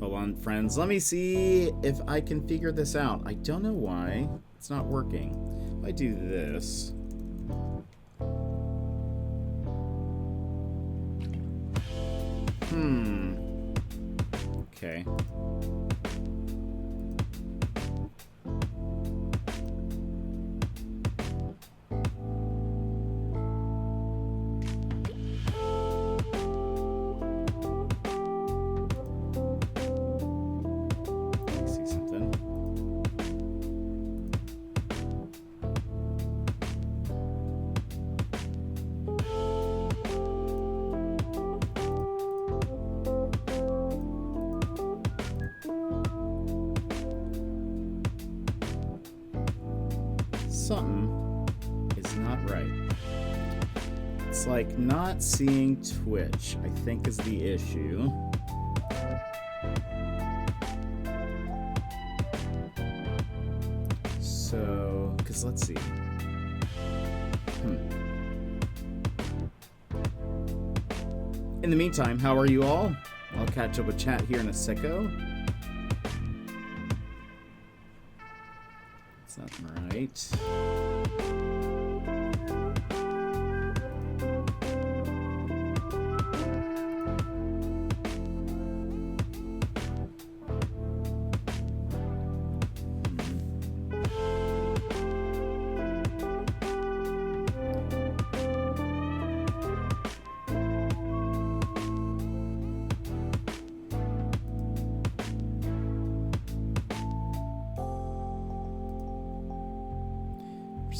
Hold on, friends. Let me see if I can figure this out. I don't know why it's not working. If I do this... Okay. See something. Something is not right. It's like not seeing Twitch, I think, is the issue. So, because let's see. In the meantime, how are you all? I'll catch up with chat here in a secco. That's not right. For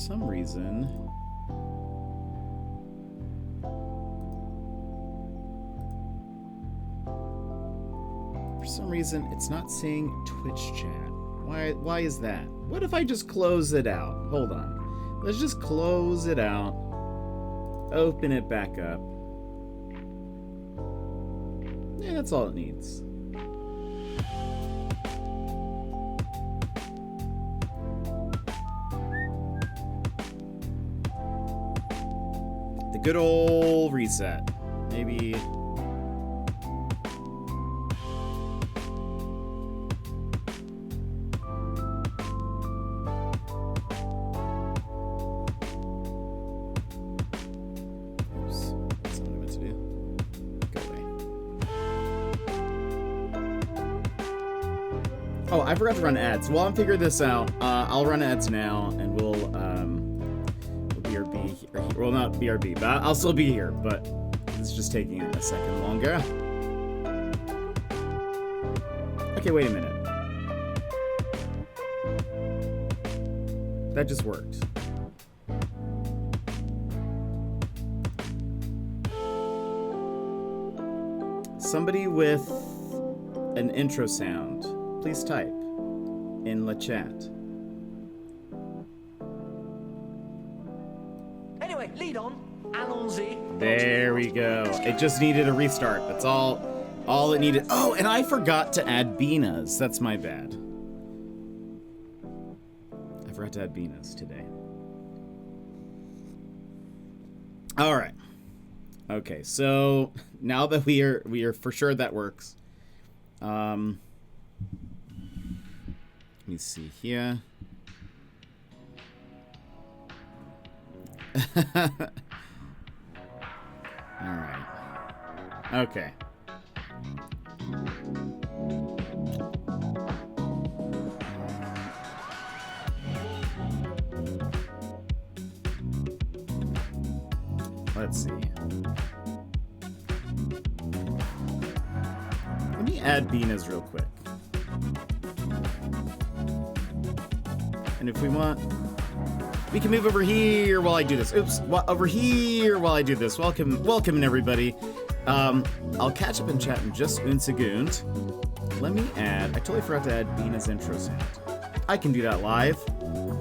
some reason, it's not saying Twitch chat. Why is that? What if I just close it out? Hold on. Let's just close it out. Open it back up. Yeah, that's all it needs. The good old reset. Maybe... Oh, I forgot to run ads. While I'm figuring this out, I'll run ads now, and we'll BRB here. Well, not BRB, but I'll still be here, but it's just taking a second longer. Okay, wait a minute. That just worked. Somebody with an intro sound, please type in the chat. Anyway, lead on. Allons-y. There we go. It just needed a restart. That's all it needed. Oh, and I forgot to add Beanas. That's my bad. I forgot to add Beanas today. All right. Okay, so now that we are for sure that works. Let me see here. All right. Okay. Let's see. Let me add Beanas real quick. And if we want, we can move over here while I do this. Oops, over here while I do this. Welcome everybody. I'll catch up in chat in just un second. Let me add, I totally forgot to add Beana's intro sound. I can do that live. All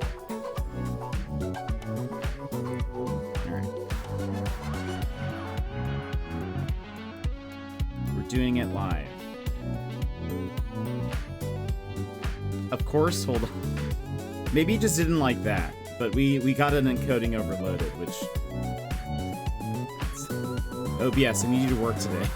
right. We're doing it live. Of course, hold on. Maybe he just didn't like that, but we got an encoding overloaded, which... OBS, I need you to work today.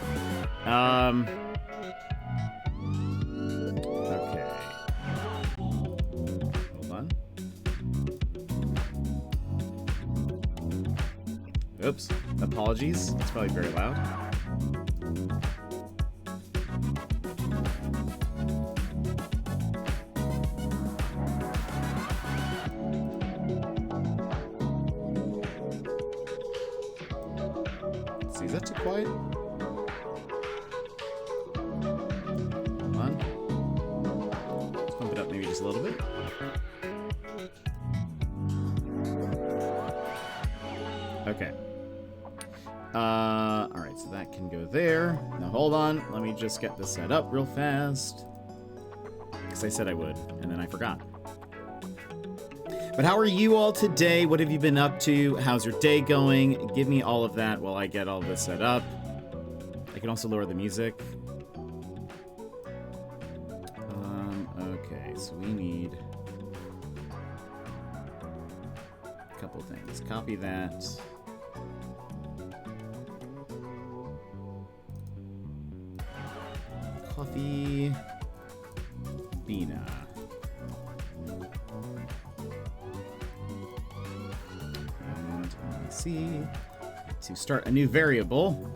Oops. Apologies. It's probably very loud. Let's see, is that too quiet? Come on. Let's pump it up maybe just a little bit. Okay. Alright, so that can go there. Now hold on, let me just get this set up real fast. Because I said I would, and then I forgot. But how are you all today? What have you been up to? How's your day going? Give me all of that while I get all this set up. I can also lower the music. Okay, so we need a couple things. Copy that. Coffee Bina. And let me see. To start a new variable.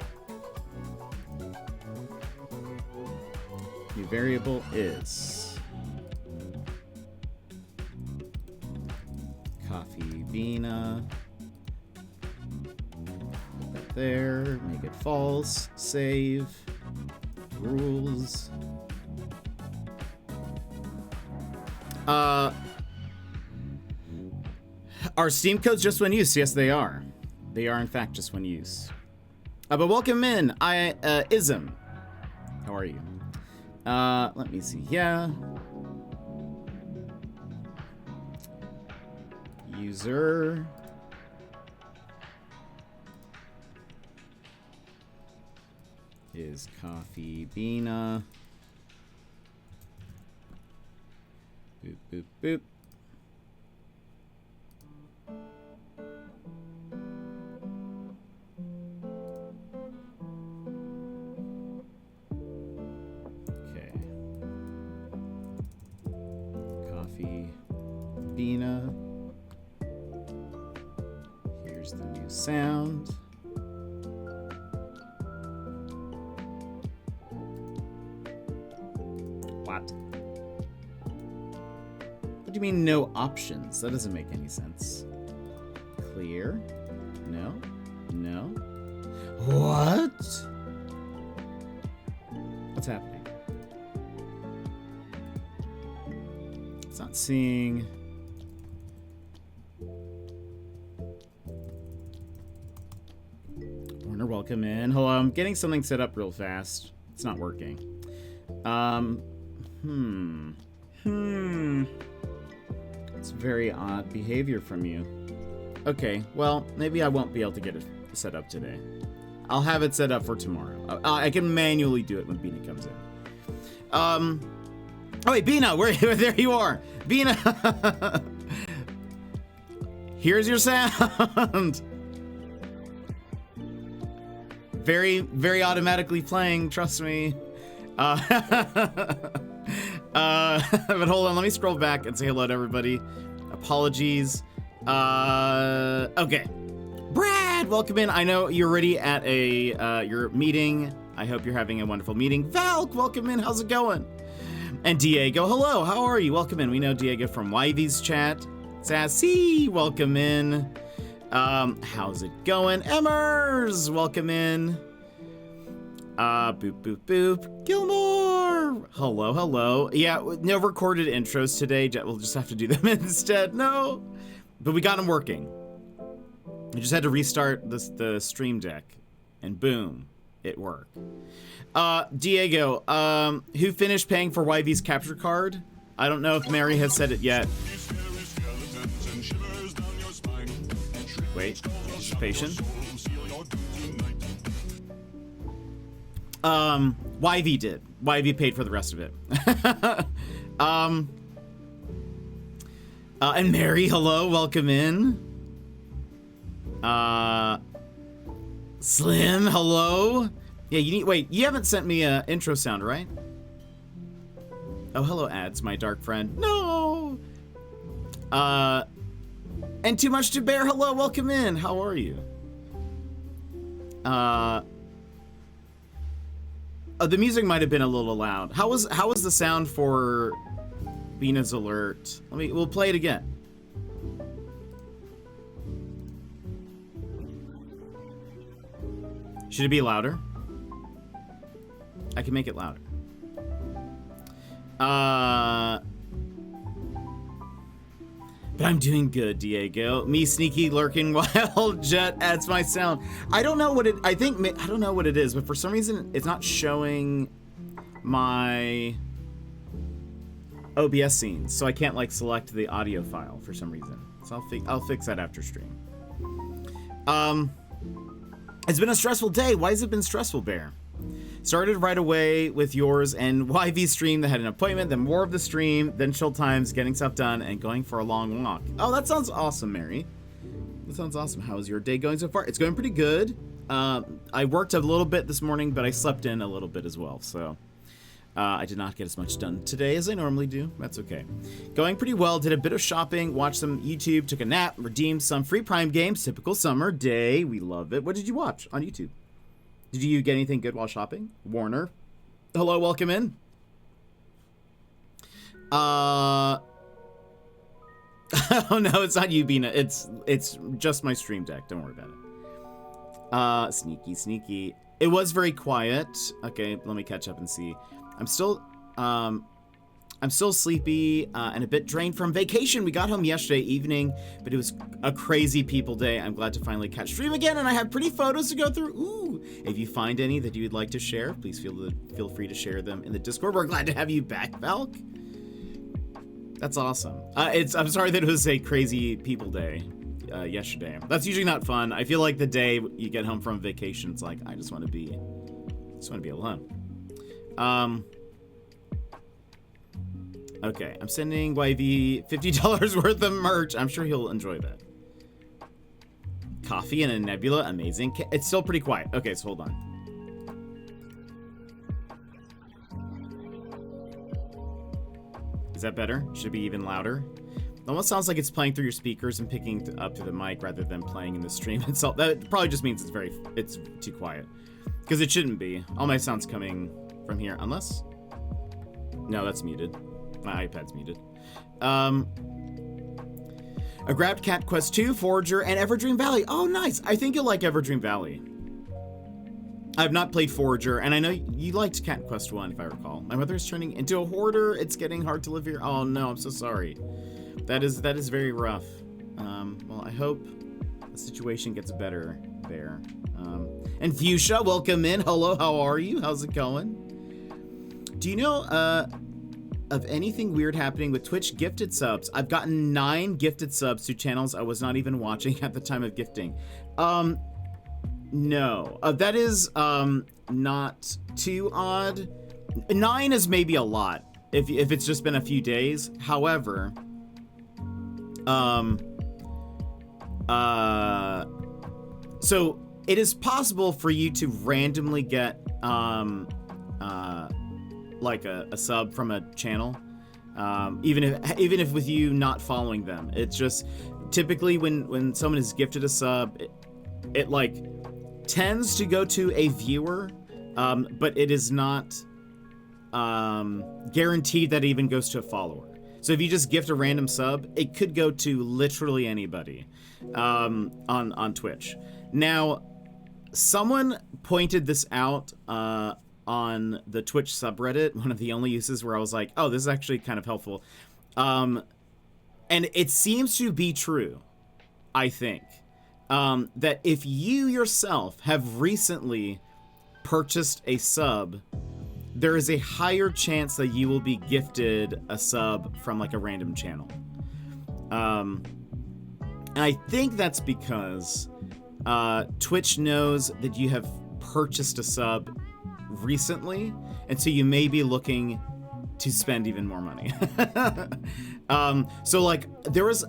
New variable is Coffee Bina. Put that there. Make it false. Save. Rules. Are Steam codes just when used? Yes, they are. They are, in fact, just when used. But welcome in. Ism. How are you? Let me see. Yeah. User. Is Coffee Bina. Boop, boop, boop. Okay. Coffee Bina. Here's the new sound. What? What do you mean no options? That doesn't make any sense. Clear? No? No? What? What's happening? It's not seeing... Warner, welcome in. Hello, I'm getting something set up real fast. It's not working. It's very odd behavior from you. Okay, well, maybe I won't be able to get it set up today. I'll have it set up for tomorrow. I can manually do it when Bina comes in. Oh wait, Bina, there you are. Bina, here's your sound. Very, very automatically playing, trust me. But hold on, let me scroll back and say hello to everybody. Apologies. Okay. Brad, welcome in. I know you're already at your meeting. I hope you're having a wonderful meeting. Valk, welcome in. How's it going? And Diego, hello. How are you? Welcome in. We know Diego from Wyvie's chat. Sassy, welcome in. How's it going? Emmers, welcome in. Boop, boop, boop. Gilmore! Hello, hello. Yeah, no recorded intros today. We'll just have to do them instead. No. But we got them working. I just had to restart the stream deck. And boom, it worked. Diego, who finished paying for YV's capture card? I don't know if Mary has said it yet. Wait, just patient. YV did. YV paid for the rest of it. And Mary, hello, welcome in. Slim, hello. Yeah, wait, you haven't sent me a intro sound, right? Oh, hello, ads, my dark friend. No. And Too Much to Bear, hello, welcome in. How are you? The music might have been a little loud. How was the sound for Bina's alert? We'll play it again. Should it be louder? I can make it louder. But I'm doing good, Diego. Me sneaky lurking while Jet adds my sound. I don't know what it. I don't know what it is, but for some reason it's not showing my OBS scenes, so I can't like select the audio file for some reason. So I'll fix that after stream. It's been a stressful day. Why has it been stressful, Bear? Started right away with yours and YV stream that had an appointment, then more of the stream, then chill times, getting stuff done, and going for a long walk. Oh, that sounds awesome, Mary. That sounds awesome. How is your day going so far? It's going pretty good. I worked a little bit this morning, but I slept in a little bit as well, so I did not get as much done today as I normally do. That's okay. Going pretty well. Did a bit of shopping, watched some YouTube, took a nap, redeemed some free Prime games. Typical summer day. We love it. What did you watch on YouTube? Did you get anything good while shopping? Warner. Hello, welcome in. Oh no, it's not you, Bina. It's just my stream deck. Don't worry about it. Sneaky. It was very quiet. Okay, let me catch up and see. I'm still sleepy and a bit drained from vacation. We got home yesterday evening, but it was a crazy people day. I'm glad to finally catch stream again, and I have pretty photos to go through. Ooh, if you find any that you'd like to share, please feel free to share them in the Discord. We're glad to have you back, Valk. That's awesome. I'm sorry that it was a crazy people day yesterday. That's usually not fun. I feel like the day you get home from vacation, it's like I just want to be alone. Okay, I'm sending YV $50 worth of merch. I'm sure he'll enjoy that. Coffee and a nebula, amazing. It's still pretty quiet. Okay, so hold on. Is that better? Should it be even louder? It almost sounds like it's playing through your speakers and picking up through the mic rather than playing in the stream itself. That probably just means it's too quiet. Because it shouldn't be. All my sound's coming from here, unless... No, that's muted. My iPad's muted. I grabbed Cat Quest 2, Forager, and Everdream Valley. Oh, nice. I think you'll like Everdream Valley. I've not played Forager, and I know you liked Cat Quest 1, if I recall. My mother is turning into a hoarder. It's getting hard to live here. Oh, no, I'm so sorry. That is very rough. Well, I hope the situation gets better there. And Fuchsia, welcome in. Hello, how are you? How's it going? Do you know, of anything weird happening with Twitch gifted subs? I've gotten 9 gifted subs to channels I was not even watching at the time of gifting. No. That is not too odd. 9 is maybe a lot if it's just been a few days. However, so it is possible for you to randomly get like a sub from a channel, even if with you not following them. It's just typically when someone is gifted a sub, it like tends to go to a viewer, but it is not guaranteed that it even goes to a follower. So if you just gift a random sub, it could go to literally anybody on Twitch. Now, someone pointed this out on the Twitch subreddit, one of the only uses where I was like, oh, this is actually kind of helpful. And it seems to be true, I think, that if you yourself have recently purchased a sub, there is a higher chance that you will be gifted a sub from like a random channel. And I think that's because Twitch knows that you have purchased a sub recently, and so you may be looking to spend even more money. So like there was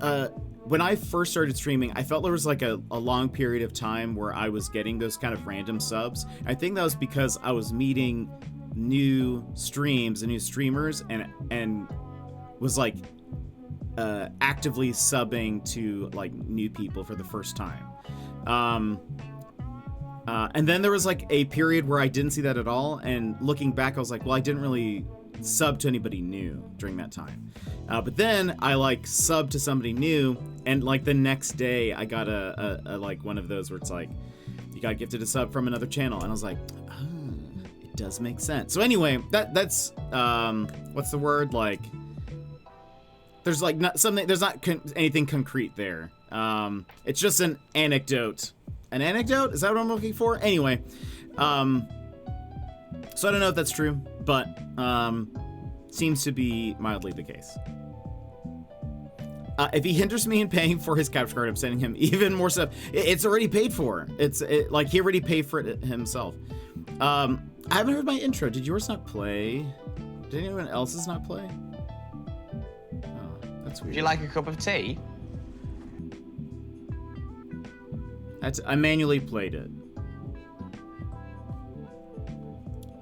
when I first started streaming, I felt there was like a long period of time where I was getting those kind of random subs. I think that was because I was meeting new streams and new streamers and was like actively subbing to like new people for the first time. And then there was like a period where I didn't see that at all. And looking back, I was like, well, I didn't really sub to anybody new during that time. But then I like subbed to somebody new, and like the next day I got a like one of those where it's like, you got gifted a sub from another channel, and I was like, oh, it does make sense. So anyway, that's what's the word, like, there's like not something, there's not anything concrete there. It's just an anecdote. An anecdote? Is that what I'm looking for? Anyway, so I don't know if that's true, but seems to be mildly the case. If he hinders me in paying for his capture card, I'm sending him even more stuff. It's already paid for. Like he already paid for it himself. I haven't heard my intro. Did yours not play? Did anyone else's not play? Oh, that's weird. Would you like a cup of tea? I manually played it.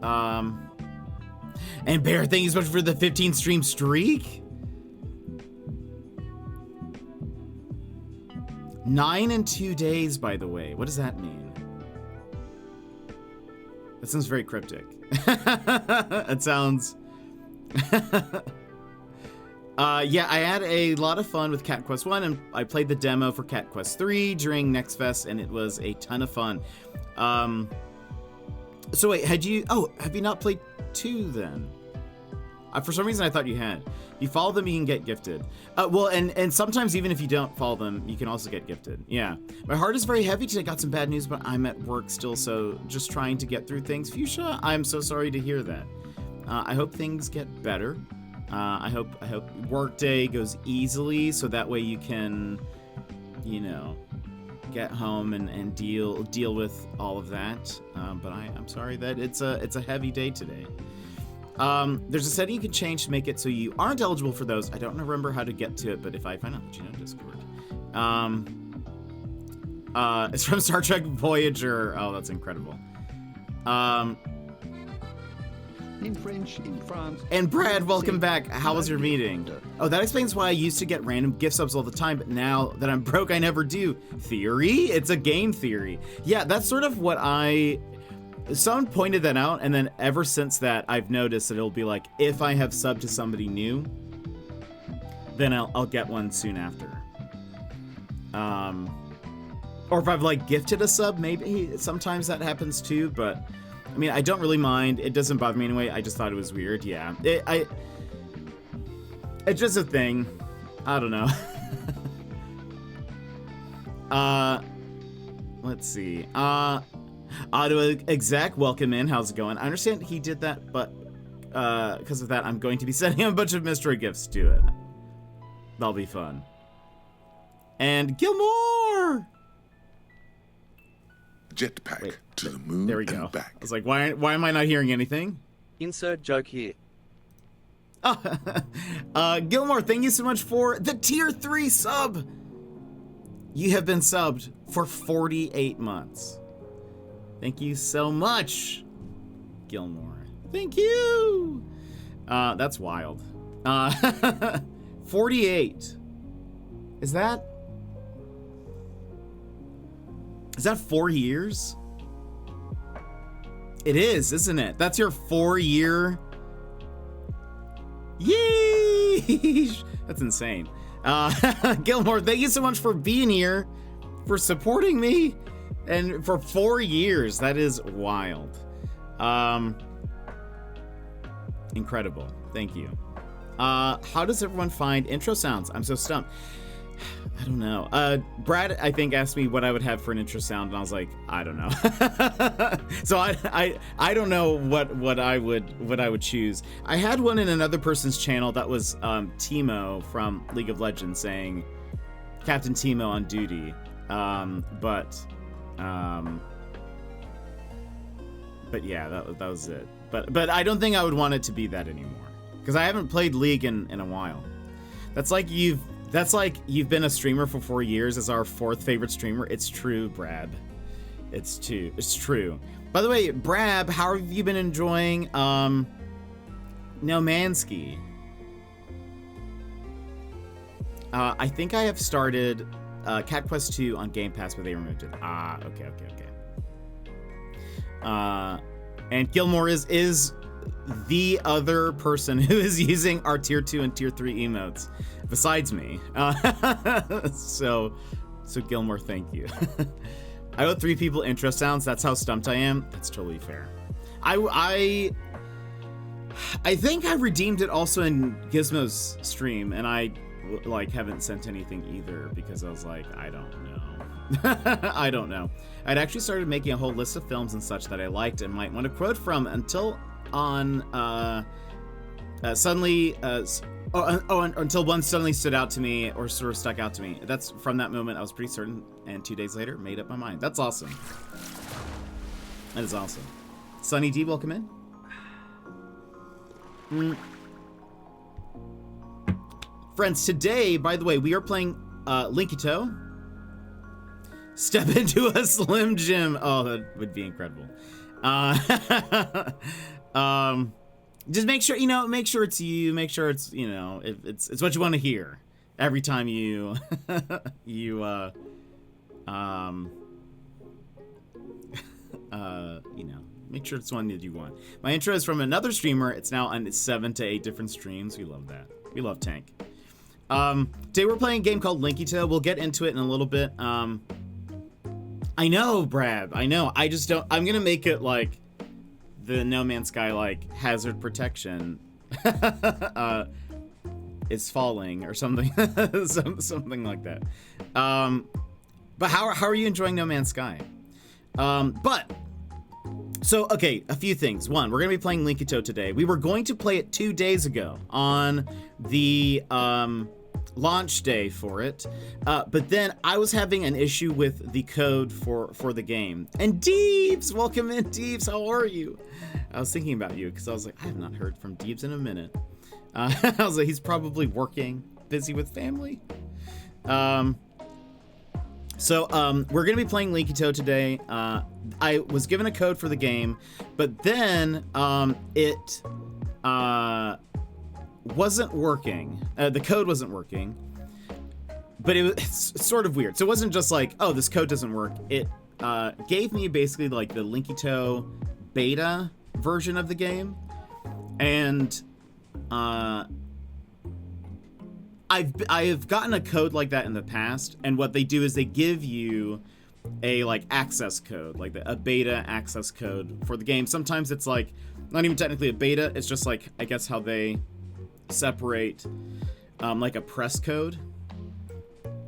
And Bear, thank you so much for the 15 stream streak. 9 and 2 days, by the way. What does that mean? That sounds very cryptic. It sounds... yeah, I had a lot of fun with Cat Quest 1, and I played the demo for Cat Quest 3 during Next Fest, and it was a ton of fun. So wait, have you not played 2 then? For some reason I thought you had. You follow them, you can get gifted. Well, and sometimes even if you don't follow them, you can also get gifted. Yeah. My heart is very heavy today. Got some bad news, but I'm at work still, so just trying to get through things. Fuchsia, I'm so sorry to hear that. I hope things get better. I hope workday goes easily, so that way you can, you know, get home and deal with all of that. But I'm sorry that it's a heavy day today. There's a setting you can change to make it so you aren't eligible for those. I don't remember how to get to it, but if I find out, let you know, Discord. It's from Star Trek Voyager. Oh, that's incredible. In French, in France. And Brad, welcome back. How was your meeting? Oh, that explains why I used to get random gift subs all the time, but now that I'm broke, I never do. Theory? It's a game theory. Yeah, that's sort of what someone pointed that out, and then ever since that, I've noticed that it'll be like, if I have subbed to somebody new, then I'll get one soon after. Or if I've like gifted a sub, maybe sometimes that happens too, but I mean, I don't really mind. It doesn't bother me anyway. I just thought it was weird. Yeah, it's just a thing. I don't know. Let's see. Auto exec, welcome in. How's it going? I understand he did that, but because of that, I'm going to be sending him a bunch of mystery gifts to it. That'll be fun. And Gilmore! Jetpack to the moon there we go. and back. I was like, why am I not hearing anything? Insert joke here. Gilmore, thank you so much for the tier 3 sub. You have been subbed for 48 months. Thank you so much, Gilmore. Thank you. That's wild. 48. Is that 4 years? It is, isn't it? That's your 4-year. Yay! That's insane. Gilmore, thank you so much for being here, for supporting me, and for 4 years. That is wild. Incredible. Thank you. How does everyone find intro sounds? I'm so stumped. I don't know. Brad, I think, asked me what I would have for an intro sound, and I was like, I don't know. So I don't know what I would choose. I had one in another person's channel that was Teemo from League of Legends saying Captain Teemo on duty. But yeah, that was it. But I don't think I would want it to be that anymore, because I haven't played League in a while. That's like you've been a streamer for 4 years as our 4th favorite streamer. It's true, Brad. It's true. By the way, Brad, how have you been enjoying No Mansky? I think I have started Cat Quest 2 on Game Pass, but they removed it. Okay. And Gilmore is the other person who is using our tier 2 and tier 3 emotes besides me. So Gilmore, thank you. I owe 3 people intro sounds. That's how stumped I am. That's totally fair. I think I redeemed it also in Gizmo's stream, and I like haven't sent anything either because I was like, I don't know. I don't know. I'd actually started making a whole list of films and such that I liked and might want to quote from until one suddenly stood out to me or sort of stuck out to me. That's from that moment I was pretty certain, and 2 days later made up my mind. That's awesome. That is awesome. Sunny D, welcome in. Friends, today, by the way, we are playing Linkito. Step into a Slim Jim. Oh, that would be incredible. Just make sure, make sure it's you, make sure it's, it's what you want to hear every time you, make sure it's one that you want. My intro is from another streamer. It's now on 7 to 8 different streams. We love that. We love Tank. Today we're playing a game called Linkito. We'll get into it in a little bit. I know, Brad. I know. I just don't. I'm gonna make it like the No Man's Sky like hazard protection is falling or something, something like that. But how are you enjoying No Man's Sky? So okay, a few things. One, we're gonna be playing Linkito today. We were going to play it 2 days ago on the launch day for it, but then I was having an issue with the code for the game. And Deebs, welcome in, Deebs. How are you? I was thinking about you because I was like, I have not heard from Deebs in a minute. I was like, he's probably working, busy with family. So we're gonna be playing Linkito today. I was given a code for the game, but then it wasn't working. The code wasn't working, but it's sort of weird. So it wasn't just like, oh, this code doesn't work. It gave me basically like the Linkito beta version of the game, and I've gotten a code like that in the past, and what they do is they give you a like access code, like a beta access code for the game. Sometimes it's like not even technically a beta, it's just like, I guess how they separate like a press code.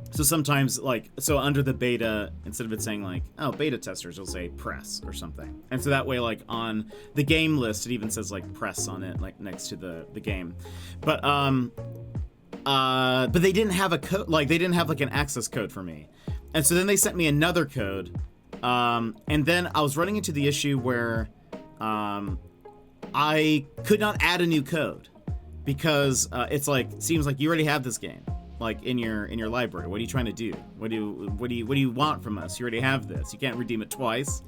So sometimes like, so under the beta, instead of it saying like, oh, beta testers, it'll say press or something. And so that way, like on the game list, it even says like press on it, like next to the game. But they didn't have a code, like they didn't have like an access code for me. And so then they sent me another code. And then I was running into the issue where I could not add a new code because it's like, seems like you already have this game like in your library. What are you trying to do? What do you want from us? You already have this. You can't redeem it twice.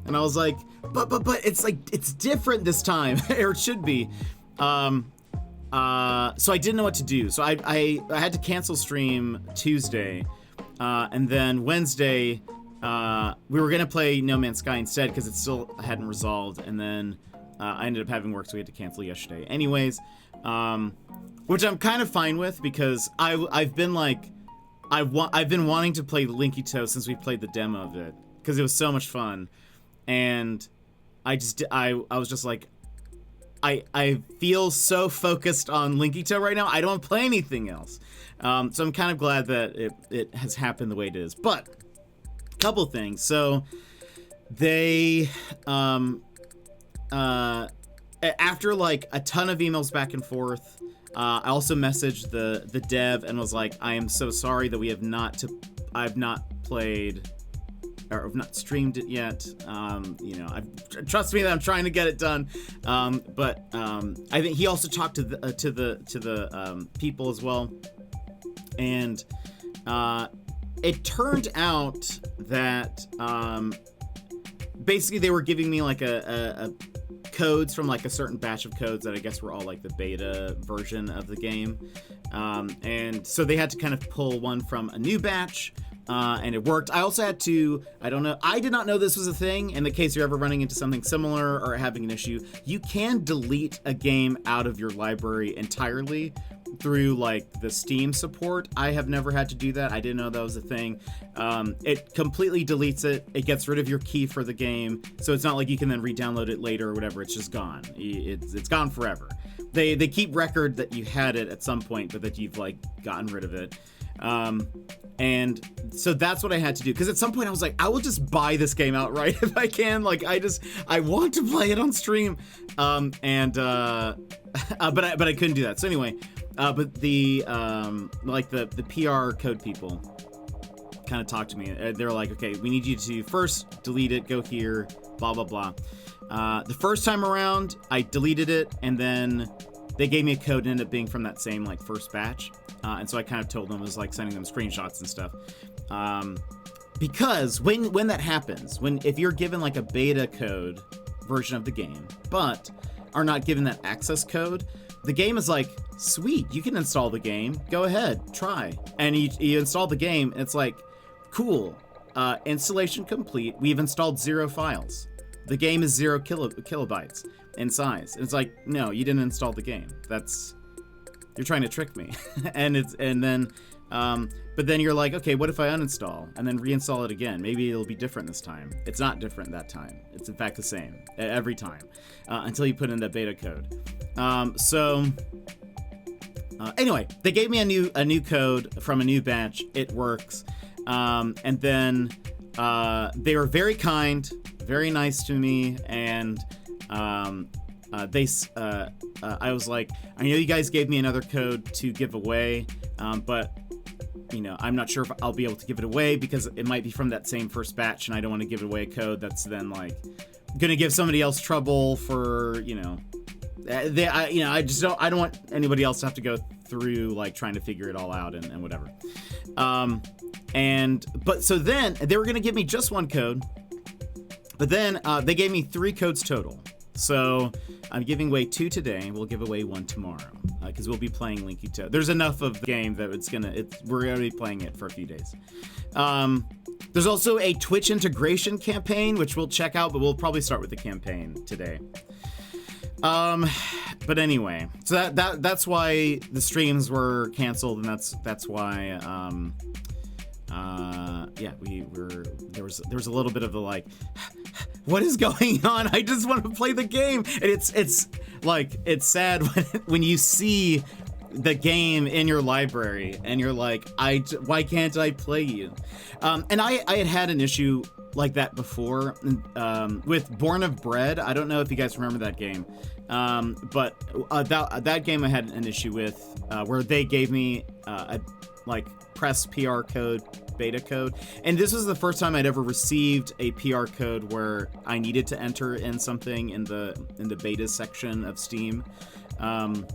And I was like, but it's like, it's different this time, or it should be. So I didn't know what to do. So I had to cancel stream Tuesday, and then Wednesday we were gonna play No Man's Sky instead because it still hadn't resolved, and then I ended up having work, so we had to cancel yesterday. Anyways, which I'm kind of fine with because I've been like I've been wanting to play Linkito since we played the demo of it because it was so much fun, and I was just like, I feel so focused on Linkito right now. I don't play anything else. So I'm kind of glad that it has happened the way it is. But a couple things. So they after like a ton of emails back and forth, I also messaged the dev and was like, I am so sorry that I've not played or have not streamed it yet. Trust me that I'm trying to get it done. But I think he also talked to the people as well, and it turned out that basically they were giving me like a codes from like a certain batch of codes that I guess were all like the beta version of the game, and so they had to kind of pull one from a new batch, and it worked. I also had to, I did not know this was a thing. In the case you're ever running into something similar or having an issue, you can delete a game out of your library entirely through like the Steam support. I have never had to do that. I didn't know that was a thing. It completely deletes it. It gets rid of your key for the game, so it's not like you can then re-download it later or whatever. It's just gone. It's gone forever. They keep record that you had it at some point, but that you've like gotten rid of it. And so that's what I had to do, because at some point I was like, I will just buy this game outright if I can. Like I want to play it on stream. But I couldn't do that. So anyway, but the like the PR code people kind of talked to me. They're like, okay, we need you to first delete it, go here, blah blah blah. The first time around, I deleted it, and then they gave me a code, and ended up being from that same like first batch. And so I kind of told them, was like sending them screenshots and stuff. Because when that happens, if you're given like a beta code version of the game, but are not given that access code, the game is like, sweet, you can install the game. Go ahead, try. And you install the game, and it's like, cool. Installation complete. We've installed 0 files. The game is 0 kilobytes in size. And it's like, no, you didn't install the game. You're trying to trick me. But then you're like, okay, what if I uninstall and then reinstall it again? Maybe it'll be different this time. It's not different that time. It's in fact the same every time until you put in the beta code. Anyway, they gave me a new code from a new batch. It works. And then they were very kind, very nice to me, and I was like, I know you guys gave me another code to give away, but I'm not sure if I'll be able to give it away because it might be from that same first batch, and I don't want to give away a code that's then like gonna give somebody else trouble for I don't want anybody else to have to go through like trying to figure it all out and whatever. But so then they were gonna give me just one code, but then they gave me 3 codes total. So I'm giving away 2 today. We'll give away 1 tomorrow because we'll be playing Linkito. There's enough of the game that we're going to be playing it for a few days. There's also a Twitch integration campaign, which we'll check out, but we'll probably start with the campaign today. But anyway, so that's why the streams were canceled, and that's why there was a little bit of the like, what is going on? I just want to play the game. And it's like, it's sad when you see the game in your library and you're like, why can't I play you? And I had an issue like that before with Born of Bread. I don't know if you guys remember that game, but that game I had an issue with where they gave me a like press PR code, beta code, and this was the first time I'd ever received a PR code where I needed to enter in something in the beta section of Steam, and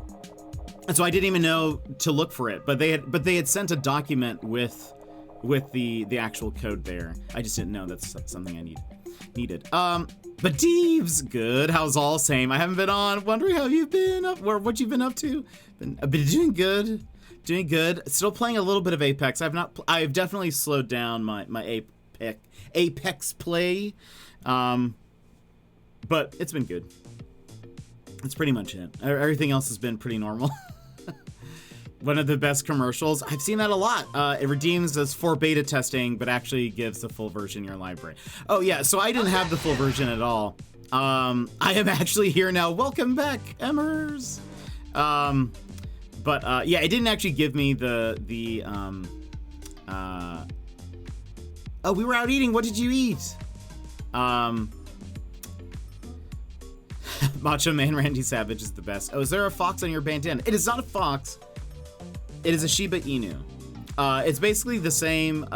so I didn't even know to look for it. But they had sent a document with the actual code there. I just didn't know that's something I needed. But Deeves, good. How's all? Same. I haven't been on. Wondering how you've been up, or what you've been up to. I've been doing good. Doing good. Still playing a little bit of Apex. I've definitely slowed down my Apex play, but it's been good. That's pretty much it. Everything else has been pretty normal. One of the best commercials. I've seen that a lot. It redeems as for beta testing, but actually gives the full version in your library. Oh yeah, so I didn't have the full version at all. I am actually here now. Welcome back, Emmers. But yeah, it didn't actually give me oh, we were out eating. What did you eat? Macho Man Randy Savage is the best. Oh, is there a fox on your bandana? It is not a fox. It is a Shiba Inu. It's basically the same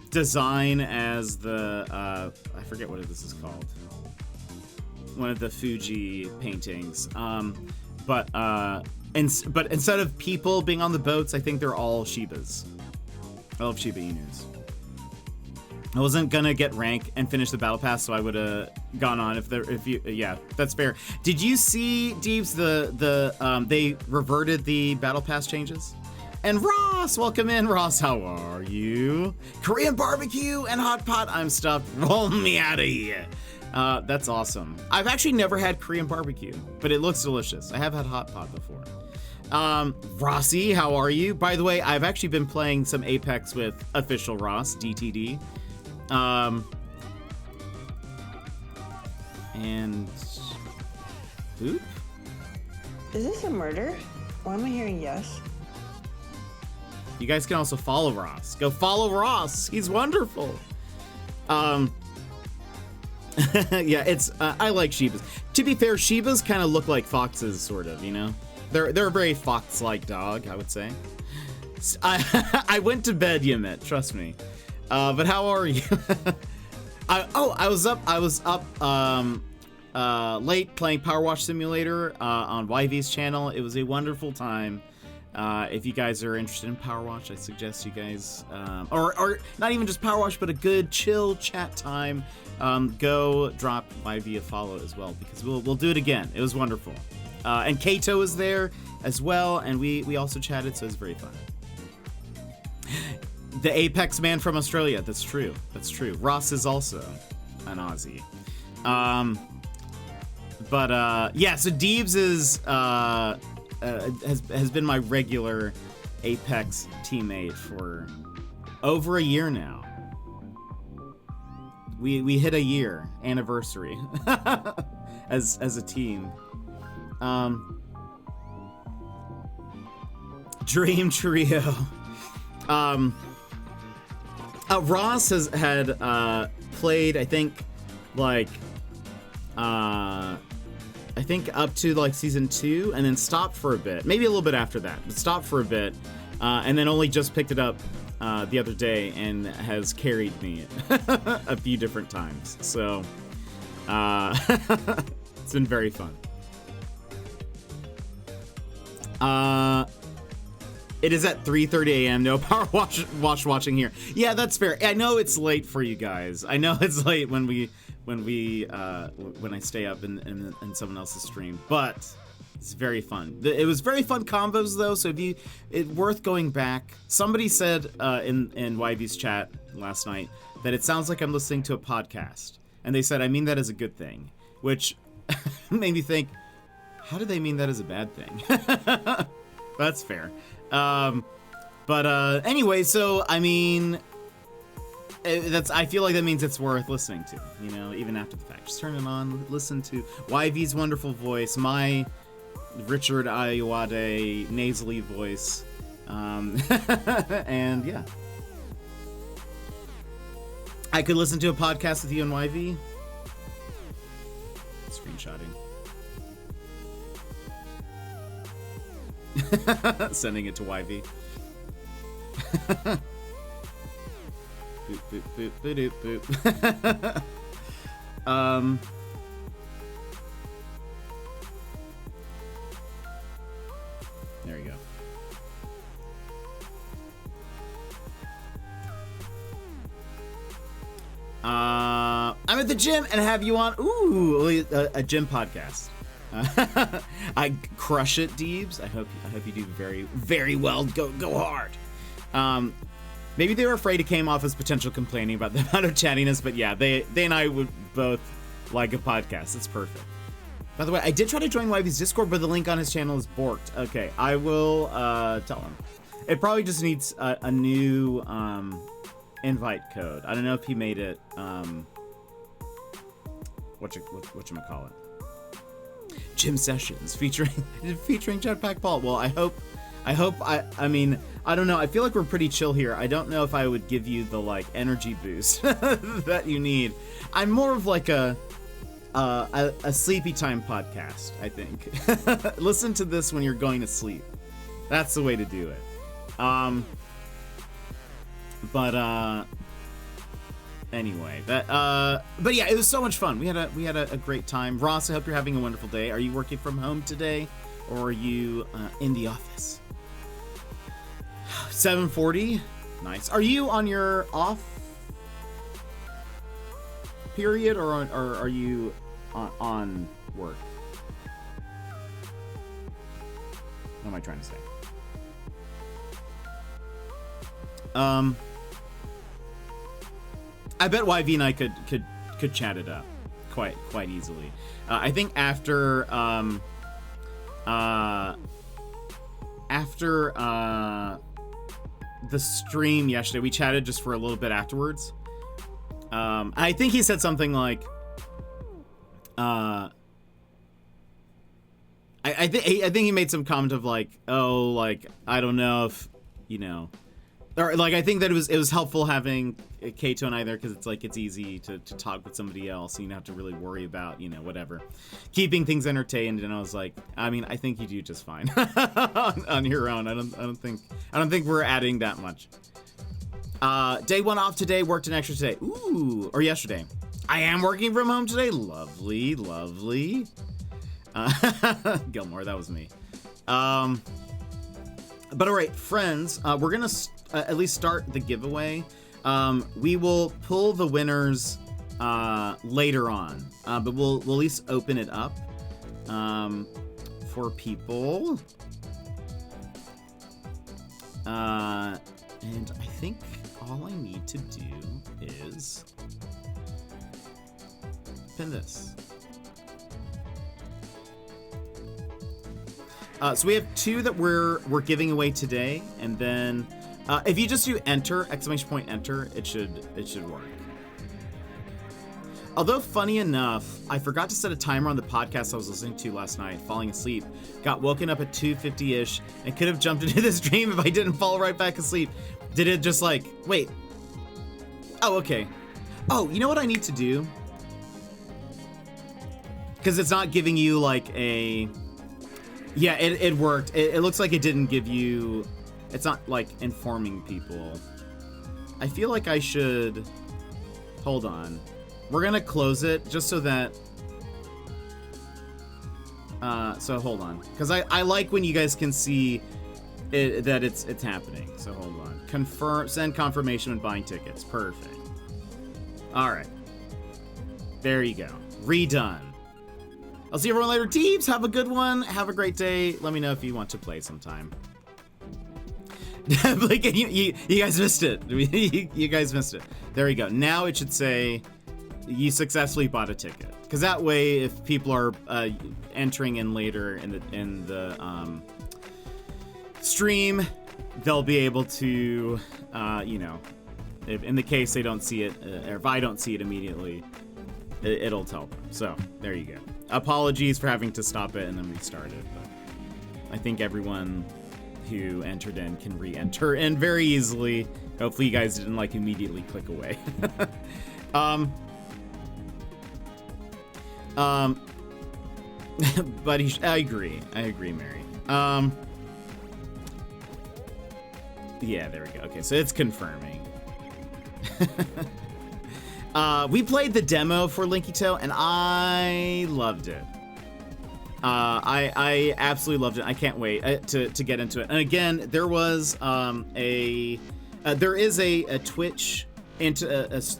design as the I forget what this is called. One of the Fuji paintings. But instead of people being on the boats, I think they're all Shibas. I love Shiba Inus. I wasn't gonna get rank and finish the battle pass, so I would have gone on yeah, that's fair. Did you see, Deeps, they reverted the battle pass changes? And Ross, welcome in. Ross, how are you? Korean barbecue and hot pot. I'm stuffed. Roll me out of here. That's awesome. I've actually never had Korean barbecue, but it looks delicious. I have had hot pot before. Rossi, how are you? By the way, I've actually been playing some Apex with official Ross, DTD. And oop. Is this a murder? Why am I hearing yes? You guys can also follow Ross. Go follow Ross. He's wonderful. Yeah, it's I like Shibas. To be fair, Shibas kind of look like foxes, sort of. You know, they're a very fox-like dog, I would say. I went to bed, Yemit. Trust me. But how are you? I was up late playing Power Wash Simulator on YV's channel. It was a wonderful time. If you guys are interested in Power Wash, I suggest you guys, or not even just Power Wash, but a good chill chat time, go drop YV a follow as well, because we'll do it again. It was wonderful. And Kato was there as well, and we also chatted, so it was very fun. The Apex man from Australia. That's true. That's true. Ross is also an Aussie. Yeah, so Deebs is has been my regular Apex teammate for over a year now. We hit a year anniversary as a team. Dream Trio. Ross had played, I think, up to like season 2, and then stopped for a bit, maybe a little bit after that, but stopped for a bit, and then only just picked it up the other day and has carried me a few different times. So it's been very fun. It is at 3:30 a.m. No power wash watching here. Yeah, that's fair. I know it's late for you guys. I know it's late when I stay up in someone else's stream, but it's very fun. It was very fun combos though. So it's worth going back. Somebody said in YV's chat last night that it sounds like I'm listening to a podcast, and they said I mean that as a good thing, which made me think, how do they mean that as a bad thing? That's fair. Anyway, so I mean, I feel like that means it's worth listening to, you know, even after the fact. Just turn it on, listen to YV's wonderful voice, my Richard Ayoade nasally voice, and yeah. I could listen to a podcast with you and YV. Screenshotting. Sending it to YV. Boop, boop, boop, boop, boop, boop. There we go. I'm at the gym and have you on. Ooh, a gym podcast. I crush it, Deebs. I hope you do very, very well. Go hard. Maybe they were afraid it came off as potential complaining about the amount of chattiness, but yeah, they and I would both like a podcast. It's perfect. By the way, I did try to join YV's Discord, but the link on his channel is borked. Okay, I will tell him. It probably just needs a new invite code. I don't know if he made it whatchamacallit. Gym sessions featuring Jetpack Paul. Well, I mean, I don't know. I feel like we're pretty chill here. I don't know if I would give you the like energy boost that you need. I'm more of like a sleepy time podcast, I think. Listen to this when you're going to sleep. That's the way to do it. Anyway, but yeah, it was so much fun. We had a great time. Ross, I hope you're having a wonderful day. Are you working from home today, or are you in the office? 7:40, nice. Are you on your off period, or are you on work? What am I trying to say? I bet YV and I could chat it up quite easily. I think after the stream yesterday, we chatted just for a little bit afterwards. I think he said something like, I think he made some comment of like, oh, like, I don't know if, you know, or like, I think that it was helpful having Kato and I there, because it's like, it's easy to talk with somebody else, so you don't have to really worry about, you know, whatever, keeping things entertained. And I was like, I mean, I think you do just fine on your own. I don't think we're adding that much. Day 1 off today, worked an extra today. Ooh, or yesterday. I am working from home today. Lovely. Gilmore, that was me. But all right, friends, we're gonna at least start the giveaway. We will pull the winners later on, but we'll at least open it up for people. And I think all I need to do is pin this. So we have 2 that we're giving away today, and then if you just do enter, ! Enter, it should work. Although funny enough, I forgot to set a timer on the podcast I was listening to last night, falling asleep. Got woken up at 2:50ish and could have jumped into the stream if I didn't fall right back asleep. Did it just like, wait. Oh, okay. Oh, you know what I need to do? Because it's not giving you like a... Yeah, it worked. It looks like it didn't give you... It's not like informing people. I feel like I should... Hold on. We're gonna close it just so that... So hold on. Because I like when you guys can see that it's happening. So hold on. Send confirmation when buying tickets. Perfect. Alright. There you go. Redone. I'll see everyone later. Teams, have a good one. Have a great day. Let me know if you want to play sometime. Like, you guys missed it. You guys missed it. There you go. Now it should say you successfully bought a ticket. Because that way, if people are entering in later in the stream, they'll be able to, you know, if in the case they don't see it, or if I don't see it immediately, it'll tell them. So there you go. Apologies for having to stop it and then restart it, but I think everyone who entered in can re-enter in very easily. Hopefully you guys didn't like immediately click away. But I agree, Mary. Yeah, there we go. Okay, so it's confirming. We played the demo for Linkito, and I loved it. I absolutely loved it. I can't wait to get into it. And again, there was there is a Twitch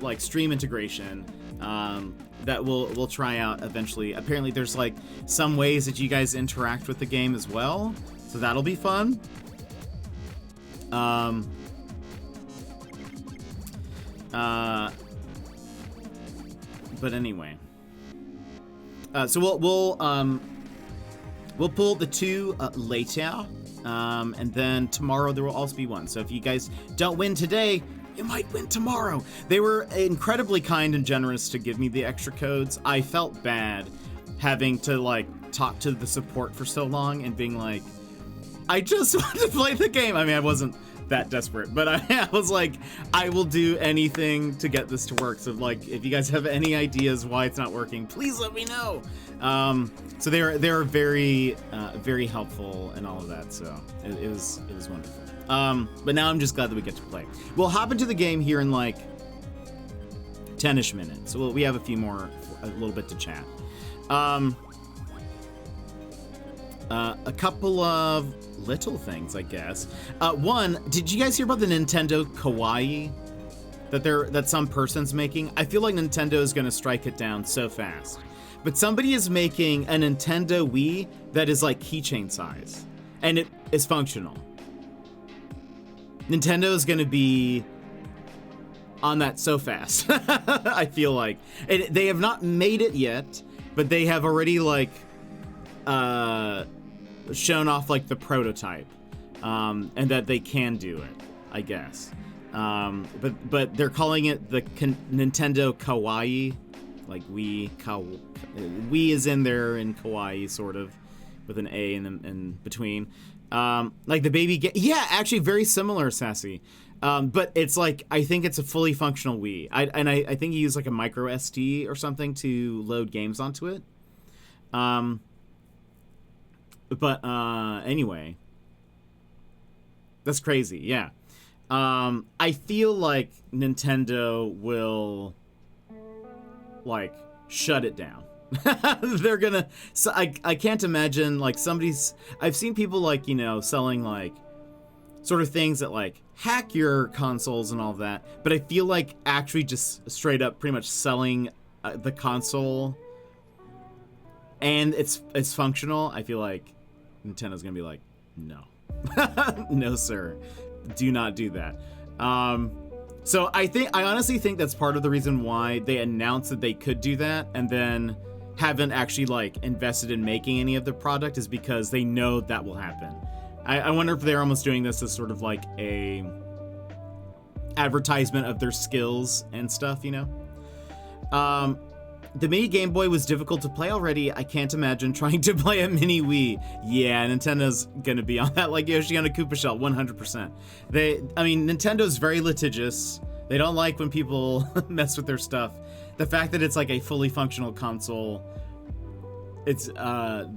like stream integration that we'll try out eventually. Apparently, there's like some ways that you guys interact with the game as well, so that'll be fun. But anyway, so we'll pull the 2 later, and then tomorrow there will also be 1. So if you guys don't win today, you might win tomorrow. They were incredibly kind and generous to give me the extra codes. I felt bad having to like talk to the support for so long and being like, I just want to play the game. I mean, I wasn't that desperate, but I was like, I will do anything to get this to work. So like, if you guys have any ideas why it's not working, please let me know. So they were very very helpful and all of that. So it was wonderful. But now I'm just glad that we get to play. We'll hop into the game here in like 10ish minutes. So we have a few more, a little bit to chat. A couple of little things, I guess. One, did you guys hear about the Nintendo Kawaii that some person's making? I feel like Nintendo is going to strike it down so fast. But somebody is making a Nintendo Wii that is like keychain size, and it is functional. Nintendo is going to be on that so fast. I feel like they have not made it yet, but they have already like shown off like the prototype, and that they can do it, I guess. But they're calling it the Nintendo Kawaii, like Wii is in there in Kawaii, sort of, with an A in between. Like the baby yeah, actually very similar, Sassy. But it's like, I think it's a fully functional Wii. I think you use like a micro SD or something to load games onto it. Anyway, that's crazy. Yeah. I feel like Nintendo will like shut it down. They're gonna, so I can't imagine like I've seen people like, you know, selling like sort of things that like hack your consoles and all of that, but I feel like actually just straight up pretty much selling the console and it's functional. I feel like Nintendo's gonna be like, no. No sir, do not do that. So I honestly think that's part of the reason why they announced that they could do that and then haven't actually like invested in making any of the product, is because they know that will happen. I wonder if they're almost doing this as sort of like a advertisement of their skills and stuff, you know? The mini Game Boy was difficult to play already. I can't imagine trying to play a mini Wii. Yeah, Nintendo's gonna be on that like Yoshi on a Koopa Shell, 100%. Nintendo's very litigious. They don't like when people mess with their stuff. The fact that it's like a fully functional console, it's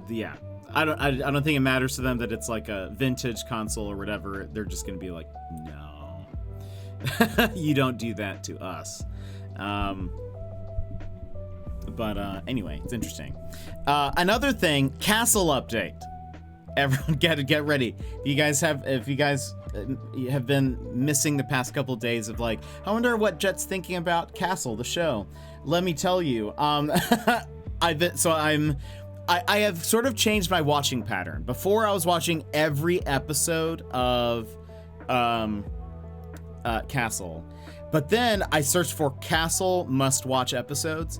yeah. I don't think it matters to them that it's like a vintage console or whatever. They're just gonna be like, no, you don't do that to us. Anyway, it's interesting. Another thing, Castle update. Everyone get ready. If you guys have been missing the past couple days of like, I wonder what Jet's thinking about Castle, the show. Let me tell you. I have sort of changed my watching pattern. Before I was watching every episode of Castle, but then I searched for Castle must-watch episodes.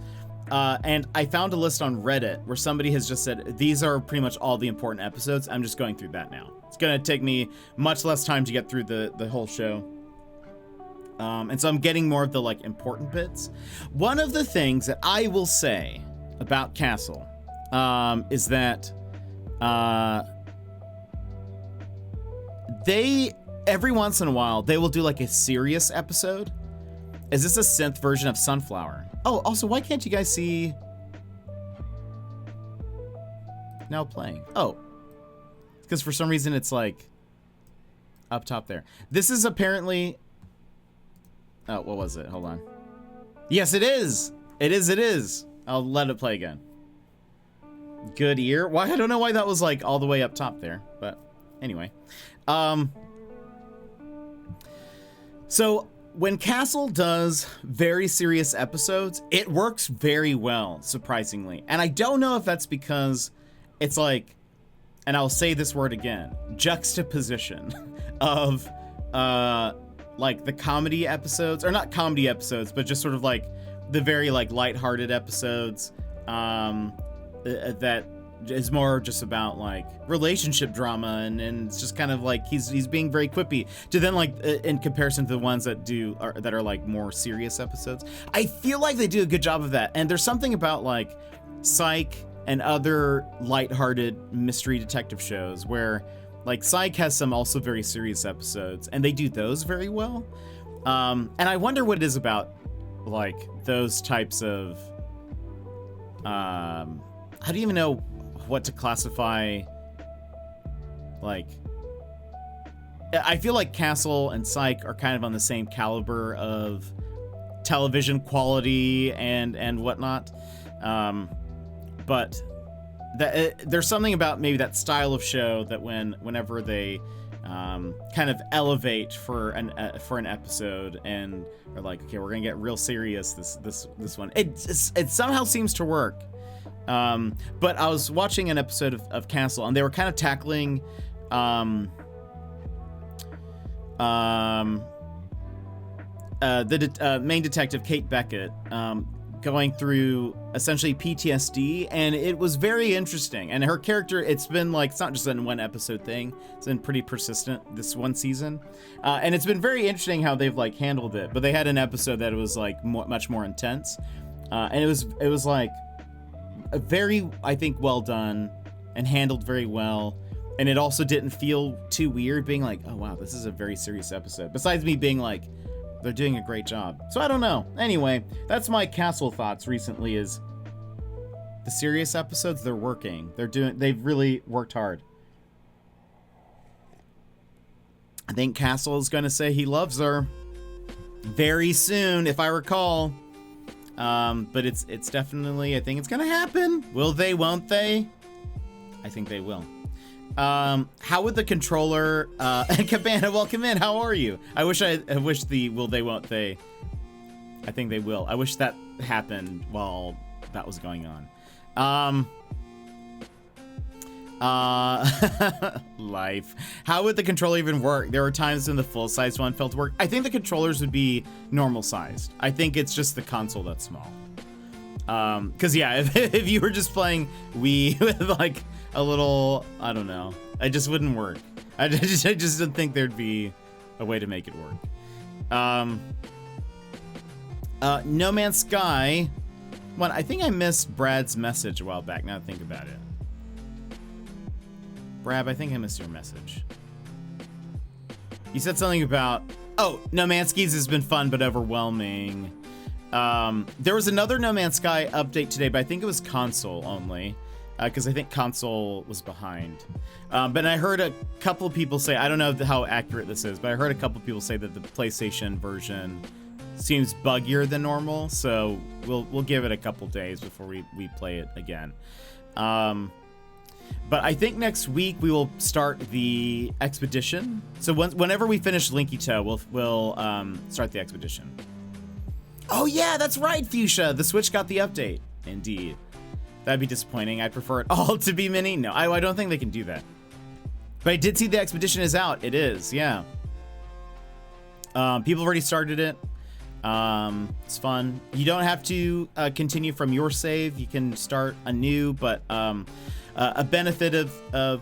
And I found a list on Reddit where somebody has just said, these are pretty much all the important episodes. I'm just going through that now. It's going to take me much less time to get through the whole show. And so I'm getting more of the like important bits. One of the things that I will say about Castle is that they, every once in a while, they will do like a serious episode. Is this a synth version of Sunflower? Oh, also, why can't you guys see now playing? Oh, because for some reason it's like up top there. This is apparently, oh, what was it? Hold on. Yes, it is. It is. I'll let it play again. Good ear. Why? I don't know why that was like all the way up top there, but anyway. So when Castle does very serious episodes, it works very well, surprisingly. And I don't know if that's because it's like, and I'll say this word again, juxtaposition of like the comedy episodes, or not comedy episodes, but just sort of like the very like lighthearted episodes that is more just about like relationship drama, and it's just kind of like he's being very quippy, to then like in comparison to the ones that are like more serious episodes. I feel like they do a good job of that, and there's something about like Psych and other lighthearted mystery detective shows where like Psych has some also very serious episodes, and they do those very well. And I wonder what it is about like those types of how do you even know what to classify? Like, I feel like Castle and Psych are kind of on the same caliber of television quality and whatnot, but there's something about maybe that style of show that whenever they kind of elevate for an episode and are like, okay, we're gonna get real serious this one, it somehow seems to work. But I was watching an episode of Castle, and they were kind of tackling main detective Kate Beckett going through essentially PTSD, and it was very interesting. And her character, it's been like, it's not just a one episode thing, it's been pretty persistent this one season, and it's been very interesting how they've like handled it. But they had an episode that was like much more intense, and it was like a very, I think, well done and handled very well. And it also didn't feel too weird being like, oh wow, this is a very serious episode, besides me being like, they're doing a great job. So I don't know. Anyway, that's my Castle thoughts recently, is the serious episodes, they're working. They've really worked hard. I think Castle is going to say he loves her very soon, if I recall. But it's definitely, I think it's going to happen. Will they, won't they? I think they will. How would the controller, Cabana, welcome in. How are you? I wish the will they, won't they. I think they will. I wish that happened while that was going on. Life. How would the controller even work? There were times when the full-size one felt to work. I think the controllers would be normal sized. I think it's just the console that's small. Cause yeah, if you were just playing Wii with like a little, I don't know, it just wouldn't work. I just didn't think there'd be a way to make it work. No Man's Sky. Well, I think I missed Brad's message a while back. Now I think about it. Brad, I think I missed your message. You said something about, oh, No Man's Skies has been fun but overwhelming. There was another No Man's Sky update today, but I think it was console only, because I think console was behind. But I heard a couple of people say, I don't know how accurate this is, but I heard a couple of people say that the PlayStation version seems buggier than normal, so we'll give it a couple days before we play it again. But I think next week we will start the expedition. So whenever we finish Linkito, we'll start the expedition. Oh yeah, that's right, Fuchsia. The Switch got the update. Indeed. That'd be disappointing. I prefer it all to be mini. No, I don't think they can do that. But I did see the expedition is out. It is, yeah. People already started it. It's fun. You don't have to continue from your save. You can start anew, but a benefit of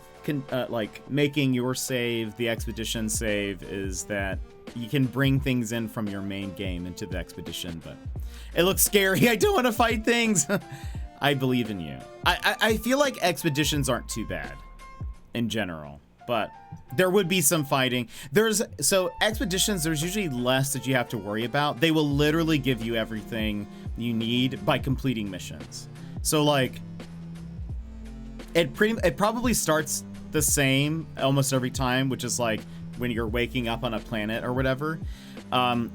like making your save the expedition save is that you can bring things in from your main game into the expedition. But it looks scary. I don't want to fight things. I believe in you. I feel like expeditions aren't too bad in general, but there would be some fighting. So expeditions, there's usually less that you have to worry about. They will literally give you everything you need by completing missions. So like, it probably starts the same almost every time, which is like when you're waking up on a planet or whatever. And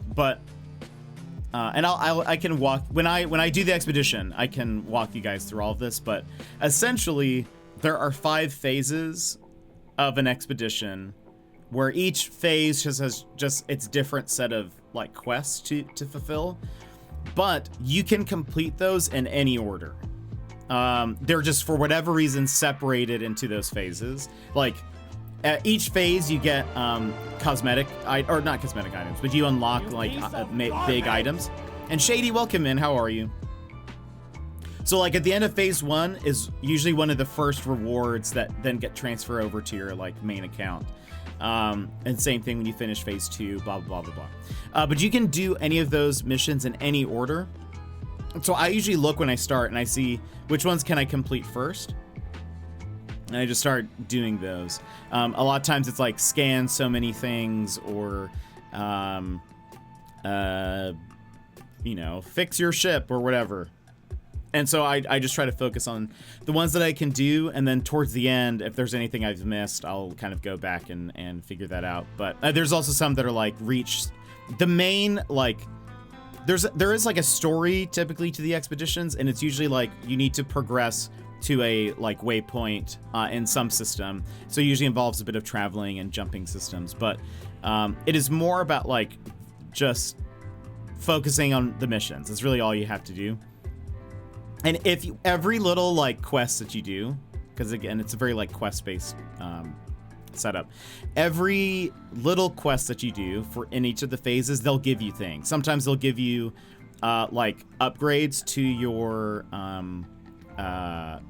I can walk when I do the expedition, I can walk you guys through all of this, but essentially there are 5 phases of an expedition where each phase just has its different set of like quests to fulfill, but you can complete those in any order. They're just for whatever reason separated into those phases. Like at each phase you get not cosmetic items, but you unlock like big items. And Shady, welcome in. How are you? So like at the end of phase 1 is usually one of the first rewards that then get transferred over to your like main account. And same thing when you finish phase 2, blah, blah, blah, blah. But you can do any of those missions in any order. So I usually look when I start and I see which ones can I complete first. And I just start doing those. A lot of times it's like scan so many things or, fix your ship or whatever. And so I just try to focus on the ones that I can do. And then towards the end, if there's anything I've missed, I'll kind of go back and figure that out. But there's also some that are like reach the main, like, there is like a story typically to the expeditions, and it's usually like you need to progress to a like waypoint in some system. So it usually involves a bit of traveling and jumping systems, but it is more about like just focusing on the missions. It's really all you have to do. And if every little like quest that you do, because again, it's a very like quest-based setup. Every little quest that you do in each of the phases, they'll give you things. Sometimes they'll give you like upgrades to your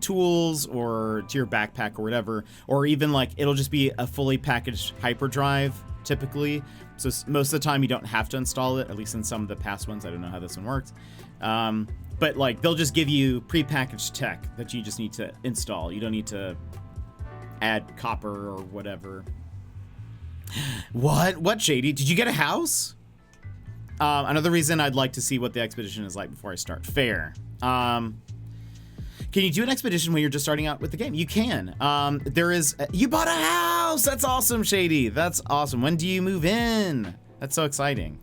tools or to your backpack or whatever, or even like it'll just be a fully packaged hyperdrive typically. So most of the time you don't have to install it, at least in some of the past ones. I don't know how this one works. But like they'll just give you prepackaged tech that you just need to install. You don't need to add copper or whatever. What, Shady? Did you get a house? Another reason I'd like to see what the expedition is like before I start. Fair. Can you do an expedition when you're just starting out with the game? You can. You bought a house! That's awesome, Shady. That's awesome. When do you move in? That's so exciting.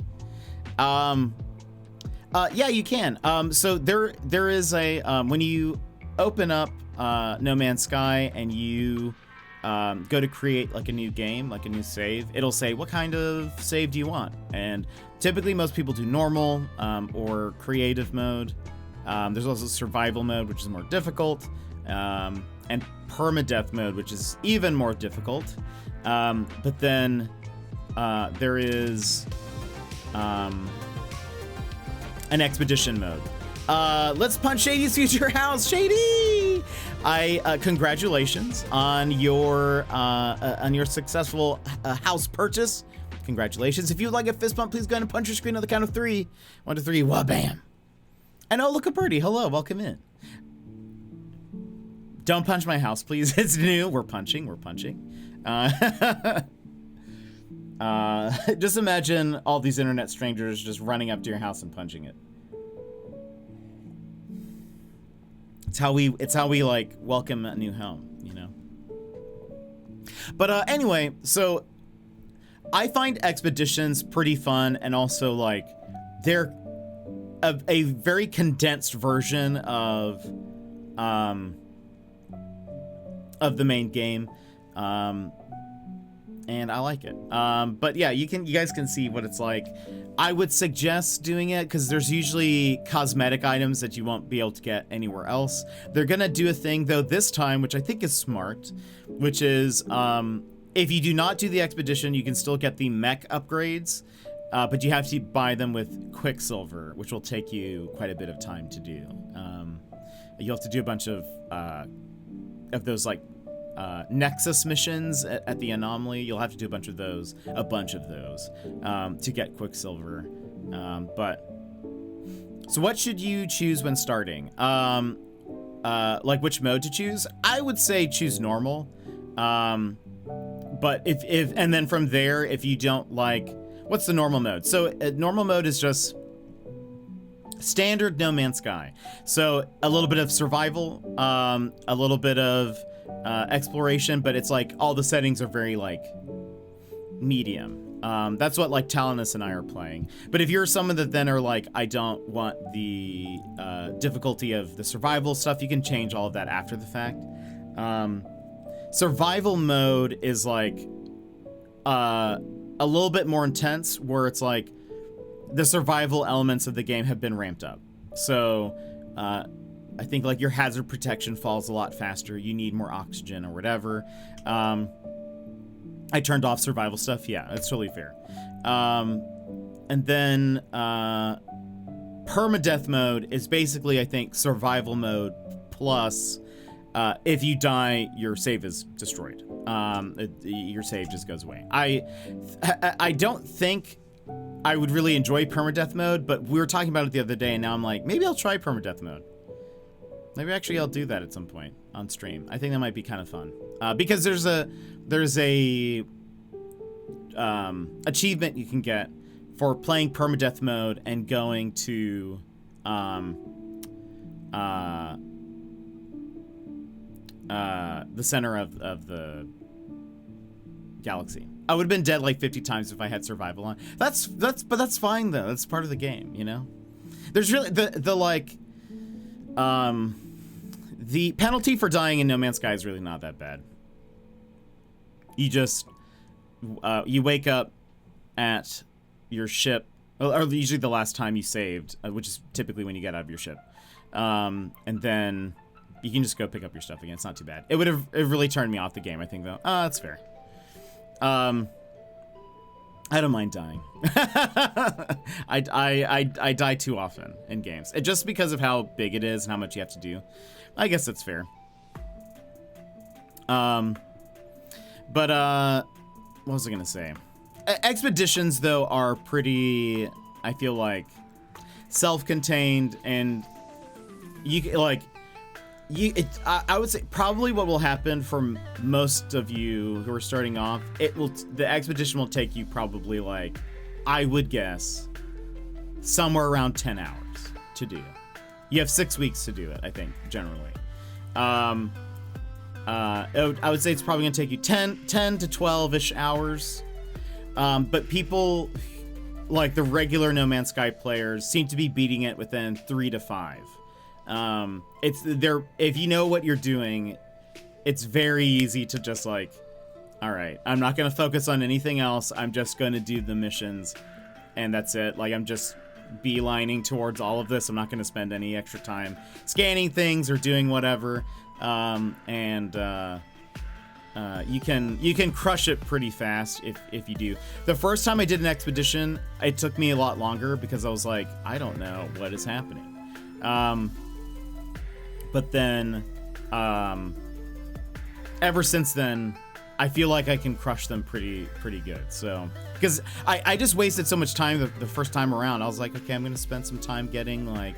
Yeah, you can. So there is a, when you open up No Man's Sky and you go to create like a new game, like a new save, it'll say, what kind of save do you want? And typically most people do normal or creative mode. There's also survival mode, which is more difficult, and permadeath mode, which is even more difficult. But then there is an expedition mode. Let's punch Shady's future house, Shady! Congratulations on your successful house purchase. Congratulations. If you would like a fist bump, please go ahead and punch your screen on the count of 3. 1, 2, 3, wha-bam. And oh, look, a birdie. Hello, welcome in. Don't punch my house, please. It's new. We're punching. Just imagine all these internet strangers just running up to your house and punching it. It's how we like welcome a new home, you know. But anyway, so I find expeditions pretty fun, and also like they're a very condensed version of the main game. And I like it. But yeah, you guys can see what it's like. I would suggest doing it because there's usually cosmetic items that you won't be able to get anywhere else. They're gonna do a thing though this time, which I think is smart, which is if you do not do the expedition, you can still get the mech upgrades, but you have to buy them with Quicksilver, which will take you quite a bit of time to do. You'll have to do a bunch of those like Nexus missions at the Anomaly. You'll have to do a bunch of those to get Quicksilver. But so what should you choose when starting? Like which mode to choose? I would say choose normal. But if and then from there, if you don't like, what's the normal mode? So normal mode is just standard No Man's Sky. So a little bit of survival, a little bit of exploration, but it's like all the settings are very like medium. That's what like Talinus and I are playing. But if you're someone that then are like, I don't want the difficulty of the survival stuff, you can change all of that after the fact. Survival mode is like a little bit more intense, where it's like the survival elements of the game have been ramped up. So I think like your hazard protection falls a lot faster. You need more oxygen or whatever. I turned off survival stuff. Yeah, that's totally fair. And then permadeath mode is basically, I think, survival mode plus if you die, your save is destroyed. Your save just goes away. I don't think I would really enjoy permadeath mode, but we were talking about it the other day, and now I'm like, maybe I'll try permadeath mode. Maybe actually I'll do that at some point on stream. I think that might be kind of fun. Because there's a achievement you can get for playing permadeath mode and going to the center of the galaxy. I would have been dead like 50 times if I had survival on. But that's fine though. That's part of the game, you know? There's really the penalty for dying in No Man's Sky is really not that bad. You just you wake up at your ship, or usually the last time you saved, which is typically when you get out of your ship, and then you can just go pick up your stuff again. It's not too bad. It really turned me off the game, I think, though. That's fair. I don't mind dying. I die too often in games. Just because of how big it is and how much you have to do. I guess that's fair. But what was I gonna say? Expeditions, though, are pretty, I feel like, self-contained, and I would say probably what will happen for most of you who are starting off, the expedition will take you probably, like, I would guess, somewhere around 10 hours to do. You have 6 weeks to do it, I think, generally. I would say it's probably gonna take you 10 to 12-ish hours. But people, like the regular No Man's Sky players, seem to be beating it within 3 to 5. If you know what you're doing, it's very easy to just like, all right, I'm not going to focus on anything else. I'm just going to do the missions, and that's it. Like, I'm just beelining towards all of this. I'm not going to spend any extra time scanning things or doing whatever. You can crush it pretty fast if you do. The first time I did an expedition, it took me a lot longer because I was like, I don't know what is happening. But then, ever since then, I feel like I can crush them pretty good. So, because I just wasted so much time the first time around. I was like, okay, I'm gonna spend some time getting, like,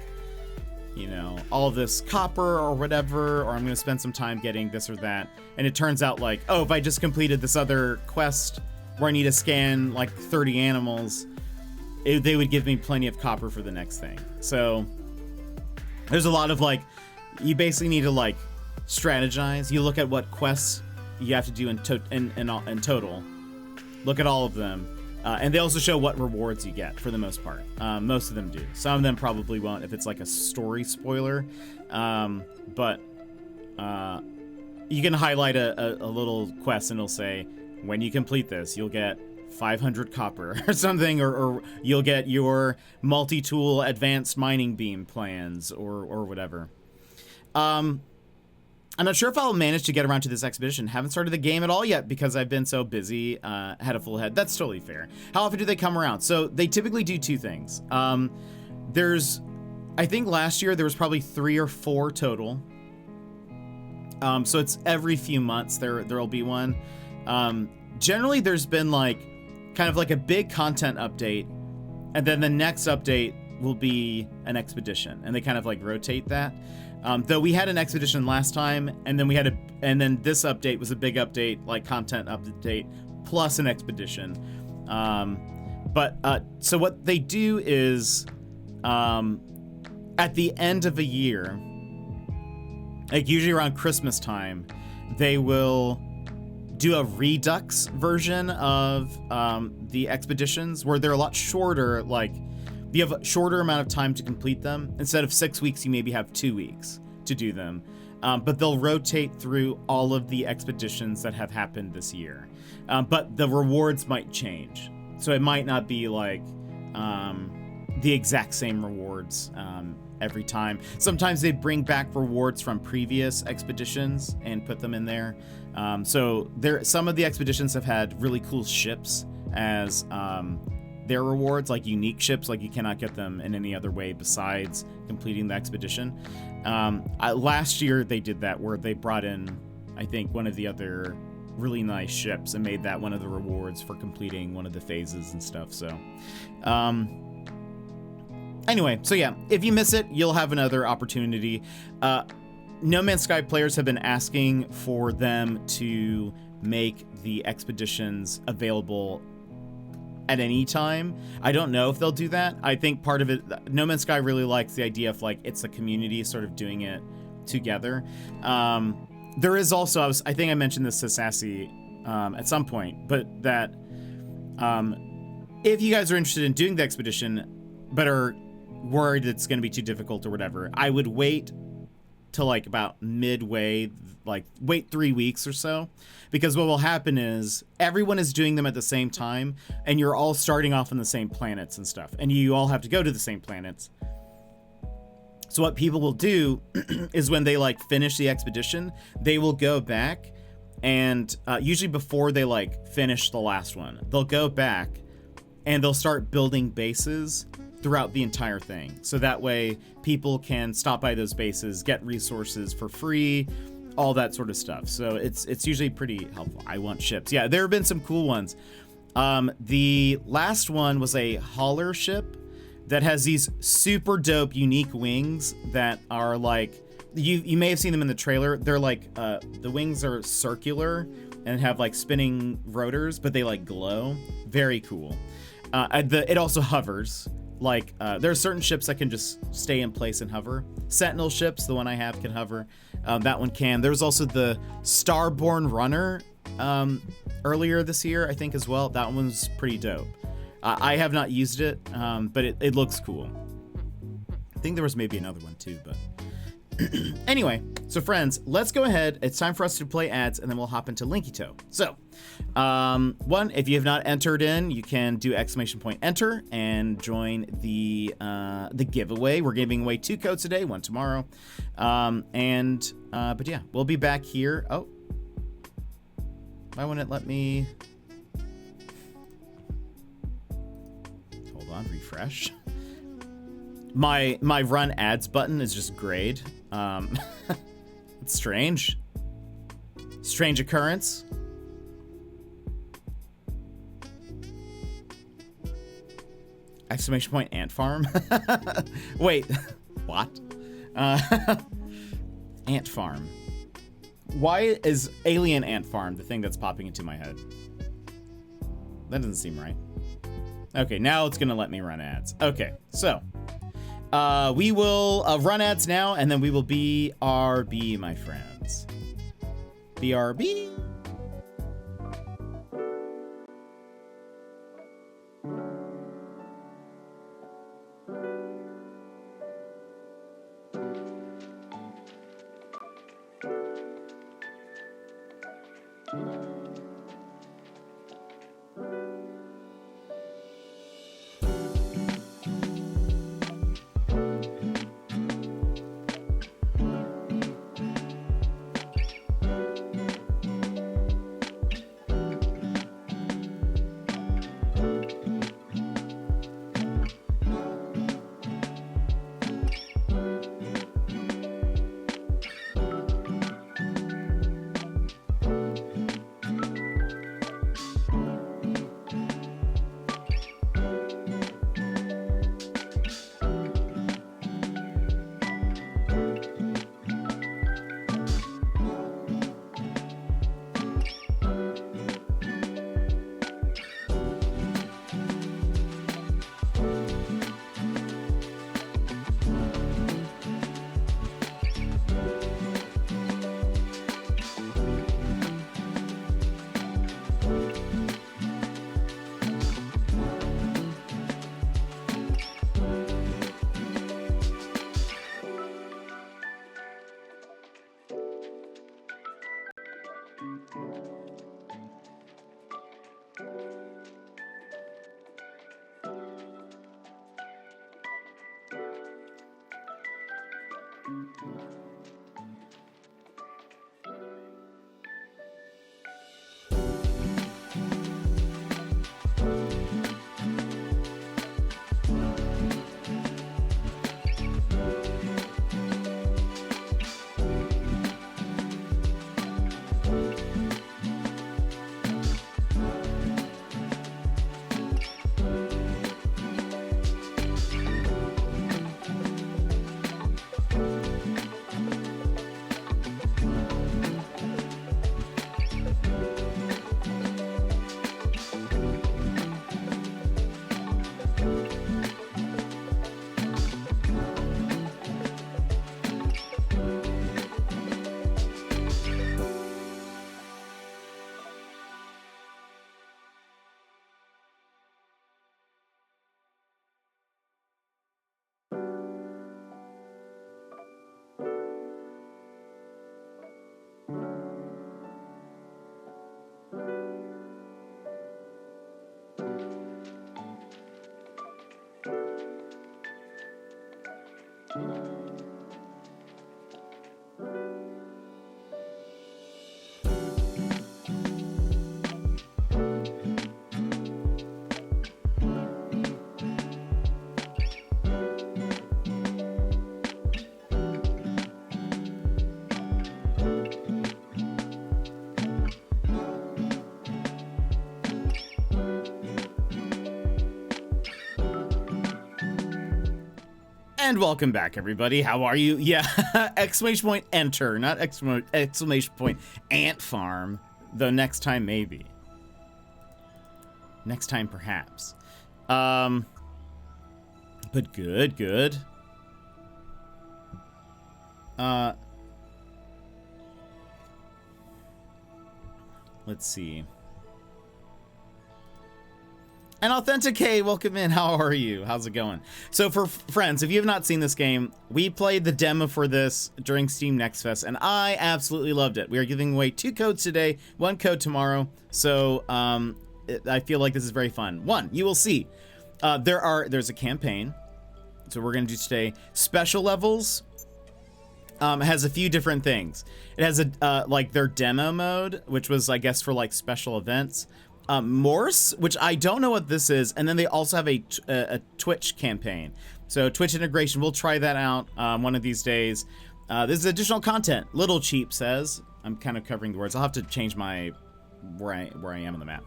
you know, all this copper or whatever, or I'm gonna spend some time getting this or that. And it turns out, like, oh, if I just completed this other quest where I need to scan like 30 animals, they would give me plenty of copper for the next thing. So there's a lot of, like, you basically need to, like, strategize. You look at what quests you have to do in total. Look at all of them. And they also show what rewards you get, for the most part. Most of them do. Some of them probably won't if it's like a story spoiler. But you can highlight a little quest and it'll say, when you complete this, you'll get 500 copper or something, or you'll get your multi-tool advanced mining beam plans or whatever. I'm not sure if I'll manage to get around to this expedition. Haven't started the game at all yet because I've been so busy, had a full head. That's totally fair. How often do they come around? So they typically do 2 things. I think last year there was probably 3 or 4 total. So it's every few months there'll be one. Generally there's been like kind of like a big content update, and then the next update will be an expedition, and they kind of like rotate that. Though we had an expedition last time, and then this update was a big update, like content update plus an expedition. So what they do is, at the end of a year, like usually around Christmas time, they will do a redux version of the expeditions where they're a lot shorter. Like, you have a shorter amount of time to complete them. Instead of 6 weeks, you maybe have 2 weeks to do them. But they'll rotate through all of the expeditions that have happened this year. But the rewards might change. So it might not be like the exact same rewards every time. Sometimes they bring back rewards from previous expeditions and put them in there. So some of the expeditions have had really cool ships as their rewards, like unique ships, like you cannot get them in any other way besides completing the expedition. Last year they did that, where they brought in, I think, one of the other really nice ships and made that one of the rewards for completing one of the phases and stuff. So anyway, so yeah, if you miss it, you'll have another opportunity. No Man's Sky players have been asking for them to make the expeditions available at any time. I don't know if they'll do that. I think part of it, No Man's Sky really likes the idea of, like, it's a community sort of doing it together. There is also, I think I mentioned this to Sassy at some point, but that if you guys are interested in doing the expedition but are worried it's going to be too difficult or whatever, I would wait till like about midway, like wait 3 weeks or so, because what will happen is everyone is doing them at the same time, and you're all starting off on the same planets and stuff, and you all have to go to the same planets. So what people will do is when they like finish the expedition, they will go back And usually before they like finish the last one, they'll go back and they'll start building bases throughout the entire thing. So that way people can stop by those bases, get resources for free, all that sort of stuff. So it's usually pretty helpful. I want ships. Yeah, there have been some cool ones. The last one was a hauler ship that has these super dope, unique wings that are like, you may have seen them in the trailer. They're like, the wings are circular and have like spinning rotors, but they like glow. Very cool. It also hovers. Like, there are certain ships that can just stay in place and hover. Sentinel ships, the one I have, can hover. That one can. There was also the Starborn Runner earlier this year, I think, as well. That one's pretty dope. I have not used it, but it looks cool. I think there was maybe another one too, but... Anyway, so friends, let's go ahead. It's time for us to play ads, and then we'll hop into Linkito. So, one, if you have not entered in, you can do !enter and join the giveaway. We're giving away 2 codes today, 1 tomorrow. But yeah, we'll be back here. Oh, why wouldn't it let me? Hold on, refresh. My run ads button is just grayed. It's strange. Strange occurrence. ! Ant farm. Wait, what? Ant farm. Why is alien ant farm the thing that's popping into my head? That doesn't seem right. Okay, now it's gonna let me run ads. Okay, so we will run ads now, and then we will BRB, my friends. BRB. And welcome back, everybody. How are you? Yeah, exclamation point enter, not exclamation point ant farm. Though next time, maybe. Next time, perhaps. But good. Let's see. And Authenticate, welcome in. How are you? How's it going? So for friends, if you have not seen this game, we played the demo for this during Steam Next Fest, and I absolutely loved it. We are giving away 2 codes today, 1 code tomorrow. So I feel like this is very fun. 1, you will see. There's a campaign. So we're gonna do today special levels. Has a few different things. It has a like their demo mode, which was I guess for like special events. Morse, which I don't know what this is, and then they also have a Twitch campaign. So Twitch integration, we'll try that out one of these days. This is additional content. Little Cheap says. I'm kind of covering the words. I'll have to change my where I am on the map.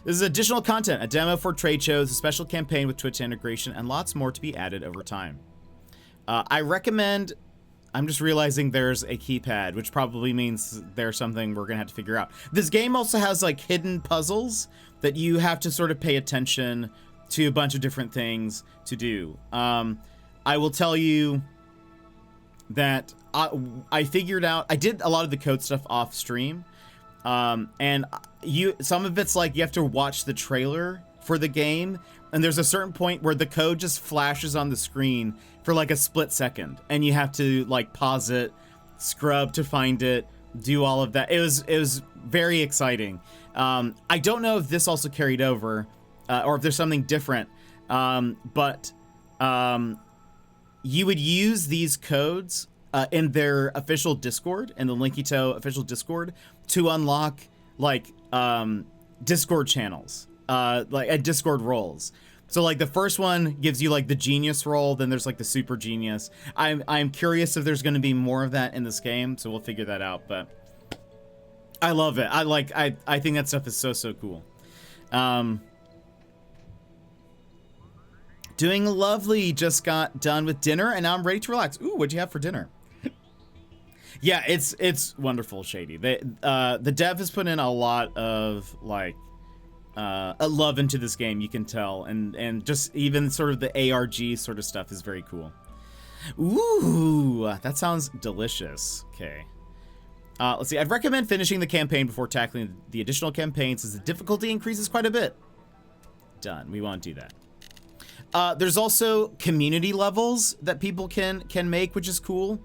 This is additional content, a demo for trade shows, a special campaign with Twitch integration, and lots more to be added over time. I recommend. I'm just realizing there's a keypad, which probably means there's something we're gonna have to figure out. This game also has like hidden puzzles that you have to sort of pay attention to a bunch of different things to do. I will tell you that I figured out, I did a lot of the code stuff off stream. And some of it's like you have to watch the trailer for the game, and there's a certain point where the code just flashes on the screen for like a split second, and you have to like pause it, scrub to find it, do all of that. It was very exciting. I don't know if this also carried over, or if there's something different, but you would use these codes in their official Discord, in the Linkito official Discord, to unlock like Discord channels, like Discord roles. So like the first one gives you like the genius role, then there's like the super genius. I'm curious if there's going to be more of that in this game, so we'll figure that out. But I love it. I think that stuff is so cool. Doing lovely. Just got done with dinner and now I'm ready to relax. Ooh, what'd you have for dinner? Yeah, it's wonderful, Shady. The dev has put in a lot of like a love into this game, you can tell, and just even sort of the ARG sort of stuff is very cool. Ooh, that sounds delicious. Okay. Let's see. I'd recommend finishing the campaign before tackling the additional campaigns, as the difficulty increases quite a bit. Done. We won't do that. There's also community levels that people can make, which is cool.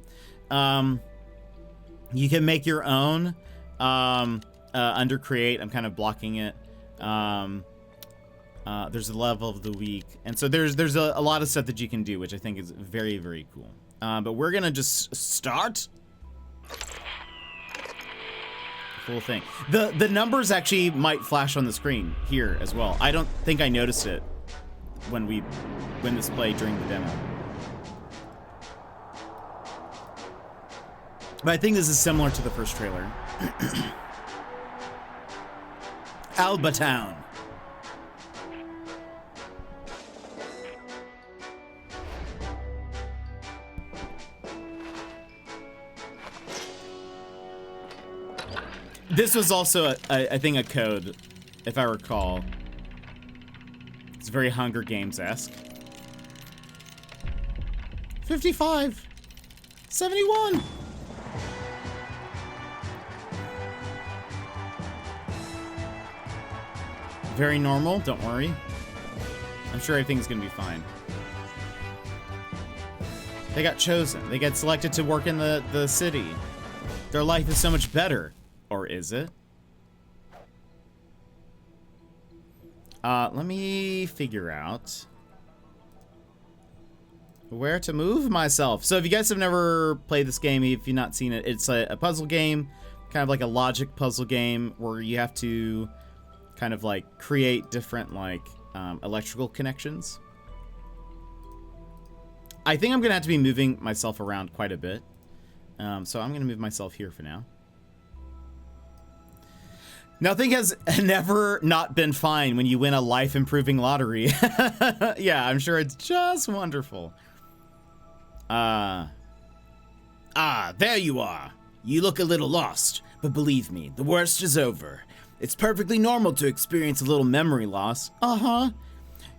You can make your own under create. I'm kind of blocking it. There's a level of the week, and so there's a lot of stuff that you can do, which I think is very cool. But we're gonna just start full thing. The numbers actually might flash on the screen here as well. I don't think I noticed it when this played during the demo. But I think this is similar to the first trailer. Alba Town. This was also, I think, a code, if I recall. It's very Hunger Games-esque. 55. 71. Very normal, don't worry. I'm sure everything's gonna be fine. They got chosen. They get selected to work in the city. Their life is so much better. Or is it? Let me figure out where to move myself. So if you guys have never played this game, if you've not seen it, it's a puzzle game, kind of like a logic puzzle game where you have to kind of like create different like electrical connections. I think I'm gonna have to be moving myself around quite a bit. So I'm gonna move myself here for now. Nothing has never not been fine when you win a life-improving lottery. Yeah, I'm sure it's just wonderful. There you are. You look a little lost, but believe me, the worst is over. It's perfectly normal to experience a little memory loss.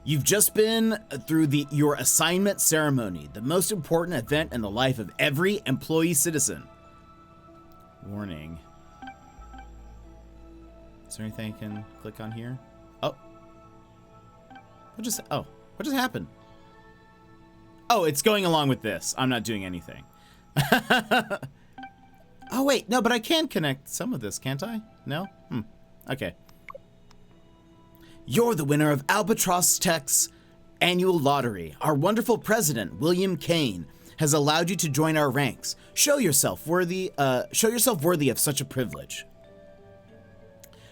You've just been through your assignment ceremony, the most important event in the life of every employee citizen. Warning. Is there anything I can click on here? Oh. What just happened? Oh, it's going along with this. I'm not doing anything. Oh, wait. No, but I can connect some of this, can't I? No? Okay. You're the winner of Albatross Tech's annual lottery. Our wonderful president, William Kane, has allowed you to join our ranks. Show yourself worthy of such a privilege.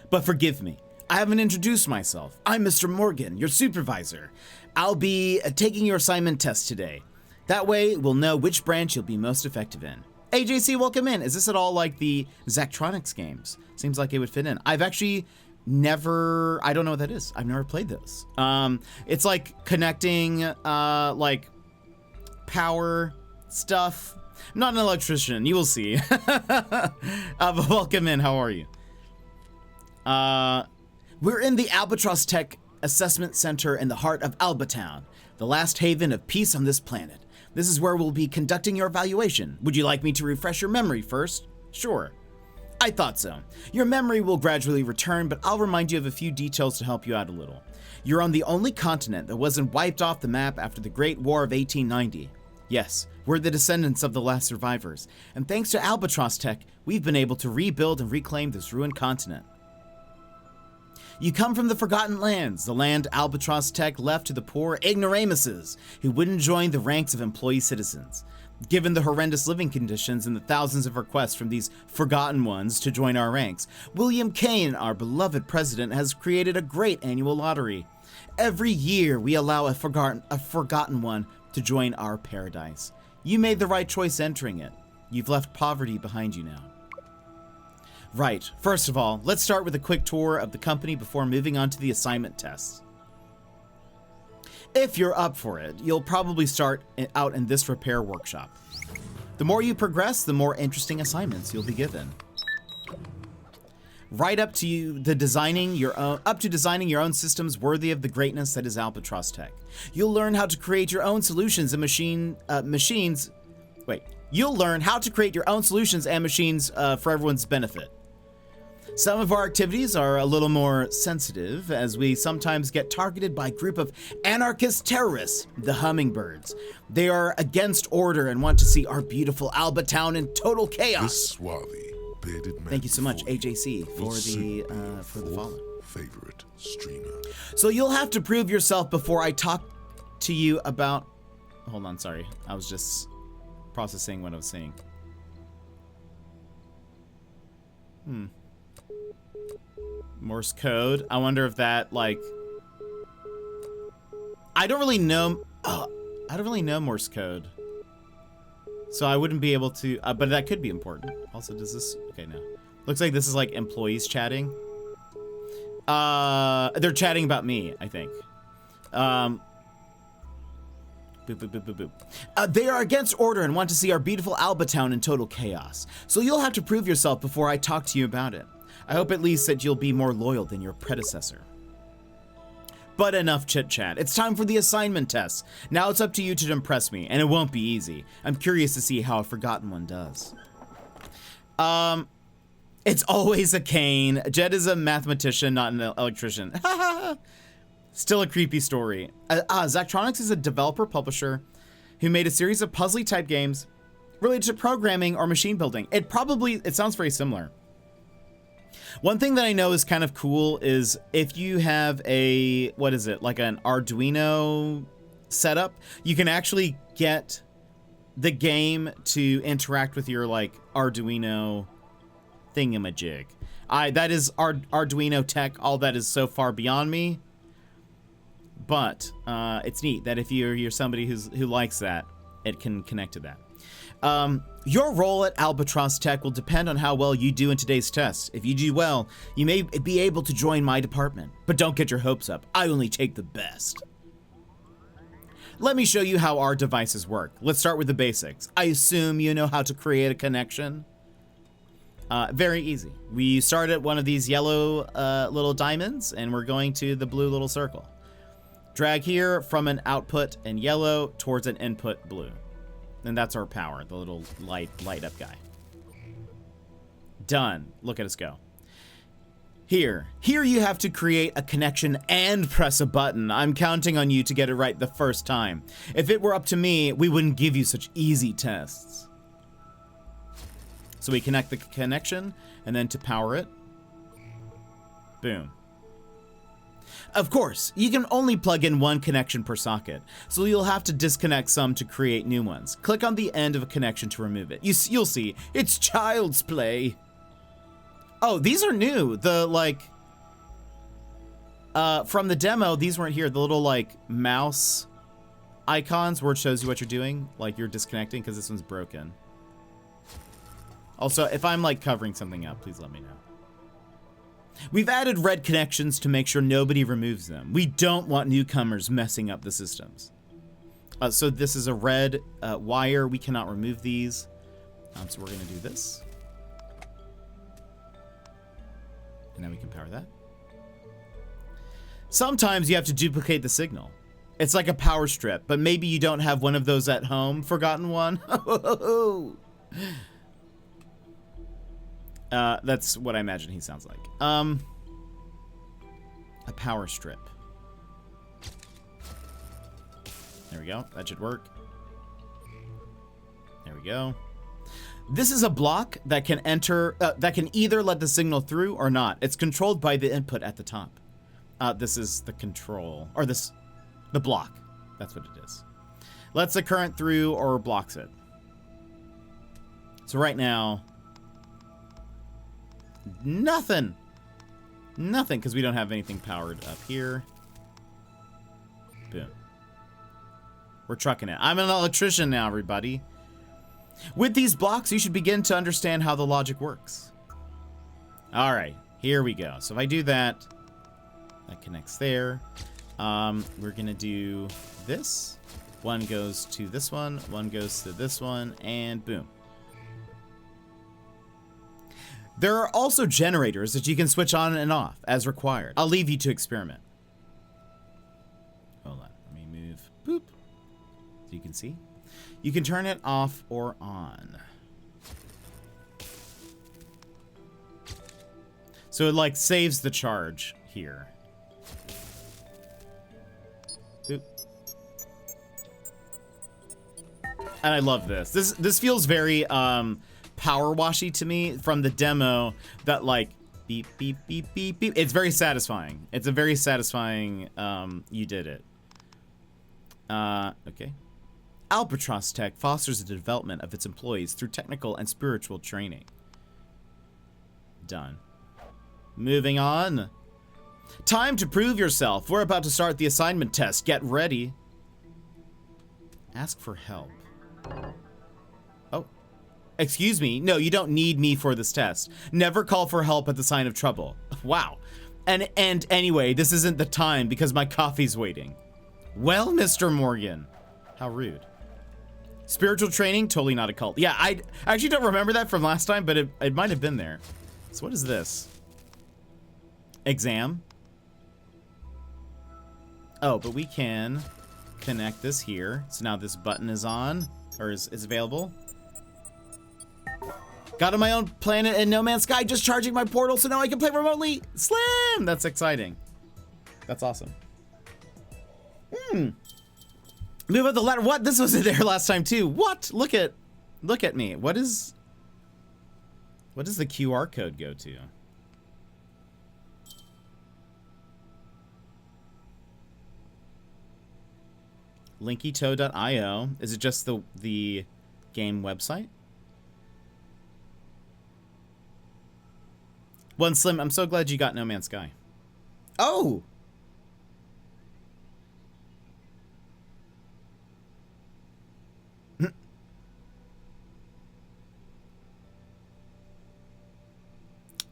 But forgive me, I haven't introduced myself. I'm Mr. Morgan, your supervisor. I'll be taking your assignment test today. That way, we'll know which branch you'll be most effective in. AJC, welcome in. Is this at all like the Zachtronics games? Seems like it would fit in. I've actually I don't know what that is. I've never played this. It's like connecting, like power stuff. I'm not an electrician. You will see. But welcome in. How are you? We're in the Albatross Tech Assessment Center in the heart of Albatown, the last haven of peace on this planet. This is where we'll be conducting your evaluation. Would you like me to refresh your memory first? Sure. I thought so. Your memory will gradually return, but I'll remind you of a few details to help you out a little. You're on the only continent that wasn't wiped off the map after the Great War of 1890. Yes, we're the descendants of the last survivors, and thanks to Albatross Tech, we've been able to rebuild and reclaim this ruined continent. You come from the Forgotten Lands, the land Albatross Tech left to the poor ignoramuses who wouldn't join the ranks of employee citizens. Given the horrendous living conditions and the thousands of requests from these forgotten ones to join our ranks, William Kane, our beloved president, has created a great annual lottery. Every year, we allow a forgotten one to join our paradise. You made the right choice entering it. You've left poverty behind you now. Right, first of all, let's start with a quick tour of the company before moving on to the assignment tests. If you're up for it, you'll probably start out in this repair workshop. The more you progress, the more interesting assignments you'll be given. Right up to designing your own systems worthy of the greatness that is Albatross Tech. You'll learn how to create your own solutions and You'll learn how to create your own solutions and machines for everyone's benefit. Some of our activities are a little more sensitive, as we sometimes get targeted by a group of anarchist terrorists, the Hummingbirds. They are against order and want to see our beautiful Albatown in total chaos. This swarthy, bearded man. Thank you so much, AJC, for the follow. Favorite streamer. So you'll have to prove yourself before I talk to you about. Hold on, sorry. I was just processing what I was saying. Morse code. I wonder if that, like, I don't really know Morse code, so I wouldn't be able to, but that could be important. Also, does this, okay, no. Looks like this is like employees chatting. They're chatting about me, I think. Boop, boop, boop, boop, boop. They are against order and want to see our beautiful Albatown in total chaos. So you'll have to prove yourself before I talk to you about it. I hope at least that you'll be more loyal than your predecessor. But enough chit-chat. It's time for the assignment test. Now it's up to you to impress me, and it won't be easy. I'm curious to see how a forgotten one does. It's always a Kane. Jed is a mathematician, not an electrician. Still a creepy story. Zachtronics is a developer-publisher who made a series of puzzly-type games related to programming or machine building. It sounds very similar. One thing that I know is kind of cool is if you have like an Arduino setup, you can actually get the game to interact with your, like, Arduino thingamajig. That is Arduino tech. All that is so far beyond me. But it's neat that if you're somebody who likes that, it can connect to that. Your role at Albatross Tech will depend on how well you do in today's test. If you do well, you may be able to join my department. But don't get your hopes up. I only take the best. let me show you how our devices work. Let's start with the basics. I assume you know how to create a connection. Very easy. We start at one of these yellow little diamonds, and we're going to the blue little circle. Drag here from an output in yellow towards an input blue. And that's our power, the little light up guy. Done. Look at us go. Here you have to create a connection and press a button. I'm counting on you to get it right the first time. If it were up to me, we wouldn't give you such easy tests. So we connect the connection, and then to power it, boom. Of course, you can only plug in one connection per socket, so you'll have to disconnect some to create new ones. Click on the end of a connection to remove it. You'll see, it's child's play. Oh, these are new. The, like, from the demo, these weren't here. The little, like, mouse icons where it shows you what you're doing, like you're disconnecting, because this one's broken. Also, if I'm, like, covering something up, please let me know. We've added red connections to make sure nobody removes them. We don't want newcomers messing up the systems. So this is a red wire. We cannot remove these. So we're going to do this. And then we can power that. Sometimes you have to duplicate the signal. It's like a power strip, but maybe you don't have one of those at home. Forgotten one? That's what I imagine he sounds like. A power strip. There we go. That should work. There we go. This is a block that can enter, that can either let the signal through or not. It's controlled by the input at the top. This is the control, or the block. That's what it is. Lets the current through or blocks it. So right now, nothing, because we don't have anything powered up here. Boom. We're trucking it. I'm an electrician now, everybody. With these blocks, you should begin to understand how the logic works. All right, here we go. So if I do that, that connects there. We're gonna do this. One goes to this one goes to this one, and boom. There are also generators that you can switch on and off as required. I'll leave you to experiment. Hold on, let me move, boop. So you can see. You can turn it off or on. So it like saves the charge here. Boop. And I love this. This feels very power washy to me from the demo, that like beep beep beep beep beep. It's very satisfying. It's a very satisfying you did it. Okay. Albatross Tech fosters the development of its employees through technical and spiritual training. Done. Moving on. Time to prove yourself. We're about to start the assignment test. Get ready. Ask for help. Oh. Excuse me. No, you don't need me for this test. Never call for help at the sign of trouble. Wow. And anyway, this isn't the time because my coffee's waiting. Well, Mr. Morgan. How rude. Spiritual training, totally not a cult. Yeah, I actually don't remember that from last time, but it might have been there. So what is this? Exam. Oh, but we can connect this here. So now this button is on, or is available. Got on my own planet in No Man's Sky, just charging my portal so now I can play remotely. Slim! That's exciting. That's awesome. Move up the ladder. What? This was there last time too. What? Look at me. What does the QR code go to? Linkito.io. Is it just the game website? One Slim, I'm so glad you got No Man's Sky. Oh!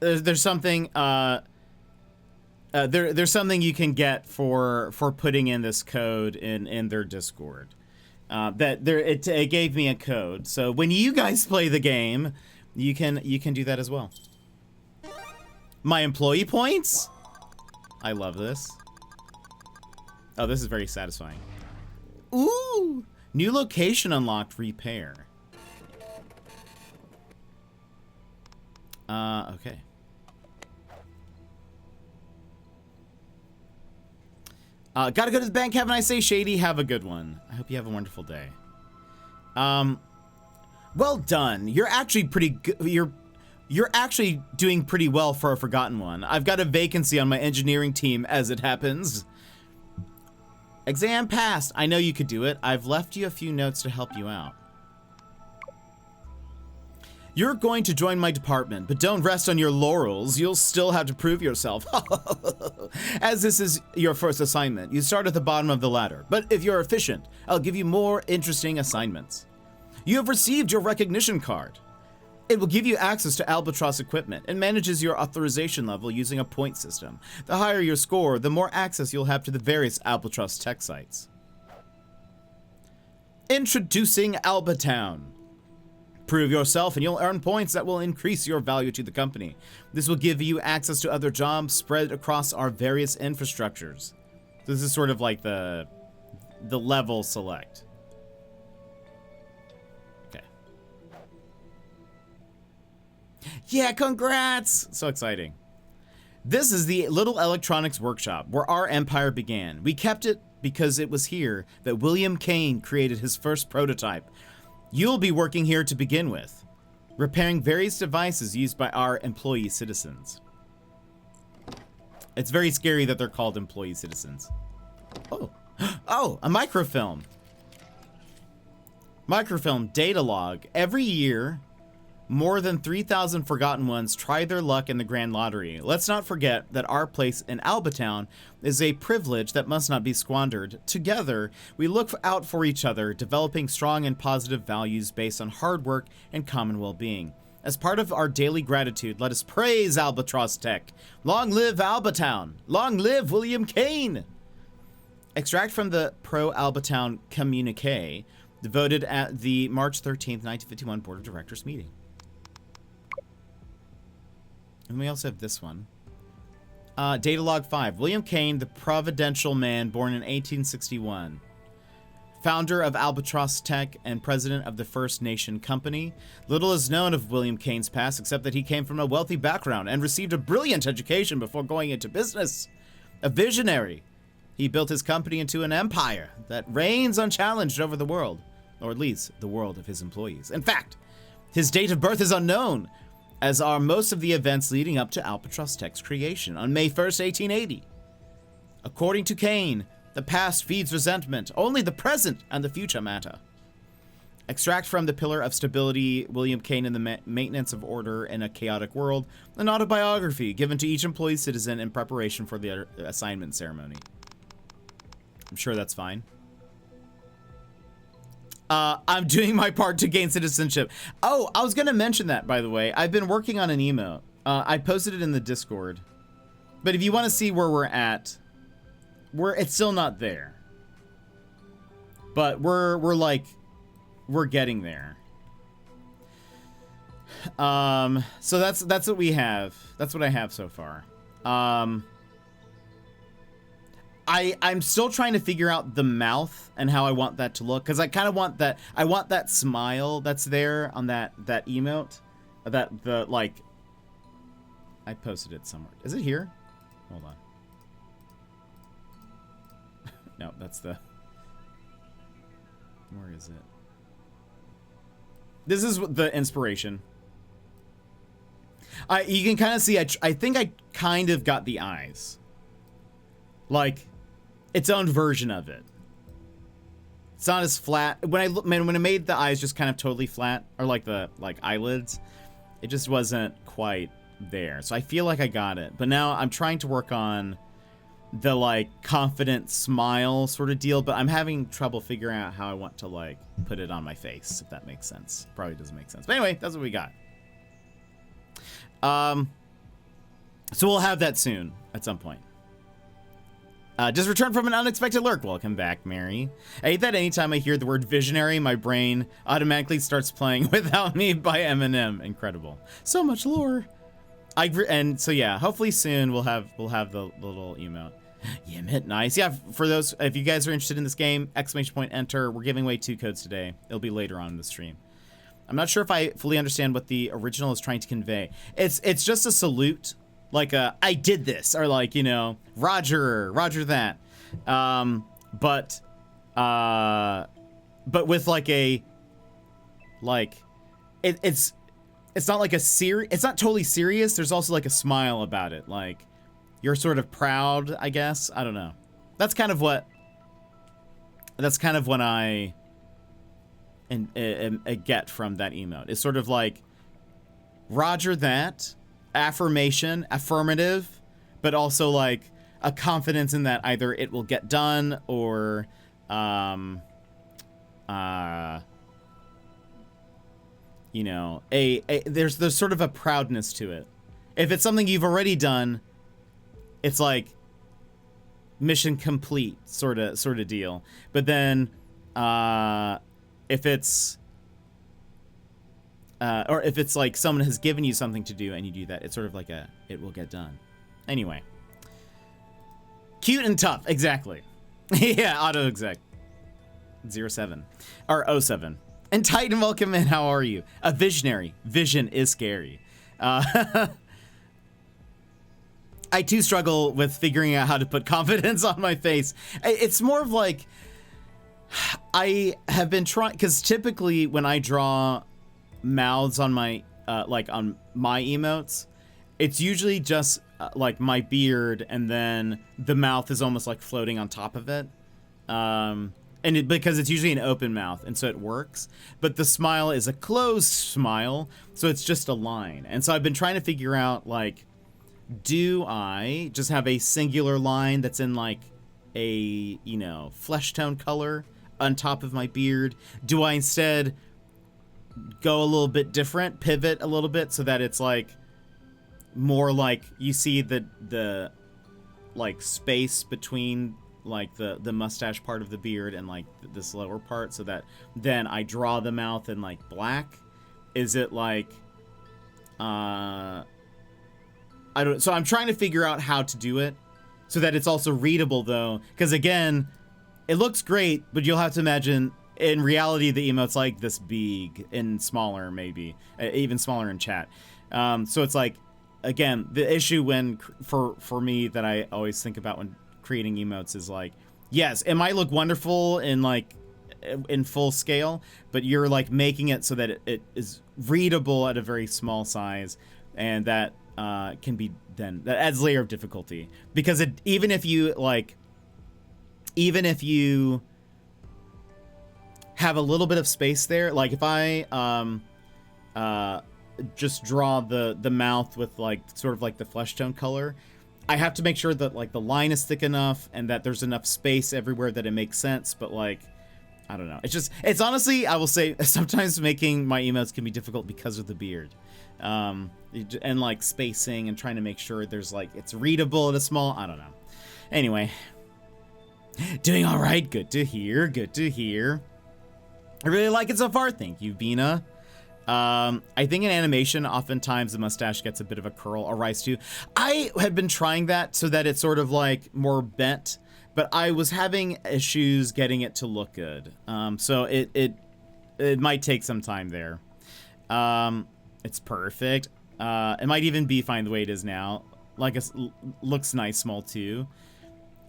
There's something, there's something you can get for putting in this code in their Discord. It gave me a code, so when you guys play the game, you can do that as well. My employee points? I love this. Oh, this is very satisfying. Ooh! New location unlocked, repair. Okay. Gotta go to the bank. Have a nice day, Shady. Have a good one. I hope you have a wonderful day. Well done. You're actually pretty good. You're actually doing pretty well for a forgotten one. I've got a vacancy on my engineering team as it happens. Exam passed. I know you could do it. I've left you a few notes to help you out. You're going to join my department, but don't rest on your laurels. You'll still have to prove yourself. As this is your first assignment, you start at the bottom of the ladder. But if you're efficient, I'll give you more interesting assignments. You have received your recognition card. It will give you access to Albatross equipment and manages your authorization level using a point system. The higher your score, the more access you'll have to the various Albatross tech sites. Introducing Albatown. Prove yourself and you'll earn points that will increase your value to the company. This will give you access to other jobs spread across our various infrastructures. This is sort of like the level select. Okay. Yeah, congrats! So exciting. This is the Little Electronics Workshop, where our empire began. We kept it because it was here that William Kane created his first prototype. You'll be working here to begin with, repairing various devices used by our employee citizens. It's very scary that they're called employee citizens. Oh, oh, a microfilm. Microfilm data log. Every year, more than 3,000 forgotten ones try their luck in the Grand Lottery. Let's not forget that our place in Albatown is a privilege that must not be squandered. Together, we look out for each other, developing strong and positive values based on hard work and common well-being. As part of our daily gratitude, let us praise Albatross Tech. Long live Albatown! Long live William Kane! Extract from the Pro-Albatown communique, devoted at the March 13th, 1951 Board of Directors meeting. And we also have this one. Data log 5. William Kane, the providential man born in 1861. Founder of Albatross Tech and president of the First Nation Company. Little is known of William Kane's past except that he came from a wealthy background and received a brilliant education before going into business. A visionary. He built his company into an empire that reigns unchallenged over the world, or at least the world of his employees. In fact, his date of birth is unknown, as are most of the events leading up to Albatross Tech's creation on May 1st, 1880. According to Kane, the past feeds resentment, only the present and the future matter. Extract from the Pillar of Stability, William Kane and the Maintenance of Order in a Chaotic World, an autobiography given to each employee citizen in preparation for the assignment ceremony. I'm sure that's fine. I'm doing my part to gain citizenship. Oh, I was going to mention that, by the way. I've been working on an emote. I posted it in the Discord. But if you want to see where we're at, it's still not there. But we're getting there. So that's what we have. That's what I have so far. I'm still trying to figure out the mouth and how I want that to look, because I kind of want that. I want that smile that's there on that emote. I posted it somewhere. Is it here? Hold on. No, that's the. Where is it? This is the inspiration. You can kind of see. I think I kind of got the eyes. Like, its own version of it. It's not as flat. When I made the eyes just kind of totally flat, or like the eyelids, it just wasn't quite there. So I feel like I got it. But now I'm trying to work on the confident smile sort of deal, but I'm having trouble figuring out how I want to put it on my face, if that makes sense. Probably doesn't make sense. But anyway, that's what we got. So we'll have that soon at some point. Just returned from an unexpected lurk. Welcome back, Mary. I hate that anytime I hear the word visionary, my brain automatically starts playing Without Me by Eminem. Incredible. So much lore. And so yeah, hopefully soon we'll have the little emote. Yeah, nice. Yeah, for those, if you guys are interested in this game, !enter. We're giving away 2 codes today. It'll be later on in the stream. I'm not sure if I fully understand what the original is trying to convey. It's just a salute, like a I did this, or like, you know, Roger that. But with like a it's not like it's not totally serious. There's also like a smile about it, like you're sort of proud, I guess. I don't know. That's kind of what I get from that emote. It's sort of like Roger that, affirmation, affirmative, but also like a confidence in that either it will get done or you know, there's sort of a proudness to it. If it's something you've already done, it's like mission complete sort of deal. But then if it's like someone has given you something to do and you do that, it's sort of like it will get done. Anyway. Cute and tough, exactly. Yeah, auto exec. 07 or 07. And Titan, welcome in. How are you? A visionary. Vision is scary. I too struggle with figuring out how to put confidence on my face. It's more of like, I have been trying, because typically when I draw mouths on my, like on my emotes, it's usually just like my beard, and then the mouth is almost like floating on top of it. Because it's usually an open mouth, and so it works. But the smile is a closed smile, so it's just a line. And so I've been trying to figure out, like, do I just have a singular line that's in like a, you know, flesh tone color on top of my beard? Do I instead go a little bit different, pivot a little bit so that it's like more like you see the like space between like the mustache part of the beard and like this lower part, so that then I draw the mouth in like black? Is it like so I'm trying to figure out how to do it so that it's also readable, though, because again, it looks great, but you'll have to imagine in reality the emote's like this big and smaller, maybe even smaller in chat. So it's like, again, the issue when for me that I always think about when creating emotes is like, yes, it might look wonderful in like in full scale, but you're like making it so that it is readable at a very small size, and that can be then that adds a layer of difficulty, because even if you have a little bit of space there, like if I just draw the mouth with like sort of like the flesh tone color, I have to make sure that like the line is thick enough and that there's enough space everywhere that it makes sense. But like, I don't know. It's honestly, I will say, sometimes making my emotes can be difficult because of the beard. And like spacing and trying to make sure there's like, it's readable at a small, I don't know. Anyway. Doing all right. Good to hear. Good to hear. I really like it so far. Thank you, Bina. I think in animation, oftentimes the mustache gets a bit of a curl or rise too. I had been trying that so that it's sort of like more bent, but I was having issues getting it to look good. So it might take some time there. It's perfect. It might even be fine the way it is now. Like it looks nice, small too.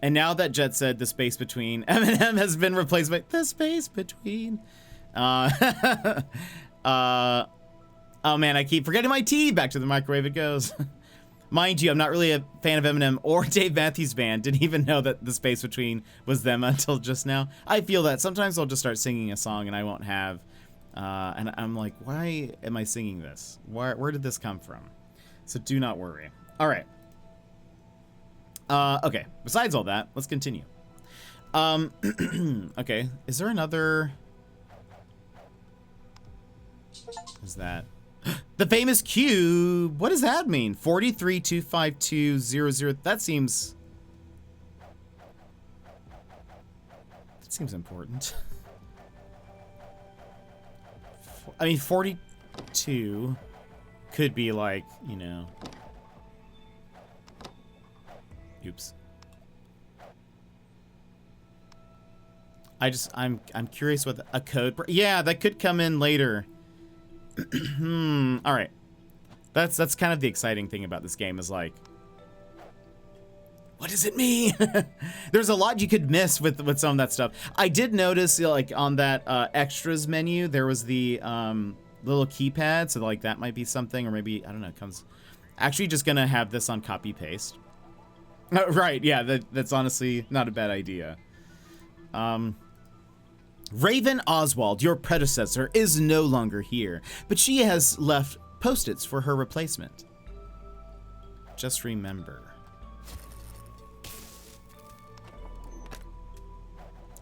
And now that Jet said the space between Eminem has been replaced by the space between. Oh man, I keep forgetting my tea. Back to the microwave it goes. Mind you, I'm not really a fan of Eminem or Dave Matthews Band. Didn't even know that the space between was them until just now. I feel that sometimes I'll just start singing a song and I won't have, and I'm like, why am I singing this? Where did this come from? So do not worry. All right. Okay. Besides all that, let's continue. Okay. Is there another? Is that the famous cube? What does that mean? 4325200. That seems That seems important. I mean, 42 could be like, you know. Oops. I'm curious what a code. Yeah, that could come in later. All right. That's kind of the exciting thing about this game is like, what does it mean? There's a lot you could miss with some of that stuff. I did notice, you know, like on that extras menu, there was the little keypad, so like that might be something, or maybe I don't know. It comes. Actually, just gonna have this on copy paste. Right? Yeah, that's honestly not a bad idea. Raven Oswald, your predecessor, is no longer here, but she has left post-its for her replacement. Just remember.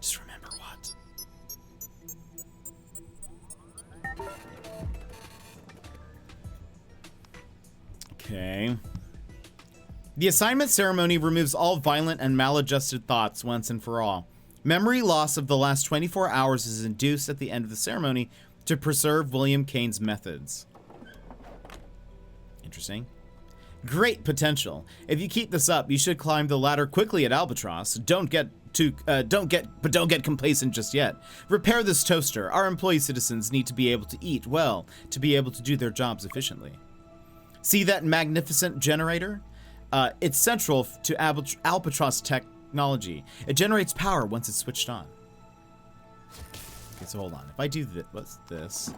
Just remember what? Okay. The assignment ceremony removes all violent and maladjusted thoughts once and for all. Memory loss of the last 24 hours is induced at the end of the ceremony to preserve William Kane's methods. Interesting. Great potential. If you keep this up, you should climb the ladder quickly at Albatross. Don't get complacent just yet. Repair this toaster. Our employee citizens need to be able to eat well to be able to do their jobs efficiently. See that magnificent generator? It's central to Albatross technology. It generates power once it's switched on. Okay, so hold on. If I do this, what's this?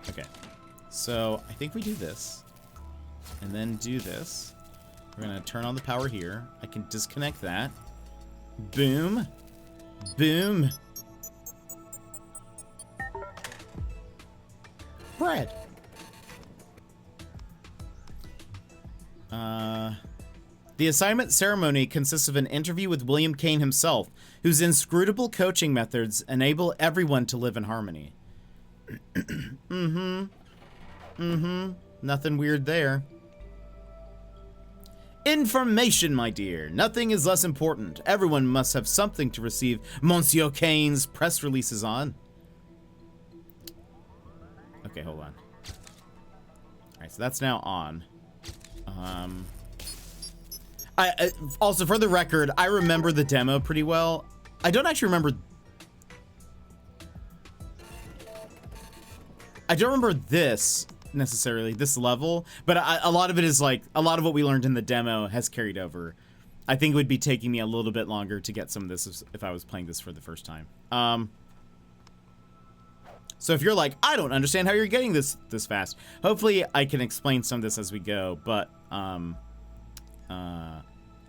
Okay. So I think we do this, and then do this. We're gonna turn on the power here. I can disconnect that. Boom. Boom. Bread. The assignment ceremony consists of an interview with William Kane himself, whose inscrutable coaching methods enable everyone to live in harmony. Nothing weird there. Information, my dear. Nothing is less important. Everyone must have something to receive Monsieur Kane's press releases on. Okay, hold on. Alright, so that's now on. Also, for the record, I remember the demo pretty well. I don't actually remember... I don't remember this, necessarily, this level, but a lot of it is like, a lot of what we learned in the demo has carried over. I think it would be taking me a little bit longer to get some of this if I was playing this for the first time. So if you're like, I don't understand how you're getting this fast, hopefully I can explain some of this as we go, but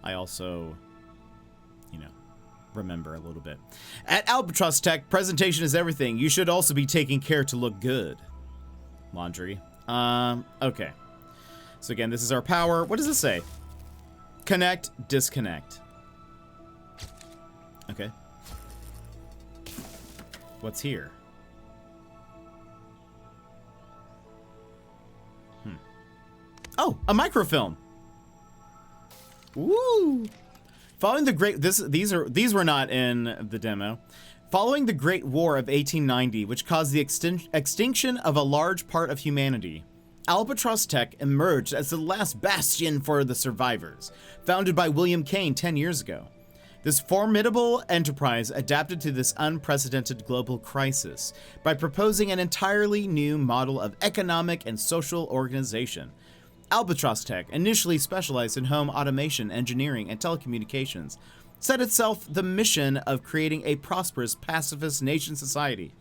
I also, you know, remember a little bit. At Albatross Tech, presentation is everything. You should also be taking care to look good. Laundry. Okay. So again, this is our power. What does it say? Connect, disconnect. Okay. What's here? Oh, a microfilm. Woo! Following the great these were not in the demo. Following the Great War of 1890, which caused the extinction of a large part of humanity, Albatross Tech emerged as the last bastion for the survivors, founded by William Kane 10 years ago. This formidable enterprise adapted to this unprecedented global crisis by proposing an entirely new model of economic and social organization. Albatross Tech, initially specialized in home automation, engineering, and telecommunications, set itself the mission of creating a prosperous, pacifist nation society.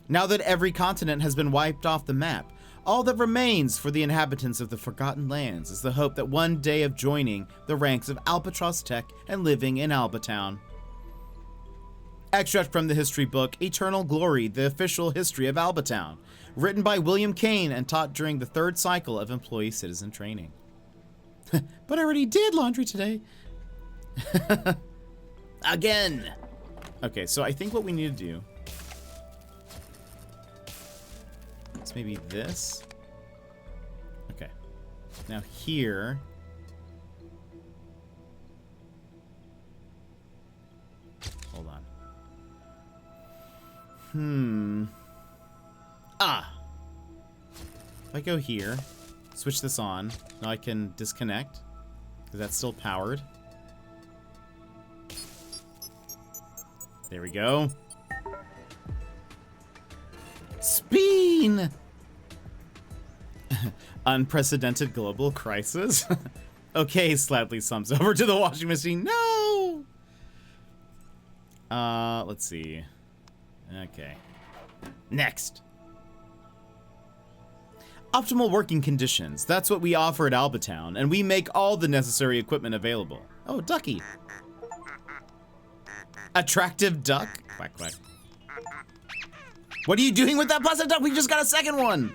Now that every continent has been wiped off the map, all that remains for the inhabitants of the Forgotten Lands is the hope that one day of joining the ranks of Albatross Tech and living in Albatown. Extract from the history book, Eternal Glory, The Official History of Albatown, written by William Kane and taught during the 3rd cycle of employee citizen training. But I already did laundry today. Again. Okay, so I think what we need to do is maybe this. Okay. Now here. Ah. If I go here, switch this on, now I can disconnect, because that's still powered. There we go. Speen! Unprecedented global crisis. Okay, Sladley sums over to the washing machine. No! Let's see. Okay. Next. Optimal working conditions. That's what we offer at Albatown, and we make all the necessary equipment available. Oh, ducky. Attractive duck? Quack, quack. What are you doing with that plastic duck? We just got a second one.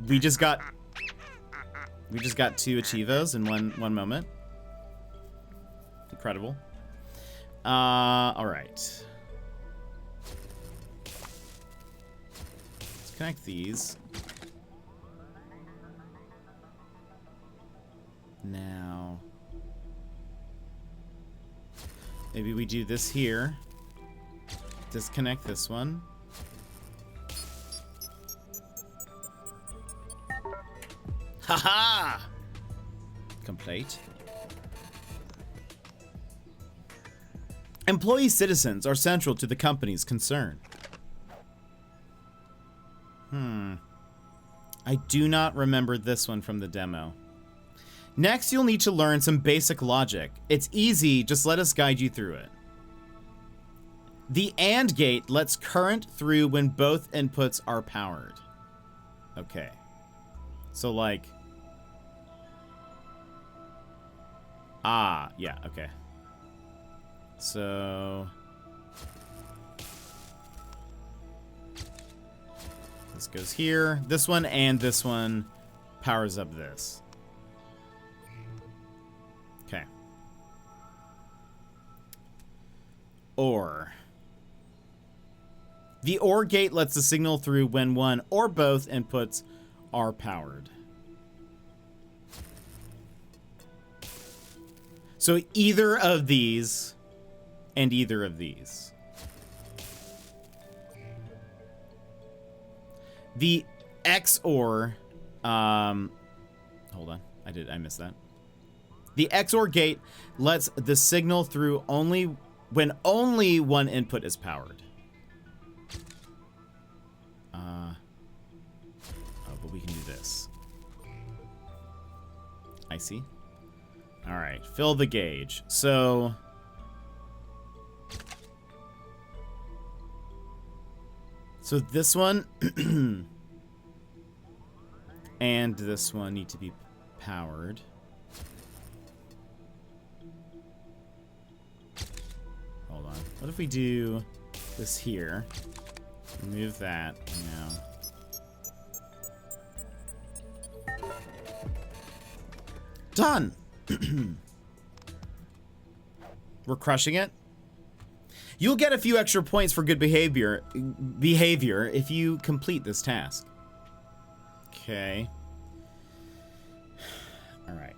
We just got 2 achievos in one moment. Incredible. All right. Let's connect these. Now, maybe we do this here. Disconnect this one. Haha! Complete. Employee citizens are central to the company's concern. I do not remember this one from the demo. Next, you'll need to learn some basic logic. It's easy, just let us guide you through it. The AND gate lets current through when both inputs are powered. Okay. So like... Ah, yeah, okay. So... this goes here. This one and this one powers up this. Okay. OR. The OR gate lets the signal through when one or both inputs are powered. So either of these and either of these. The XOR, hold on, I missed that. The XOR gate lets the signal through only when only one input is powered. Oh, but we can do this. I see. All right, fill the gauge. So this one and this one need to be powered. Hold on. What if we do this here? Remove that now. Done. We're crushing it. You'll get a few extra points for good behavior if you complete this task. Okay. All right.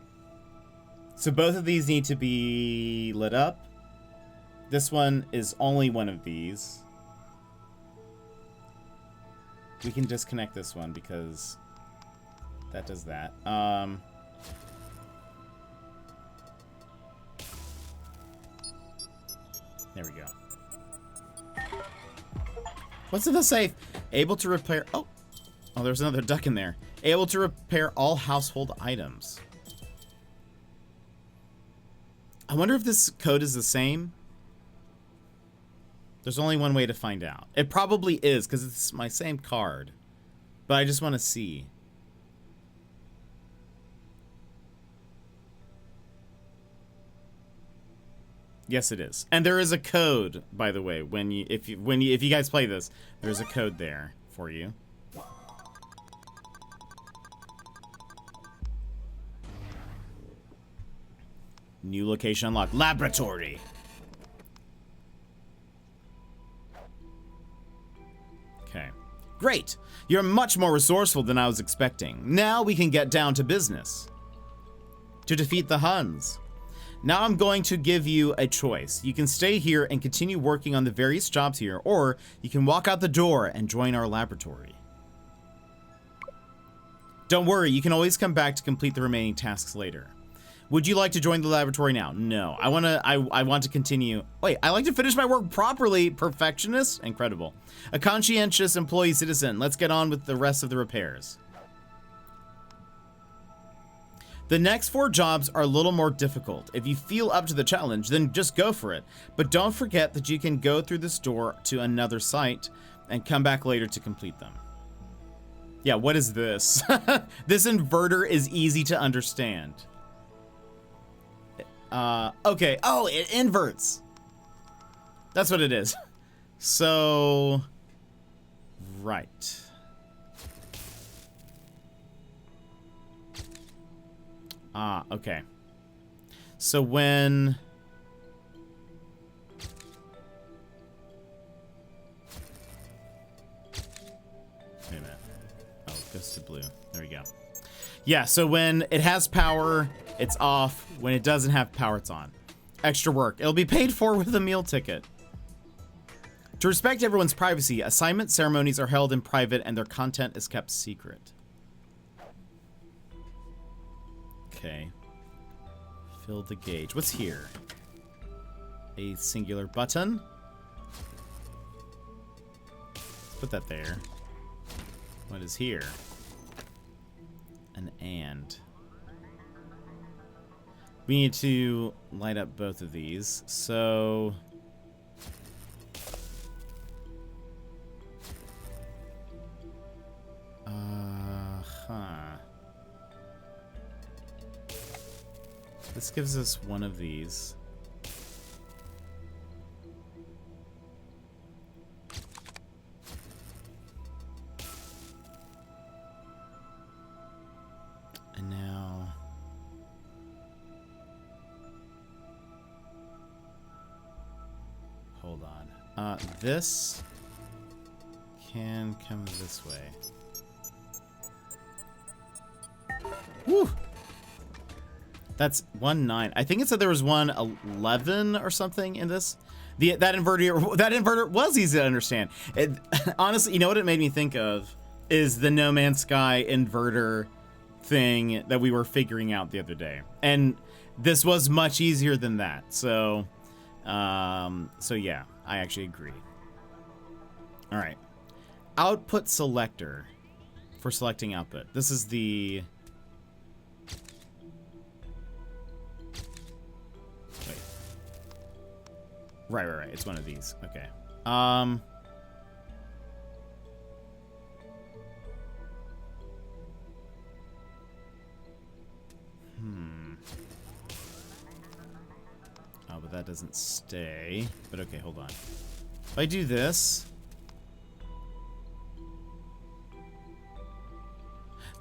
So both of these need to be lit up. This one is only one of these. We can disconnect this one because that does that. There we go. What's in the safe? Able to repair... Oh, there's another duck in there. Able to repair all household items. I wonder if this code is the same. There's only one way to find out. It probably is, because it's my same card. But I just want to see. Yes, it is. And there is a code, by the way, if you guys play this, there's a code there for you. New location unlocked. Laboratory. Okay. Great. You're much more resourceful than I was expecting. Now we can get down to business. To defeat the Huns. Now I'm going to give you a choice. You can stay here and continue working on the various jobs here, or you can walk out the door and join our laboratory. Don't worry, you can always come back to complete the remaining tasks later. Would you like to join the laboratory now? No, I want to continue. Wait, I like to finish my work properly. Perfectionist? Incredible. A conscientious employee citizen. Let's get on with the rest of the repairs. The next 4 jobs are a little more difficult. If you feel up to the challenge, then just go for it. But don't forget that you can go through this door to another site and come back later to complete them. Yeah, what is this? This inverter is easy to understand. Okay. Oh, it inverts. That's what it is. So, right. Okay. So when... Wait a minute. Oh, it goes to blue. There we go. Yeah, so when it has power, it's off. When it doesn't have power, it's on. Extra work. It'll be paid for with a meal ticket. To respect everyone's privacy, assignment ceremonies are held in private and their content is kept secret. Okay. Fill the gauge. What's here? A singular button. Put that there. What is here? An and. We need to light up both of these. So... This gives us one of these. And now... Hold on. This can come this way. Woo! That's 1-9. I think it said there was 1-11 or something in this. That inverter was easy to understand. Honestly, you know what it made me think of is the No Man's Sky inverter thing that we were figuring out the other day. And this was much easier than that. So yeah, I actually agree. All right. Output selector for selecting output. This is the... Right. It's one of these. Okay. Oh, but that doesn't stay. But okay, hold on. If I do this...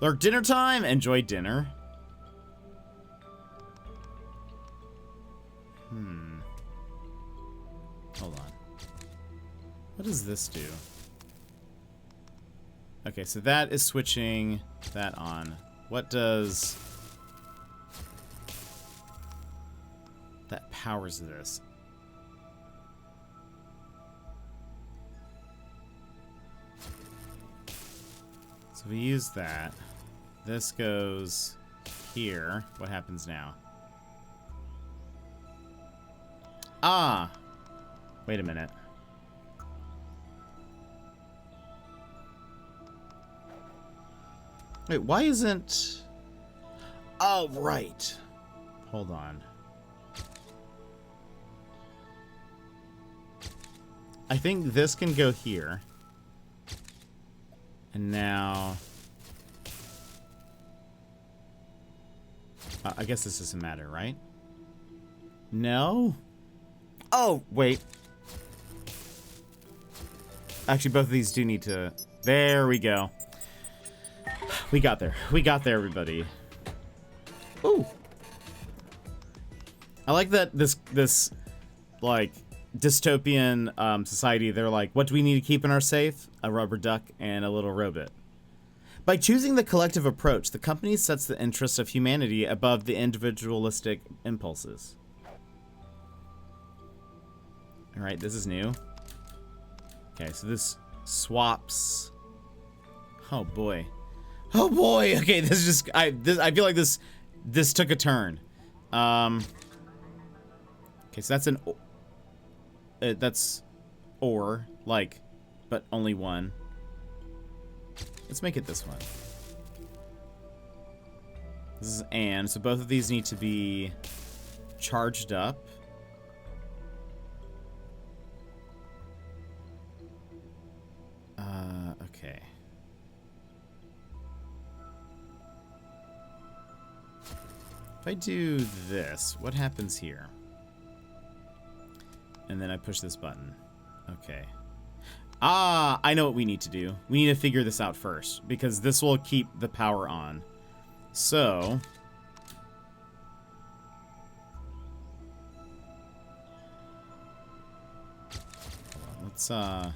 Lurk, dinner time! Enjoy dinner. Hold on. What does this do? Okay, so that is switching that on. What does... That powers this. So we use that. This goes here. What happens now? Ah! Wait a minute. Wait, why isn't... Oh, right. Hold on. I think this can go here. And now... I guess this doesn't matter, right? No? Oh, wait. Actually, both of these do need to... There we go. We got there. We got there, everybody. Ooh. I like that this like, dystopian society, they're like, what do we need to keep in our safe? A rubber duck and a little robot. By choosing the collective approach, the company sets the interests of humanity above the individualistic impulses. All right, this is new. Okay, so this swaps. Oh boy. Oh boy. Okay, this is just I feel like this took a turn. Okay, so that's an that's or like, but only one. Let's make it this one. This is and, so both of these need to be charged up. Okay. If I do this, what happens here? And then I push this button. Okay. Ah, I know what we need to do. We need to figure this out first, because this will keep the power on. So... let's, okay.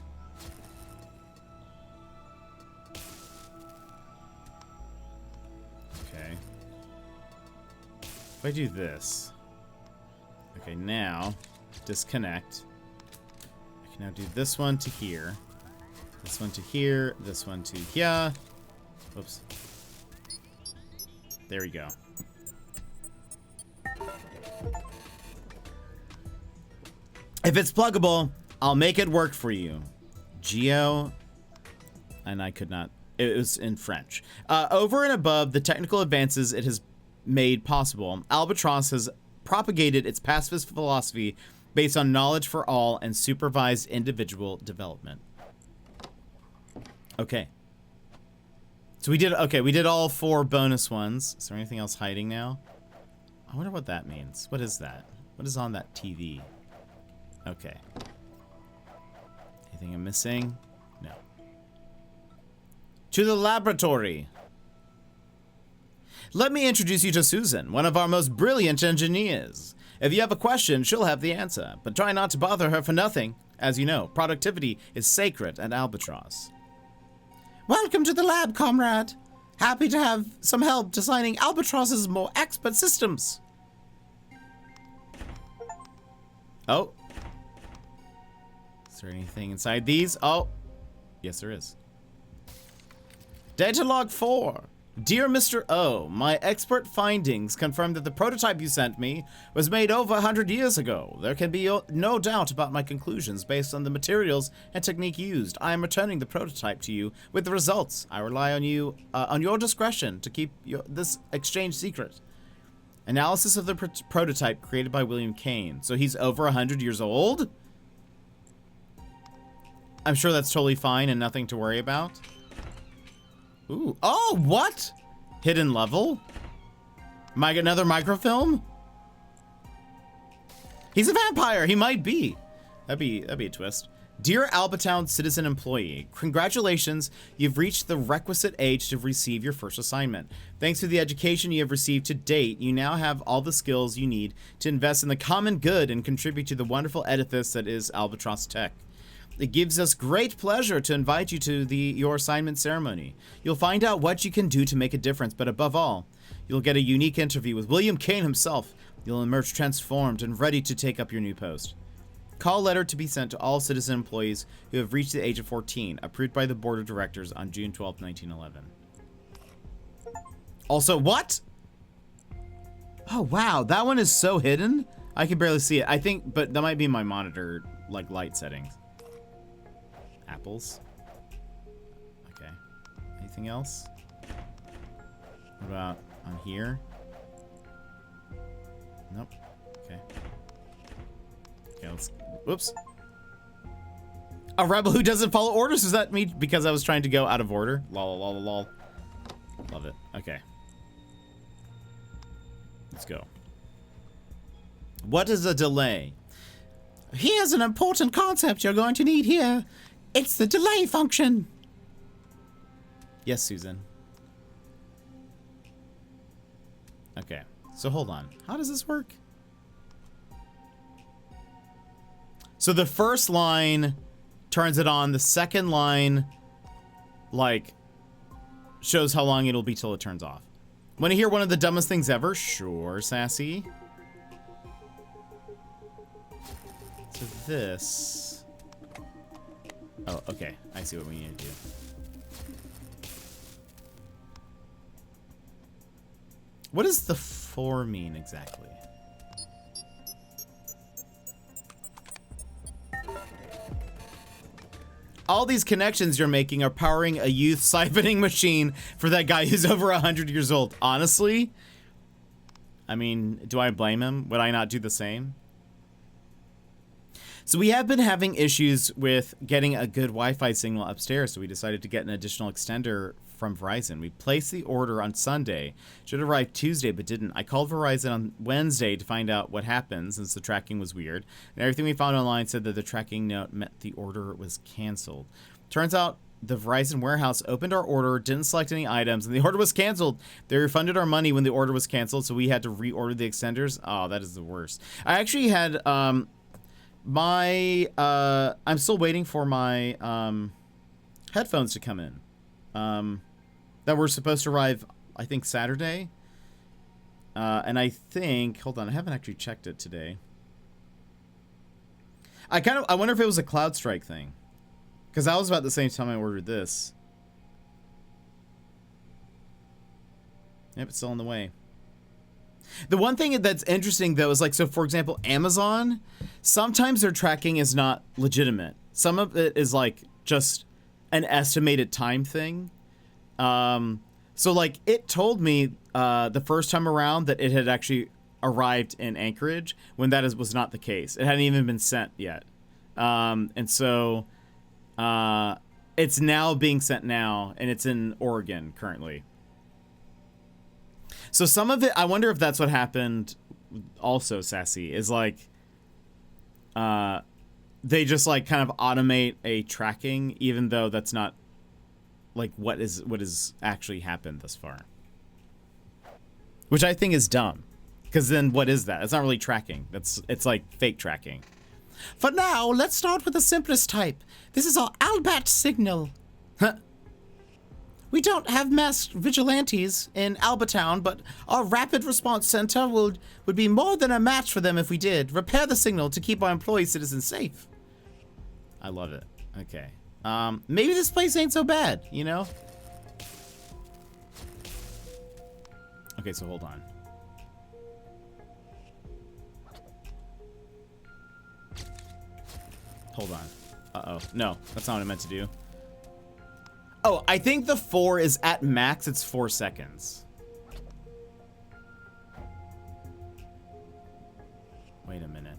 If I do this... okay, now, disconnect. I can now do this one to here. This one to here. This one to here. Oops. There we go. If it's pluggable, I'll make it work for you. Geo... and I could not... it was in French. Over and above the technical advances it has made possible, Albatross has propagated its pacifist philosophy based on knowledge for all and supervised individual development. Okay. So we did all 4 bonus ones. Is there anything else hiding now? I wonder what that means. What is that? What is on that TV? Okay. Anything I'm missing? No. To the laboratory. Let me introduce you to Susan, one of our most brilliant engineers. If you have a question, she'll have the answer, but try not to bother her for nothing. As you know, productivity is sacred at Albatross. Welcome to the lab, comrade. Happy to have some help designing Albatross's more expert systems. Oh. Is there anything inside these? Oh. Yes, there is. Data log 4. Dear Mr. O, my expert findings confirm that the prototype you sent me was made over 100 years ago. There can be no doubt about my conclusions based on the materials and technique used. I am returning the prototype to you with the results. I rely on you, on your discretion to keep this exchange secret. Analysis of the prototype created by William Kane. So he's over 100 years old? I'm sure that's totally fine and nothing to worry about. Ooh. Oh, what? Hidden level? Another microfilm? He's a vampire. He might be. That'd be a twist. Dear Albatown citizen employee, congratulations. You've reached the requisite age to receive your first assignment. Thanks to the education you have received to date, you now have all the skills you need to invest in the common good and contribute to the wonderful edifice that is Albatross Tech. It gives us great pleasure to invite you to your assignment ceremony. You'll find out what you can do to make a difference, but above all, you'll get a unique interview with William Kane himself. You'll emerge transformed and ready to take up your new post. Call letter to be sent to all citizen employees who have reached the age of 14, approved by the Board of Directors on June 12, 1911. Also, what? Oh, wow, that one is so hidden. I can barely see it. I think, but that might be my monitor, like, light settings. Apples. Okay. Anything else? What about on here? Nope. Okay. Okay, let's... whoops. A rebel who doesn't follow orders? Does that mean because I was trying to go out of order? Lol, lol, lol. Love it. Okay. Let's go. What is a delay? Here's an important concept you're going to need here. It's the delay function. Yes, Susan. Okay, so hold on. How does this work? So the first line turns it on. The second line, like, shows how long it'll be till it turns off. Want to hear one of the dumbest things ever? Sure, Sassy. to this. Oh, okay. I see what we need to do. What does the 4 mean exactly? All these connections you're making are powering a youth siphoning machine for that guy who's over 100 years old. Honestly, I mean, do I blame him? Would I not do the same? So we have been having issues with getting a good Wi-Fi signal upstairs, so we decided to get an additional extender from Verizon. We placed the order on Sunday. Should arrive Tuesday, but didn't. I called Verizon on Wednesday to find out what happened, since the tracking was weird. And everything we found online said that the tracking note meant the order was canceled. Turns out the Verizon warehouse opened our order, didn't select any items, and the order was canceled. They refunded our money when the order was canceled, so we had to reorder the extenders. Oh, that is the worst. I actually had I'm still waiting for my headphones to come in. That were supposed to arrive, I think, Saturday. And I think, hold on, I haven't actually checked it today. I wonder if it was a CloudStrike thing. Because that was about the same time I ordered this. Yep, it's still on the way. The one thing that's interesting, though, is like, so for example, Amazon, sometimes their tracking is not legitimate. Some of it is like just an estimated time thing. So like it told me the first time around that it had actually arrived in Anchorage when that was not the case. It hadn't even been sent yet. And so it's now being sent now, and it's in Oregon currently. So some of it, I wonder if that's what happened also, Sassy, is like they just like kind of automate a tracking, even though that's not like what is actually happened thus far. Which I think is dumb. Because then what is that? It's not really tracking. It's like fake tracking. For now, let's start with the simplest type. This is our Albat signal. Huh. We don't have masked vigilantes in Albatown, but our rapid response center would be more than a match for them if we did. Repair the signal to keep our employee citizens safe. I love it. Okay. Maybe this place ain't so bad, you know? Okay, so hold on. Hold on. Uh-oh. No, that's not what I meant to do. Oh, I think the 4 is at max, it's 4 seconds. Wait a minute.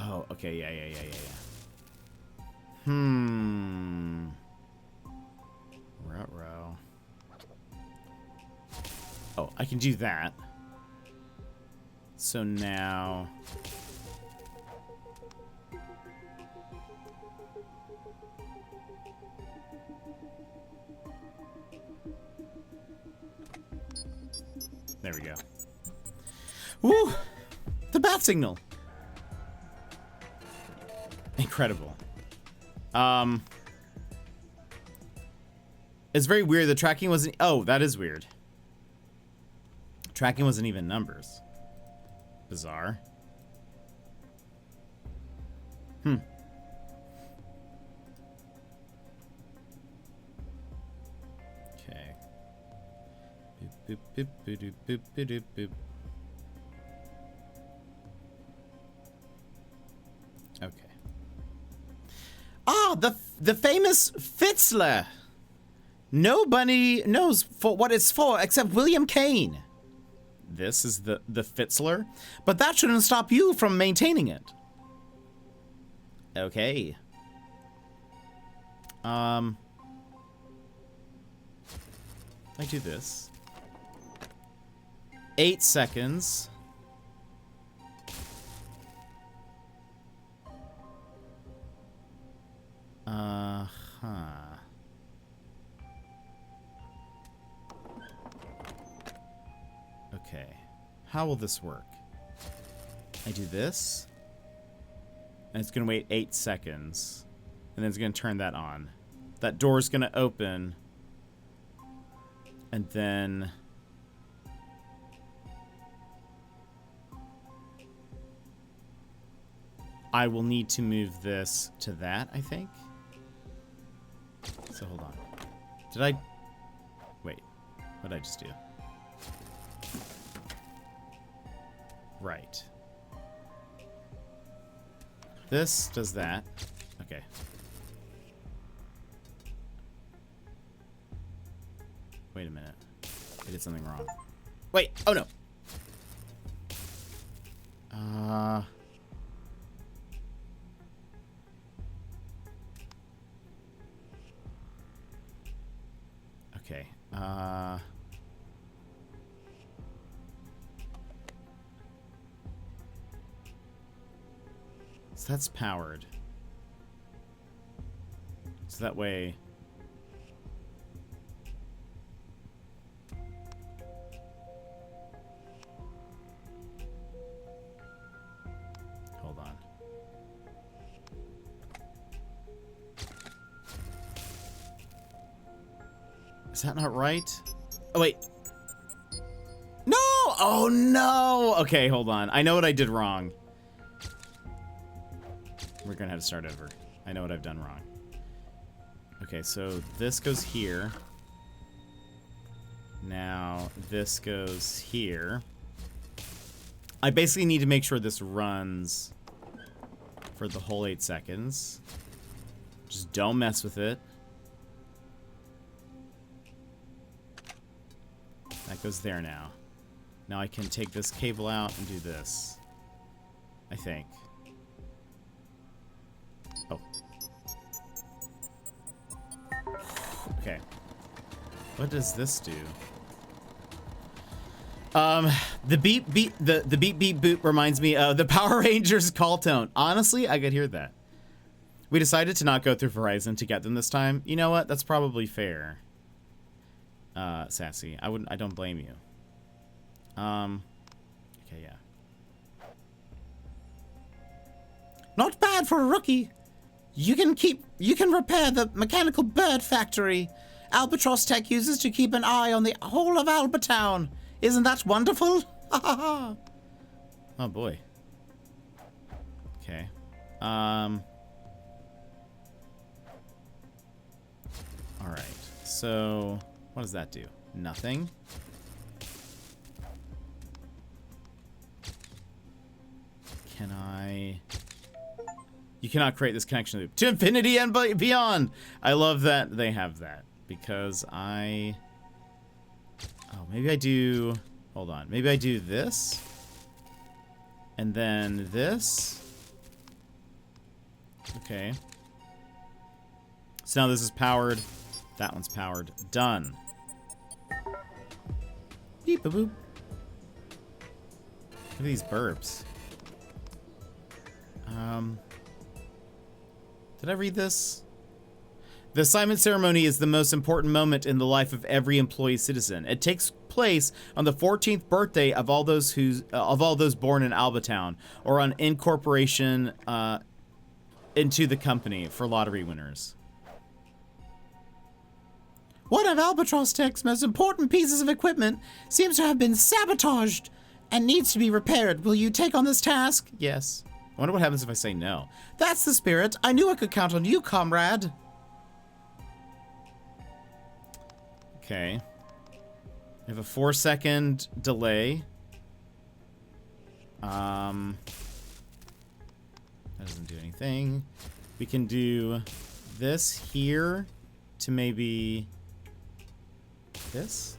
Oh, okay, yeah. Ruh-roh. Oh, I can do that. So now... There we go. Woo! The bat signal! Incredible. It's very weird. The tracking wasn't... Oh, that is weird. Tracking wasn't even numbers. Bizarre. Okay. Boop, boop, boop, boop, boop, boop, boop, boop. Okay. Ah, the famous Fitzler. Nobody knows for what it's for except William Kane. This is the Fitzler, but that shouldn't stop you from maintaining it. Okay. I do this. 8 seconds. Okay. how will this work? I do this, and it's going to wait 8 seconds, and then it's going to turn that on. That door's going to open, and then I will need to move this to that, I think. So hold on. Did I... Wait. What did I just do? Right. This does that. Okay. Wait a minute. I did something wrong. Wait! Oh no! Okay. So that's powered. So that way... Hold on. Is that not right? Oh, wait. No! Oh, no! Okay, hold on. I know what I did wrong. We're gonna have to start over. I know what I've done wrong. Okay, so this goes here. Now, this goes here. I basically need to make sure this runs for the whole 8 seconds. Just don't mess with it. That goes there now. Now I can take this cable out and do this. I think. Oh. Okay. What does this do? The beep beep the beep beep boop reminds me of the Power Rangers call tone. Honestly, I could hear that. We decided to not go through Verizon to get them this time. You know what? That's probably fair. Sassy. I don't blame you. Okay, yeah. Not bad for a rookie. You can repair the mechanical bird factory Albatross Tech uses to keep an eye on the whole of Albatown. Isn't that wonderful? Oh boy. Okay. All right. So, what does that do? Nothing. Can I... You cannot create this connection loop to infinity and beyond. I love that they have that because I... Oh, maybe I do... Hold on. Maybe I do this. And then this. Okay. So now this is powered. That one's powered. Done. Beep boop boop. Look at these burps. Did I read this? The assignment ceremony is the most important moment in the life of every employee citizen. It takes place on the 14th birthday of all those born in Albatown or on incorporation into the company for lottery winners. One of Albatross Tech's most important pieces of equipment seems to have been sabotaged and needs to be repaired. Will you take on this task? Yes. I wonder what happens if I say no. That's the spirit. I knew I could count on you, comrade. Okay. We have a 4-second delay. That doesn't do anything. We can do this here to maybe this.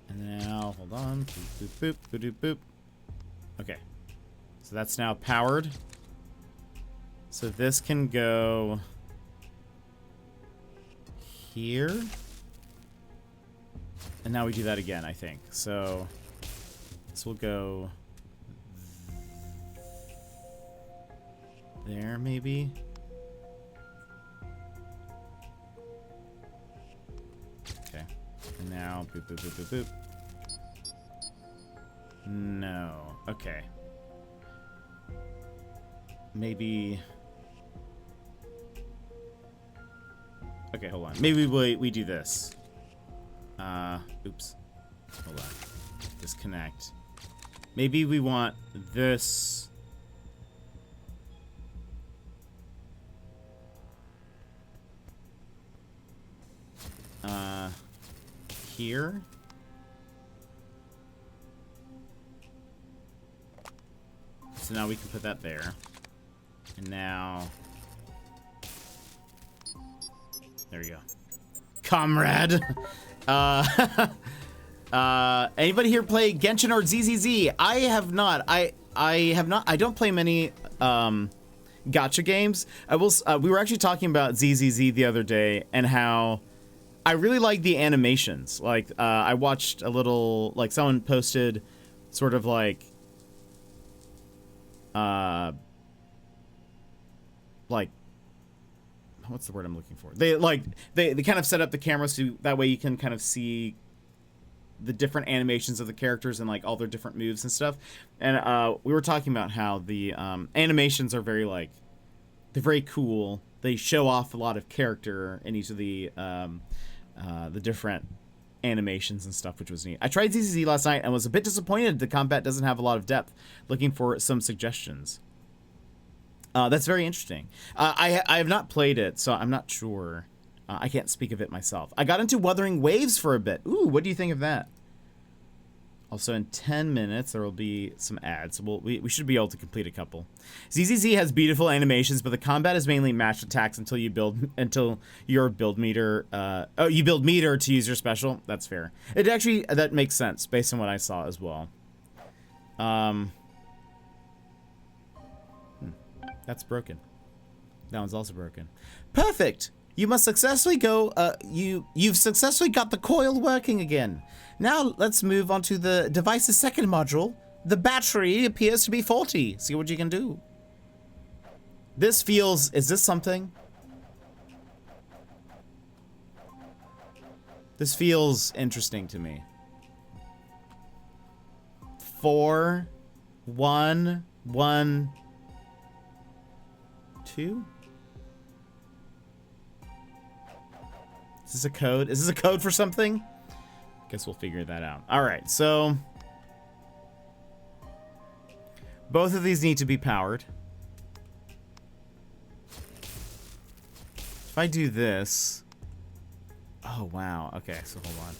And now, hold on. Boop, boop, boop, boop, boop. Okay. So that's now powered. So this can go here. And now we do that again, I think. So this will go there, maybe. Okay. And now, boop, boop, boop, boop, boop. No. Okay. Maybe... Okay, hold on. Maybe we do this. Oops. Hold on. Disconnect. Maybe we want this... Here? So now we can put that there. And now... There we go. Comrade! Anybody here play Genshin or ZZZ? I have not. I have not. I don't play many gacha games. I will. We were actually talking about ZZZ the other day and how I really like the animations. Like I watched a little. Like someone posted, sort of like what's the word I'm looking for? They kind of set up the camera so that way you can kind of see the different animations of the characters and like all their different moves and stuff. And we were talking about how the animations are very they're very cool. They show off a lot of character in each of the different animations and stuff, which was neat. I tried ZZZ last night and was a bit disappointed the combat doesn't have a lot of depth. Looking for some suggestions. That's very interesting. I have not played it, so I'm not sure. I can't speak of it myself. I got into Wuthering Waves for a bit. Ooh, what do you think of that? Also, in 10 minutes, there will be some ads. So we should be able to complete a couple. ZZZ has beautiful animations, but the combat is mainly matched attacks until your build meter. You build meter to use your special. That's fair. That makes sense based on what I saw as well. That's broken. That one's also broken. Perfect. You must successfully go. You've successfully got the coil working again. Now let's move on to the device's second module. The battery appears to be faulty. See what you can do. This feels. Is this something? This feels interesting to me. 4, 1, 1, 2. Is this a code? Is this a code for something? Guess we'll figure that out. All right, so both of these need to be powered. If I do this, oh wow. Okay, so hold on.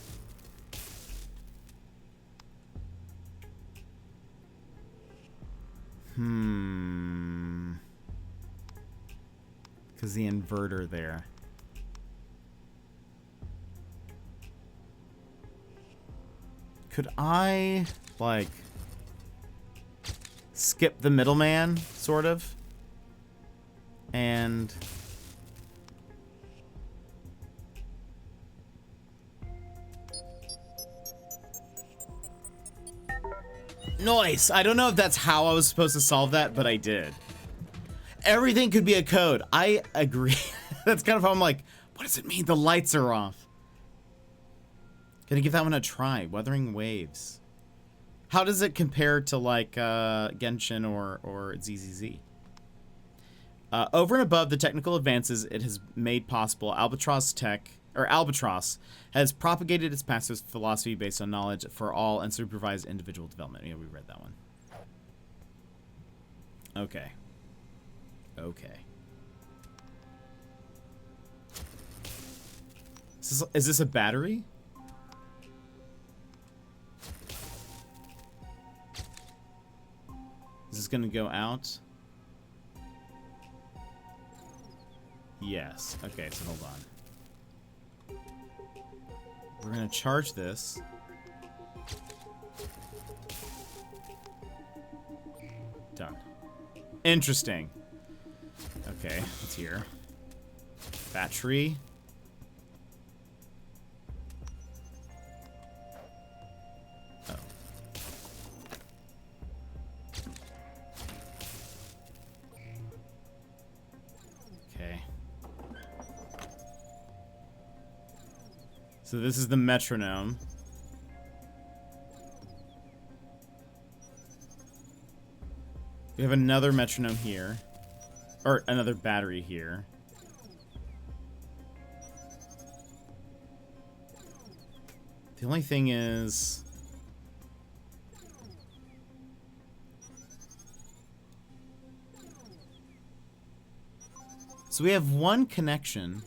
Because the inverter there. Could I, like, skip the middleman, sort of? And... Nice! I don't know if that's how I was supposed to solve that, but I did. Everything could be a code. I agree. That's kind of how I'm like, what does it mean the lights are off? Gonna give that one a try. Wuthering Waves. How does it compare to like Genshin or ZZZ? Over and above the technical advances it has made possible, Albatross has propagated its passive philosophy based on knowledge for all and supervised individual development. Yeah, we read that one. Okay. Okay. Is this a battery? Is this gonna go out? Yes. Okay, so hold on. We're gonna charge this. Done. Interesting. Okay, it's here. Battery. Oh. Okay. So this is the metronome. We have another metronome here. Or another battery here. The only thing is... So we have one connection.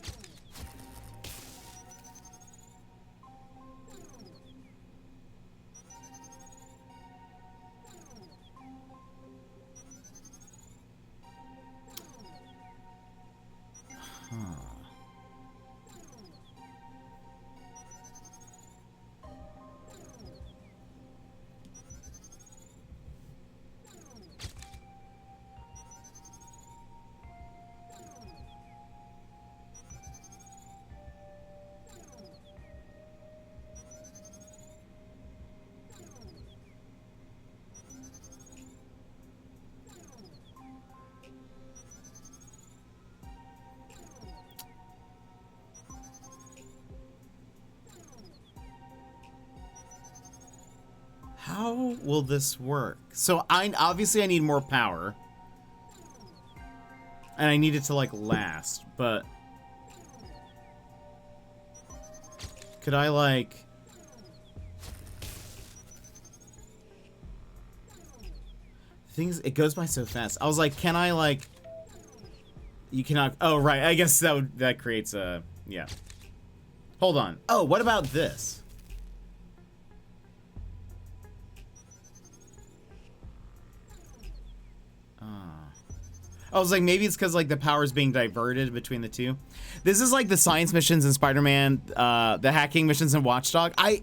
How will this work? So obviously I need more power. And I need it to like last, but could I like things it goes by so fast. I was like, can I like you cannot oh right, I guess that creates a yeah. Hold on. Oh, what about this? I was like, maybe it's because like the power is being diverted between the two. This is like the science missions in Spider-Man, the hacking missions in Watch Dogs. I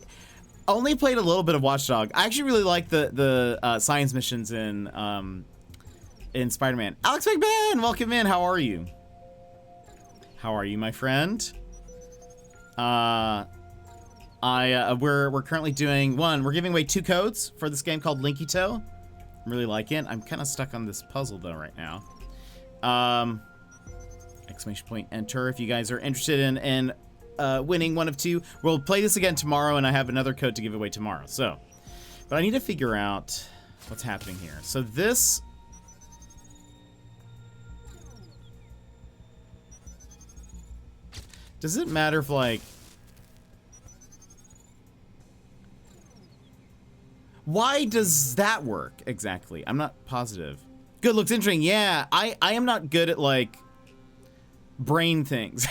only played a little bit of Watch Dogs. I actually really like the science missions in Spider-Man. Alex McMahon, welcome in. How are you? How are you, my friend? We're currently doing we're giving away 2 codes for this game called Linkito. I really like it. I'm kind of stuck on this puzzle though right now. Exclamation point enter if you guys are interested in winning one of 2. We'll play this again tomorrow, and I have another code to give away tomorrow. So, but I need to figure out what's happening here. So this. Does it matter if like. Why does that work exactly? I'm not positive. Good, looks interesting. Yeah, I am not good at like brain things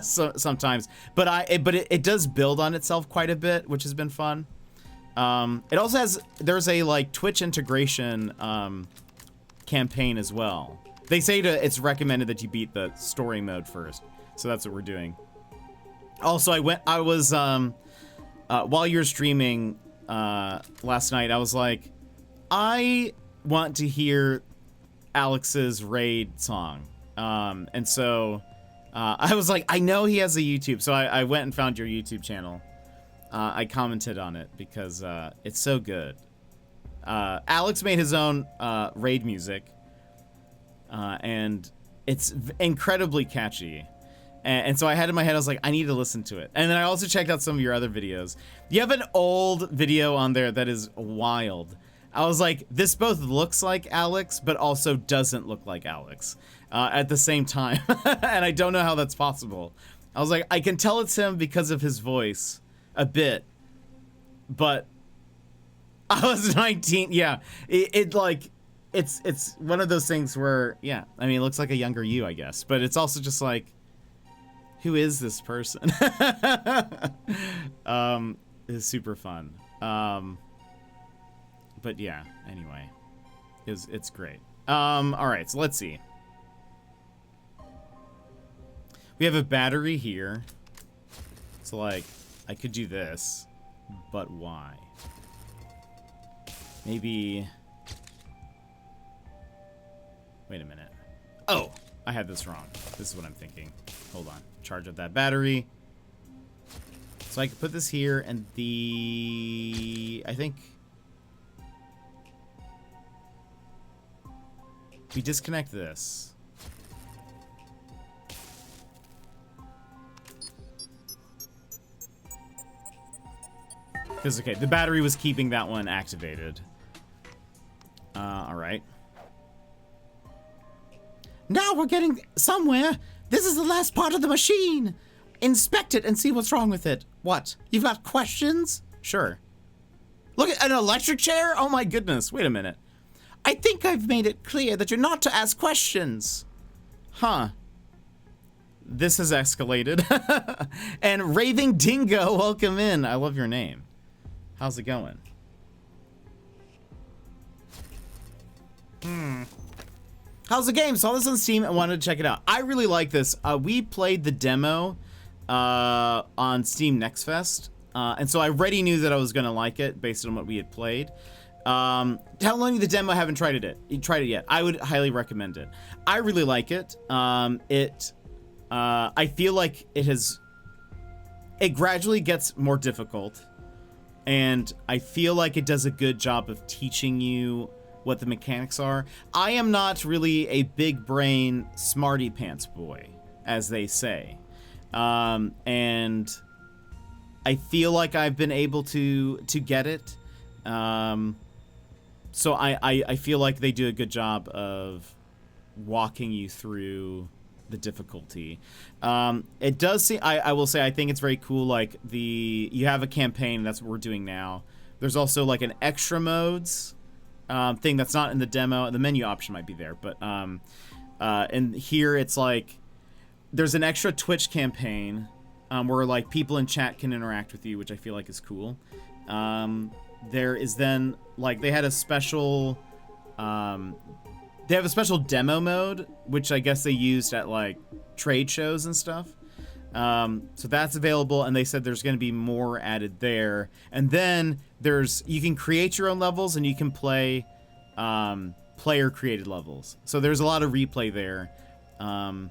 sometimes, but it does build on itself quite a bit, which has been fun. It also has there's a like Twitch integration campaign as well. They say it's recommended that you beat the story mode first, so that's what we're doing. Also, I was while you're streaming last night, I was like, I want to hear Alex's raid song. And so I was like, I know he has a YouTube, so I went and found your YouTube channel. I commented on it because it's so good. Alex made his own raid music, and it's incredibly catchy. And so I had in my head, I was like, I need to listen to it. And then I also checked out some of your other videos. You have an old video on there that is wild. I was like, this both looks like Alex, but also doesn't look like Alex at the same time. And I don't know how that's possible. I was like, I can tell it's him because of his voice a bit, but I was 19. Yeah, it's one of those things where, yeah, I mean, it looks like a younger you, I guess, but it's also just like, who is this person? It's super fun. But yeah, anyway, it's great. All right, so let's see. We have a battery here. So like, I could do this, but why? Maybe. Wait a minute. Oh, I had this wrong. This is what I'm thinking. Hold on. Charge up that battery. So I could put this here, and I think we disconnect this. Because, okay, the battery was keeping that one activated. Alright. Now we're getting somewhere. This is the last part of the machine. Inspect it and see what's wrong with it. What? You've got questions? Sure. Look at an electric chair? Oh my goodness. Wait a minute. I think I've made it clear that you're not to ask questions. Huh. This has escalated. And Raving Dingo, welcome in. I love your name. How's it going? How's the game? Saw this on Steam and wanted to check it out. I really like this. We played the demo on Steam Next Fest. And so I already knew that I was going to like it based on what we had played. Downloading the demo, I haven't tried it yet. I would highly recommend it. I really like it. I feel like it gradually gets more difficult. And I feel like it does a good job of teaching you what the mechanics are. I am not really a big brain smarty pants boy, as they say. And I feel like I've been able to get it. So I feel like they do a good job of walking you through the difficulty. It does seem, I will say, I think it's very cool. Like you have a campaign, that's what we're doing now. There's also like an extra modes thing that's not in the demo. The menu option might be there, but and here it's like there's an extra Twitch campaign where like people in chat can interact with you, which I feel like is cool. There is then like they had a special they have a special demo mode, which I guess they used at like trade shows and stuff. So that's available, and they said there's going to be more added there. And then you can create your own levels, and you can play player created levels. So there's a lot of replay there. And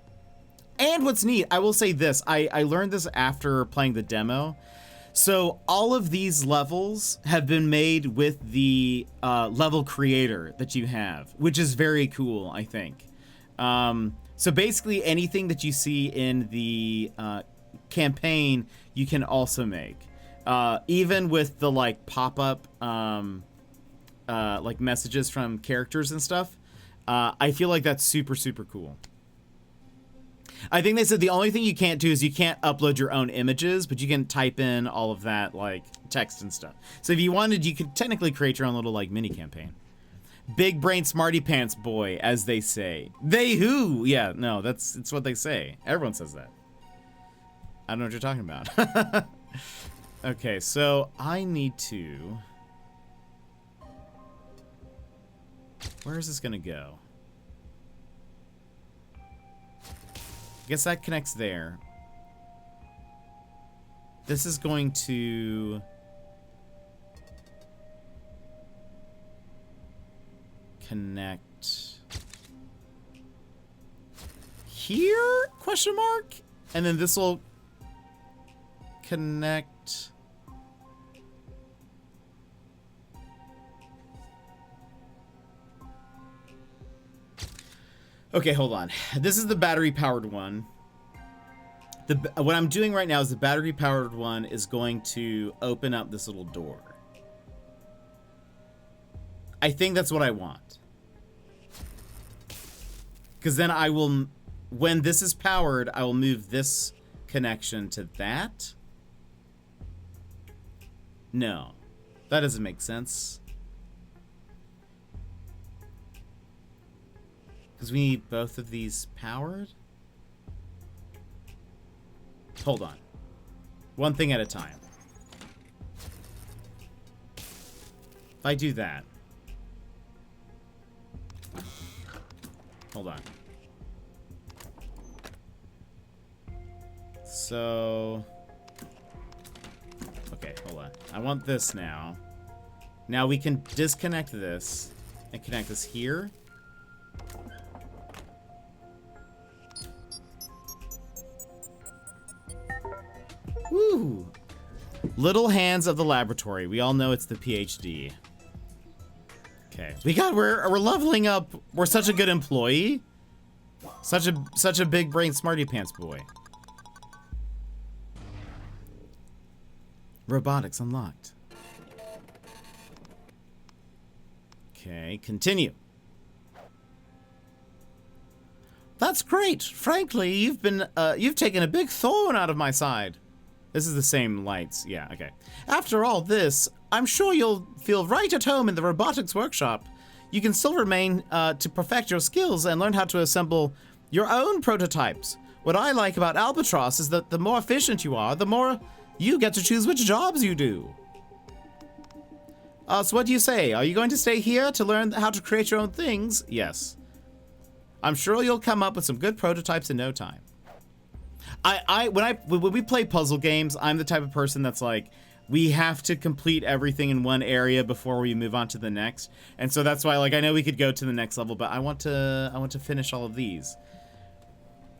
what's neat, I will say this, I learned this after playing the demo. So all of these levels have been made with the level creator that you have, which is very cool, I think. So basically anything that you see in the campaign, you can also make. Even with the like pop-up like messages from characters and stuff, I feel like that's super, super cool. I think they said the only thing you can't do is you can't upload your own images, but you can type in all of that like text and stuff. So if you wanted, you could technically create your own little like mini campaign. Big brain smarty pants boy, as they say. They who? Yeah, no, it's what they say. Everyone says that. I don't know what you're talking about. Okay, so I need to... Where is this gonna go? I guess that connects there. This is going to... connect... here? Question mark? And then this will connect... Okay, hold on. This is the battery-powered one. What I'm doing right now is the battery-powered one is going to open up this little door. I think that's what I want. Because then I will, when this is powered, I will move this connection to that. No, that doesn't make sense. Because we need both of these powered? Hold on. One thing at a time. If I do that. Hold on. So... okay, hold on. I want this now. Now we can disconnect this and connect this here. Woo! Little hands of the laboratory. We all know it's the PhD. Okay. We're leveling up. We're such a good employee. Such a big brain smarty pants boy. Robotics unlocked. Okay, continue. That's great. Frankly, you've taken a big thorn out of my side. This is the same lights. Yeah, okay. After all this, I'm sure you'll feel right at home in the robotics workshop. You can still remain to perfect your skills and learn how to assemble your own prototypes. What I like about Albatross is that the more efficient you are, the more you get to choose which jobs you do. So what do you say? Are you going to stay here to learn how to create your own things? Yes. I'm sure you'll come up with some good prototypes in no time. When we play puzzle games, I'm the type of person that's like, we have to complete everything in one area before we move on to the next. And so that's why, like, I know we could go to the next level, but I want to finish all of these.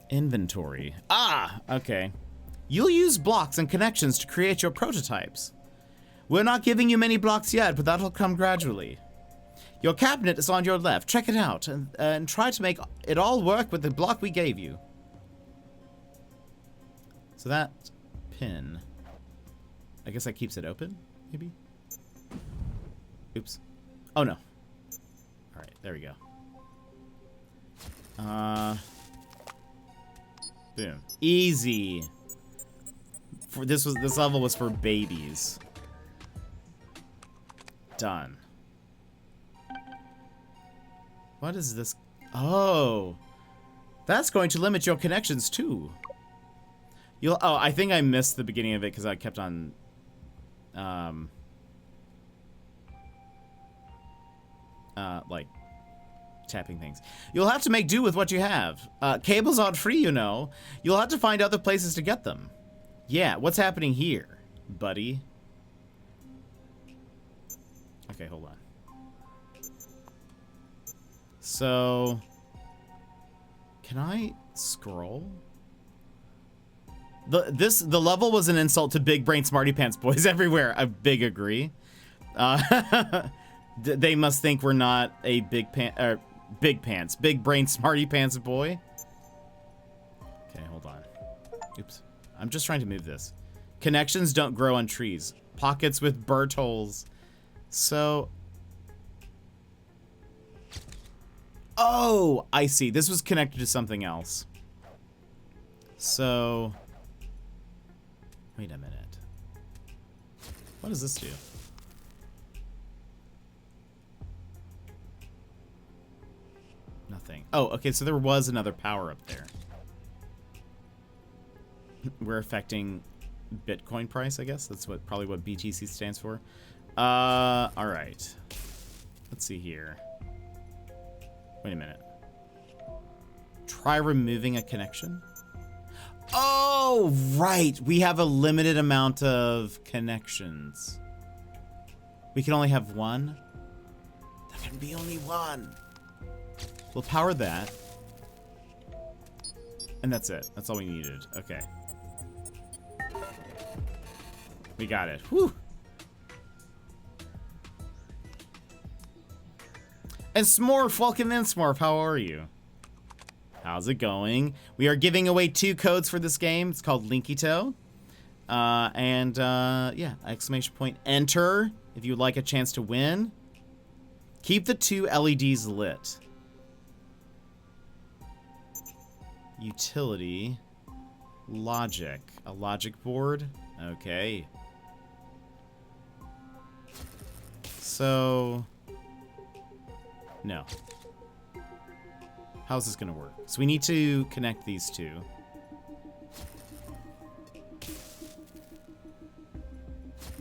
Inventory. Ah, okay. You'll use blocks and connections to create your prototypes. We're not giving you many blocks yet, but that'll come gradually. Your cabinet is on your left. Check it out and try to make it all work with the block we gave you. So that pin, I guess that keeps it open, maybe? Oops. Oh, no. All right, there we go. Boom. Easy. This level was for babies. Done. What is this? Oh. That's going to limit your connections too. Oh, I think I missed the beginning of it because I kept on like tapping things. You'll have to make do with what you have. Cables aren't free, you know. You'll have to find other places to get them. Yeah, what's happening here, buddy? Okay, hold on. So, can I scroll? The level was an insult to big brain smarty pants boys everywhere. I big agree. They must think we're not a big brain smarty pants boy. Okay, hold on. Oops. I'm just trying to move this. Connections don't grow on trees. Pockets with burnt holes. So. Oh, I see. This was connected to something else. So. Wait a minute. What does this do? Nothing. Oh, okay, so there was another power up there. We're affecting Bitcoin price, I guess. That's probably what BTC stands for. All right. Let's see here. Wait a minute. Try removing a connection. Oh, right. We have a limited amount of connections. We can only have one. There can be only one. We'll power that. And that's it. That's all we needed. Okay. We got it. Whew. And Smorf, welcome in, Smorf. How are you? How's it going? We are giving away 2 codes for this game. It's called Linkito. Yeah, exclamation point enter if you would like a chance to win. Keep the 2 LEDs lit. Utility. Logic. A logic board. Okay. So. No. How's this gonna work? So we need to connect these 2.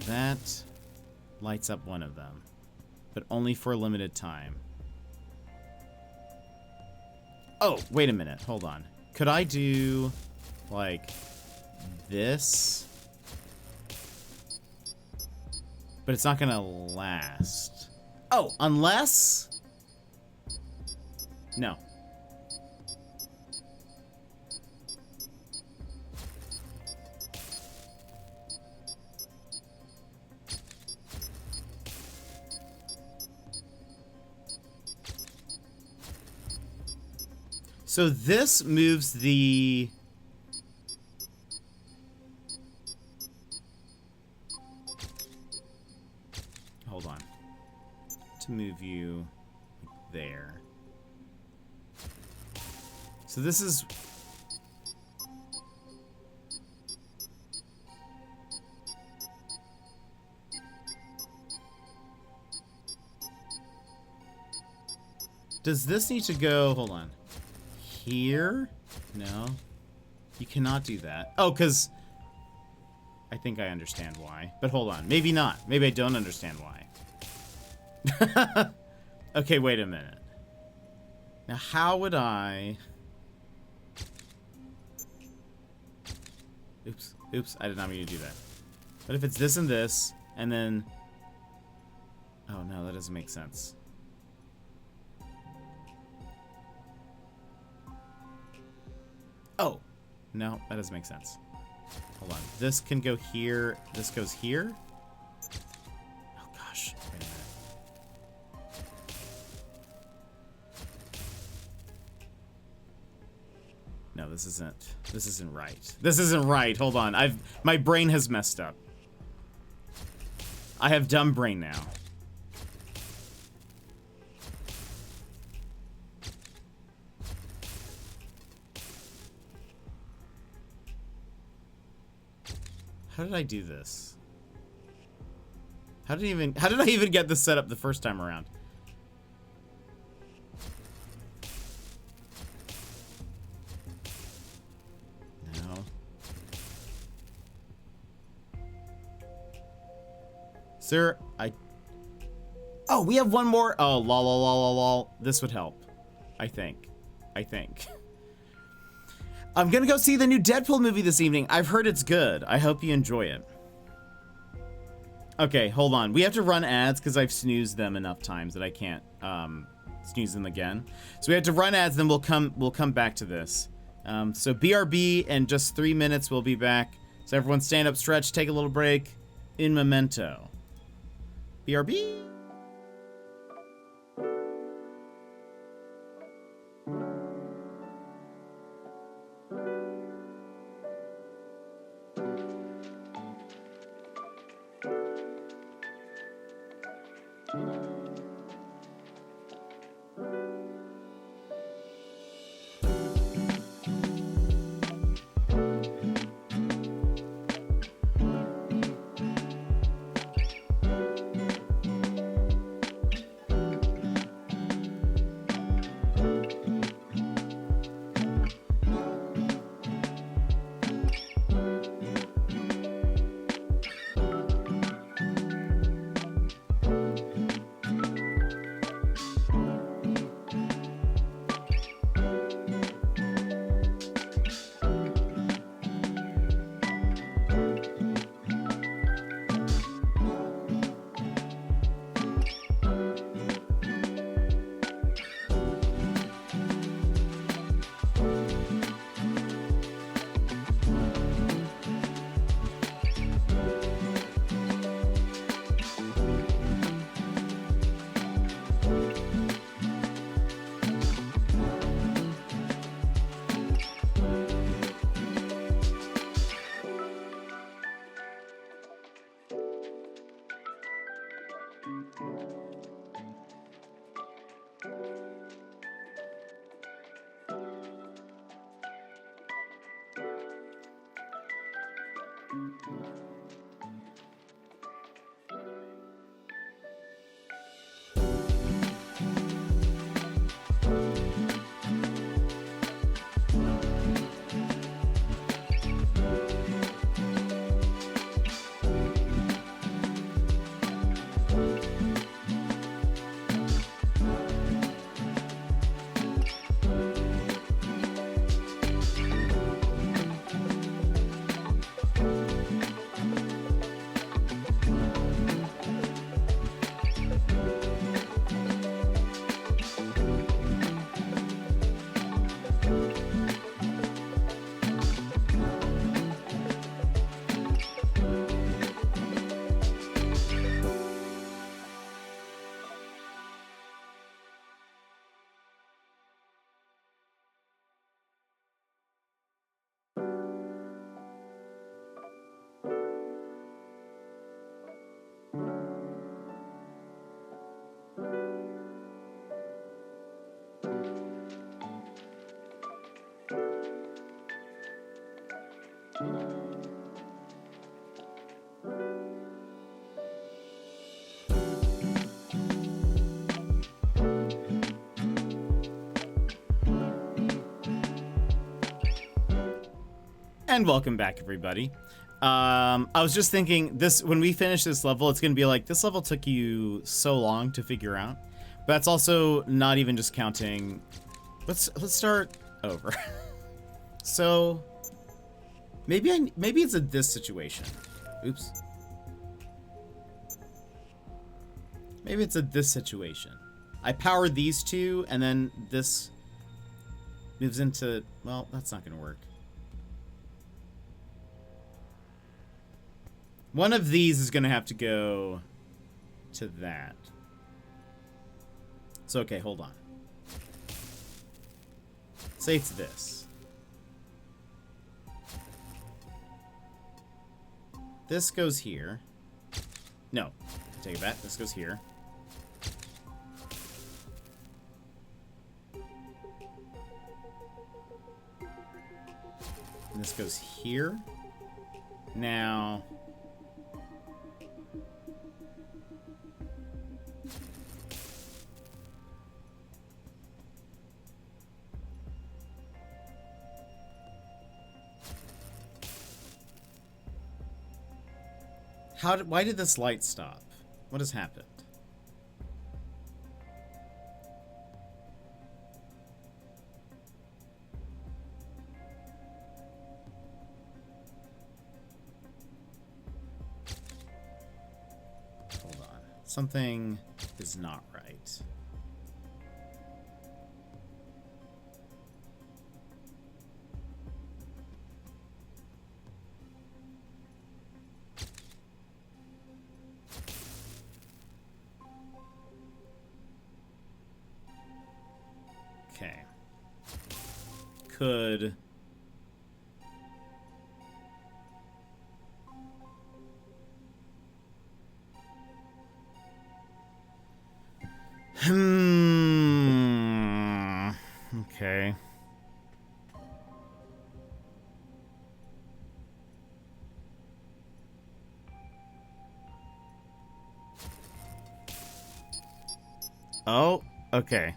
That lights up one of them, but only for a limited time. Oh, wait a minute. Hold on. Could I do, like, this? But it's not gonna last. Oh, unless... No. So this moves the... Hold on. To move you. you there. So this is... Does this need to go... Hold on. Here? No. You cannot do that. Oh, because... I think I understand why. But hold on. Maybe not. Maybe I don't understand why. Okay, wait a minute. Now, how would I... Oops. Oops. I did not mean to do that. But if it's this and this, and then... Oh, no, that doesn't make sense. Oh. No, that doesn't make sense. Hold on. This can go here. This goes here. Oh, gosh. Wait a minute. No, this isn't right. This isn't right. Hold on. My brain has messed up. I have dumb brain now. How did I do this? How did I even get this set up the first time around? No. Sir, Oh, we have one more. Oh, lol, lol, lol, lol, lol. This would help. I think. I'm gonna go see the new Deadpool movie this evening. I've heard it's good. I hope you enjoy it. Okay, hold on. We have to run ads because I've snoozed them enough times that I can't snooze them again. So we have to run ads, then we'll come back to this. So BRB, in just 3 minutes we'll be back. So everyone stand up, stretch, take a little break. In memento. BRB. And welcome back, everybody. I was just thinking, this when we finish this level, it's gonna be like, this level took you so long to figure out. But that's also not even just counting. Let's start over. So maybe it's a this situation. Oops. Maybe it's a this situation. I power these two, and then this moves into, well, that's not gonna work. One of these is going to have to go to that. So, okay, hold on. Say it's this. This goes here. No, take it back. This goes here. And this goes here. Now... why did this light stop? What has happened? Hold on. Something is not right. Okay. Could... Okay. Oh, okay.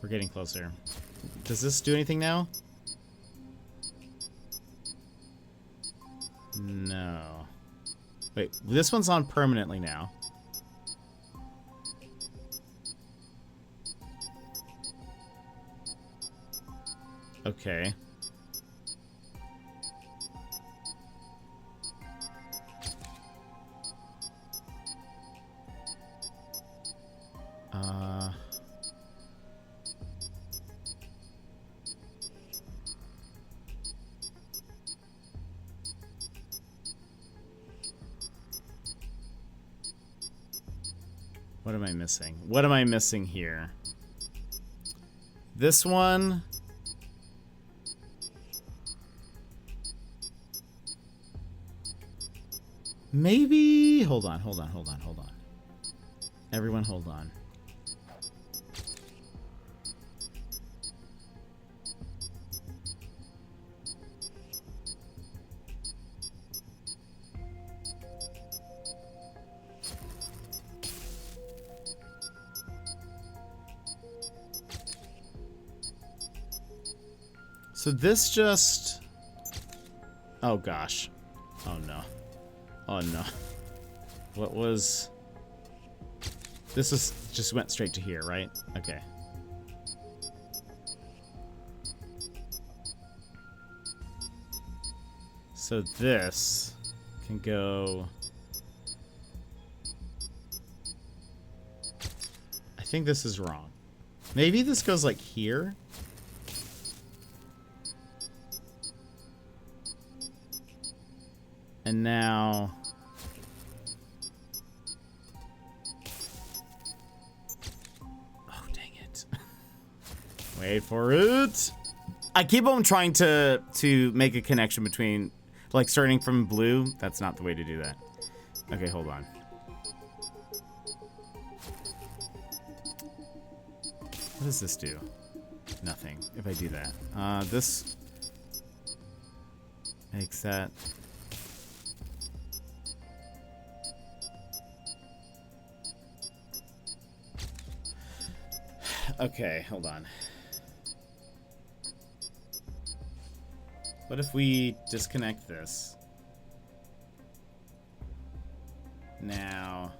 We're getting closer. Does this do anything now? No. Wait, this one's on permanently now. Okay. What am I missing? What am I missing here? This one... Maybe... Hold on. Everyone hold on. So this just... Oh gosh. Oh no. Oh no. What was... This is just went straight to here, right? Okay. So this can go... I think this is wrong. Maybe this goes like here? And now... Oh, dang it. Wait for it. I keep on trying to make a connection between, like, starting from blue. That's not the way to do that. Okay, hold on. What does this do? nothing if I do that. This makes that. Okay, hold on. What if we disconnect this? Now,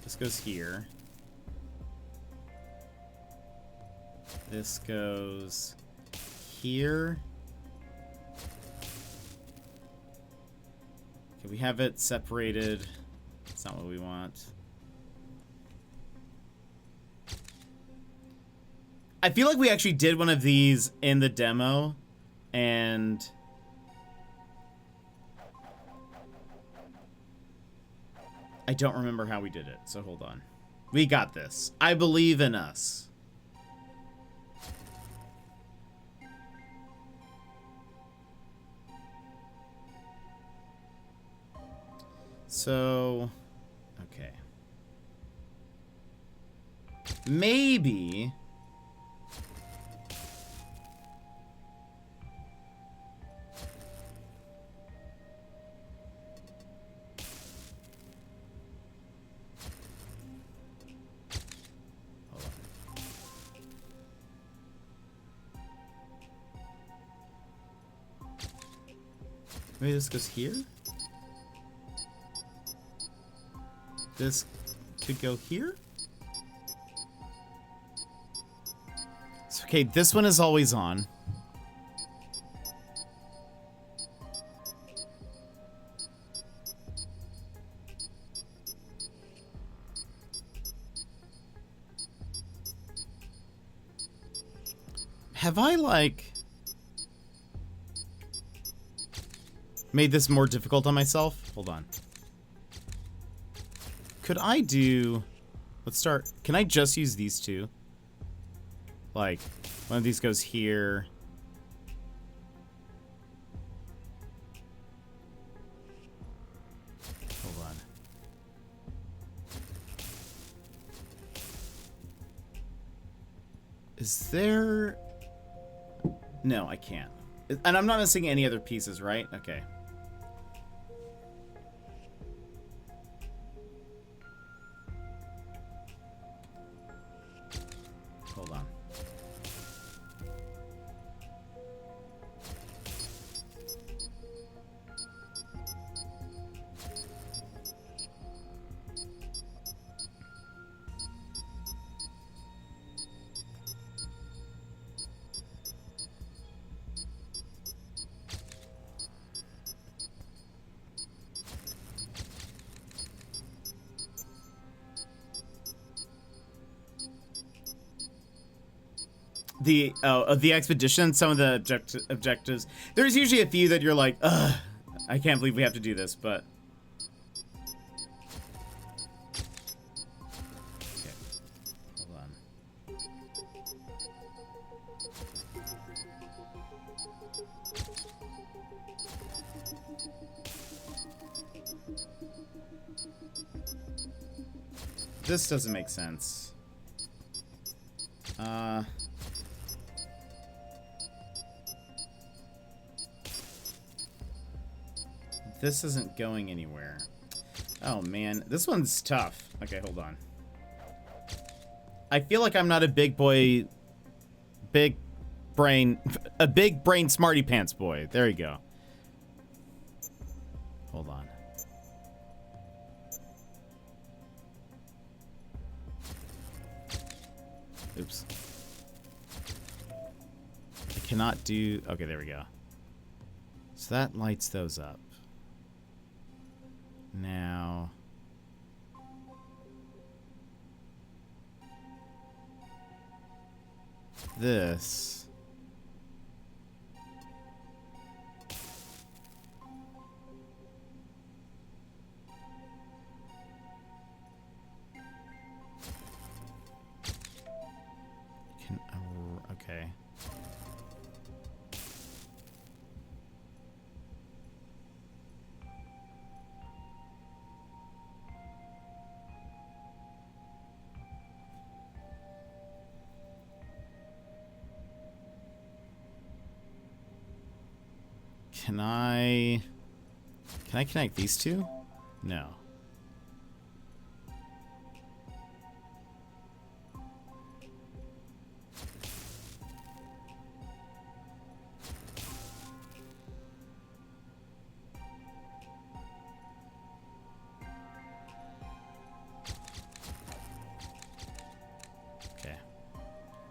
this goes here. This goes here. Okay, we have it separated. That's not what we want. I feel like we actually did one of these in the demo, and I don't remember how we did it, so hold on. We got this. I believe in us. So, okay. Maybe maybe this goes here? This could go here? So, okay, this one is always on. Have I, like, made this more difficult on myself? Hold on. Could I do... Let's start... Can I just use these two? Like, one of these goes here. Hold on. Is there... No, I can't. And I'm not missing any other pieces, right? Okay. Hold on. The expedition, some of the objectives. There's usually a few that you're like, ugh, I can't believe we have to do this, but... Okay, hold on. This doesn't make sense. This isn't going anywhere. Oh man, this one's tough. Okay, hold on. I feel like I'm not a big brain smarty pants boy. There you go. Hold on. Oops. I cannot do... Okay, there we go. So that lights those up. Now... This... Okay. Can I connect these two? No.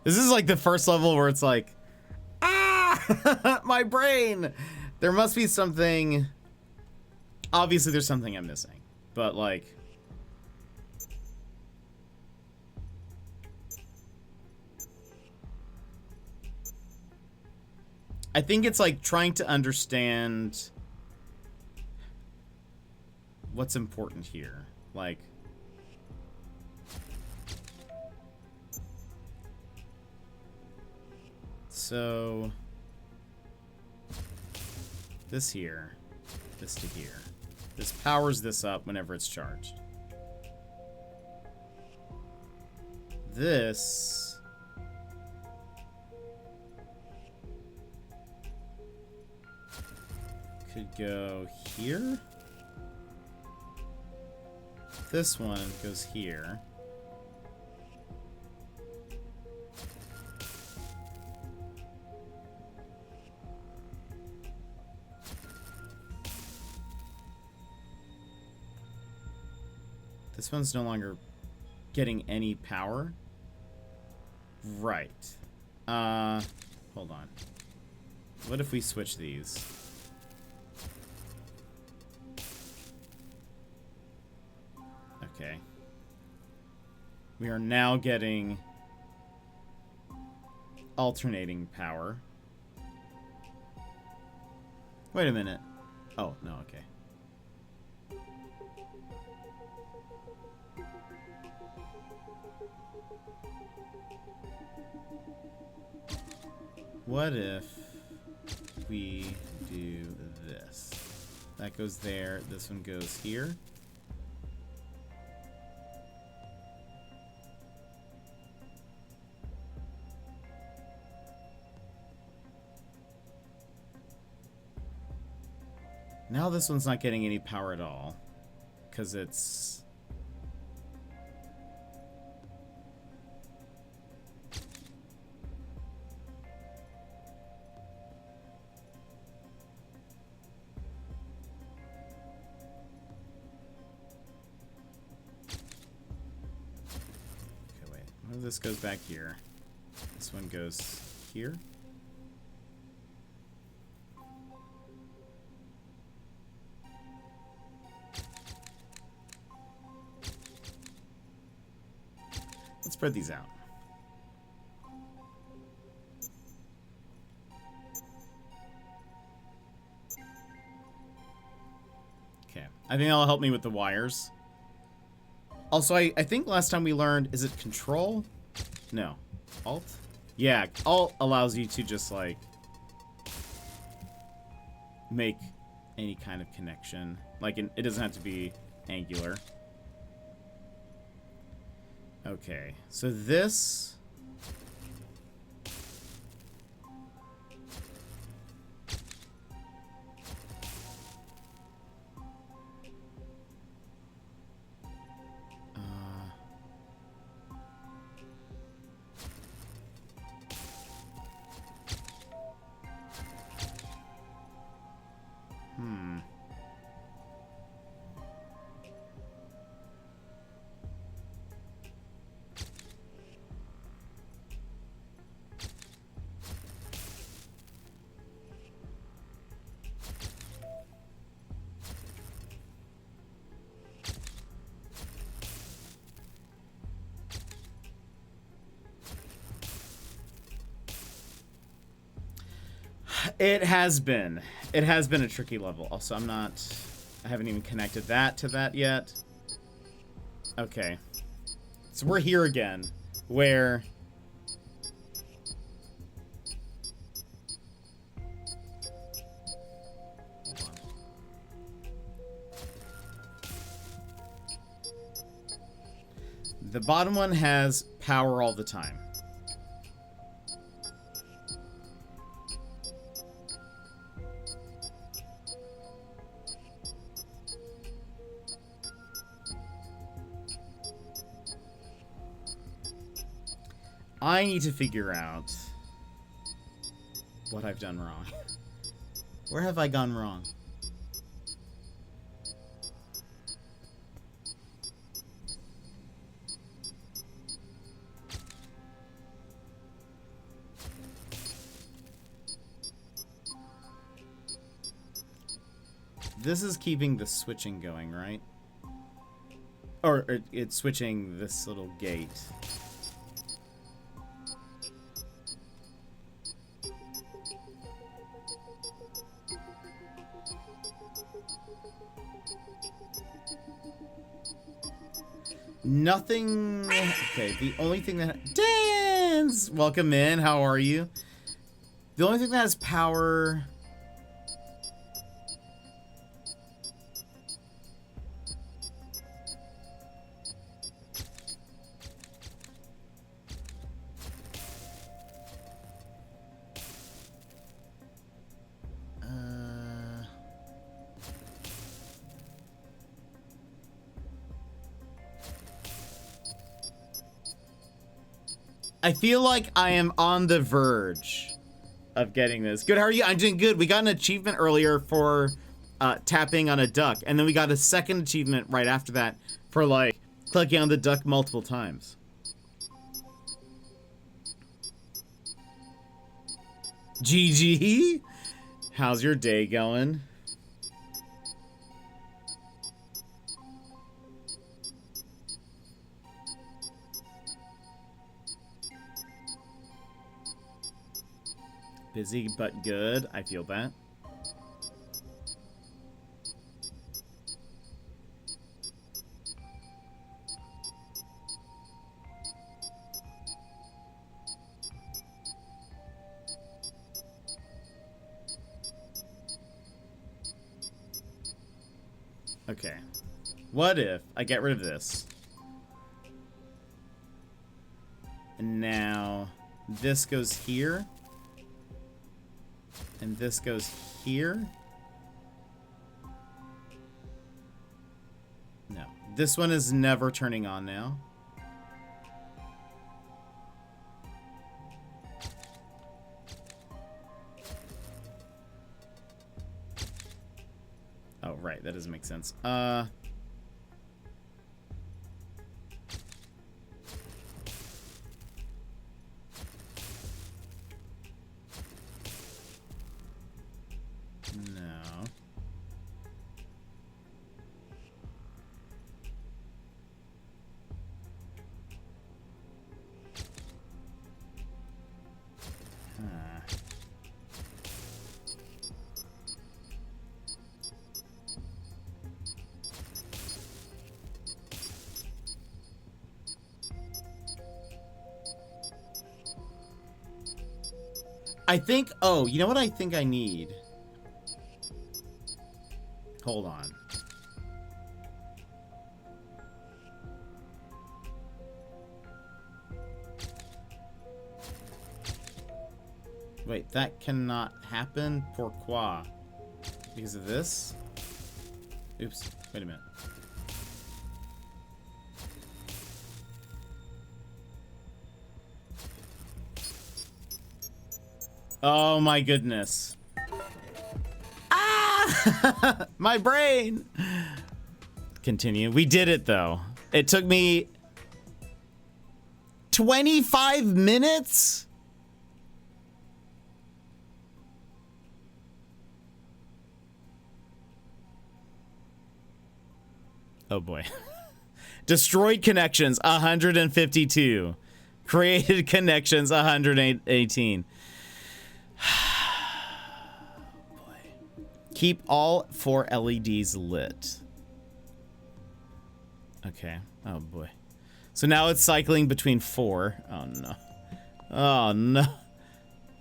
This is like the first level where it's like, ah, my brain. There must be something. Obviously, there's something I'm missing, but like, I think it's like trying to understand what's important here. Like, so this here, this to here. This powers this up whenever it's charged. This could go here. This one goes here. This one's no longer getting any power. Right. Hold on. What if we switch these? Okay. We are now getting alternating power. Wait a minute. Oh, no, okay. What if we do this? That goes there. This one goes here. Now this one's not getting any power at all, because it's... Okay, wait. Well, this goes back here. This one goes here. Let's spread these out. Okay. I think that'll help me with the wires. Also, I think last time we learned, is it Control? No. Alt? Yeah, Alt allows you to just, like, make any kind of connection. Like, it doesn't have to be angular. Okay, so this... It has been. It has been a tricky level. Also, I haven't even connected that to that yet. Okay. So we're here again, where... The bottom one has power all the time. I need to figure out what I've done wrong. Where have I gone wrong? This is keeping the switching going, right? Or it's switching this little gate. Nothing. Okay, the only thing that. Dance! Welcome in. How are you? The only thing that has power. I feel like I am on the verge of getting this. Good, how are you? I'm doing good. We got an achievement earlier for tapping on a duck, and then we got a second achievement right after that for, like, clicking on the duck multiple times. GG? How's your day going? Busy but good. I feel that. Okay. What if I get rid of this? And now this goes here. And this goes here. No. This one is never turning on now. Oh, right. That doesn't make sense. I think, oh, you know what I think I need? Hold on. Wait, that cannot happen? Pourquoi? Because of this? Oops, wait a minute. Oh my goodness. Ah! My brain! Continue. We did it though. It took me 25 minutes? Oh boy. Destroyed connections, 152. Created connections, 118. Boy. Keep all 4 LEDs lit. Okay. Oh boy. So now it's cycling between 4. Oh no. Oh no.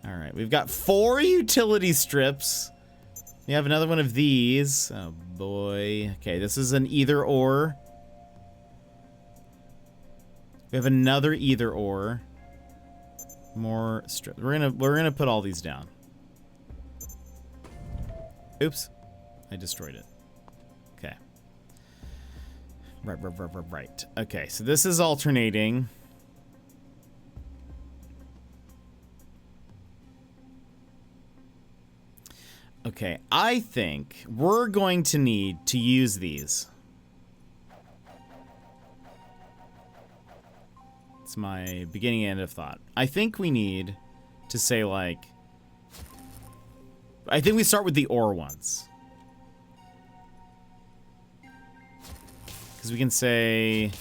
All right. We've got 4 utility strips. We have another one of these. Oh boy. Okay, this is an either or. We have another either or. More strips. We're gonna put all these down. Oops. I destroyed it. Okay. Right. Okay, so this is alternating. Okay, I think we're going to need to use these. It's my beginning and end of thought. I think we need to say, like... I think we start with the or ones. Because we can say...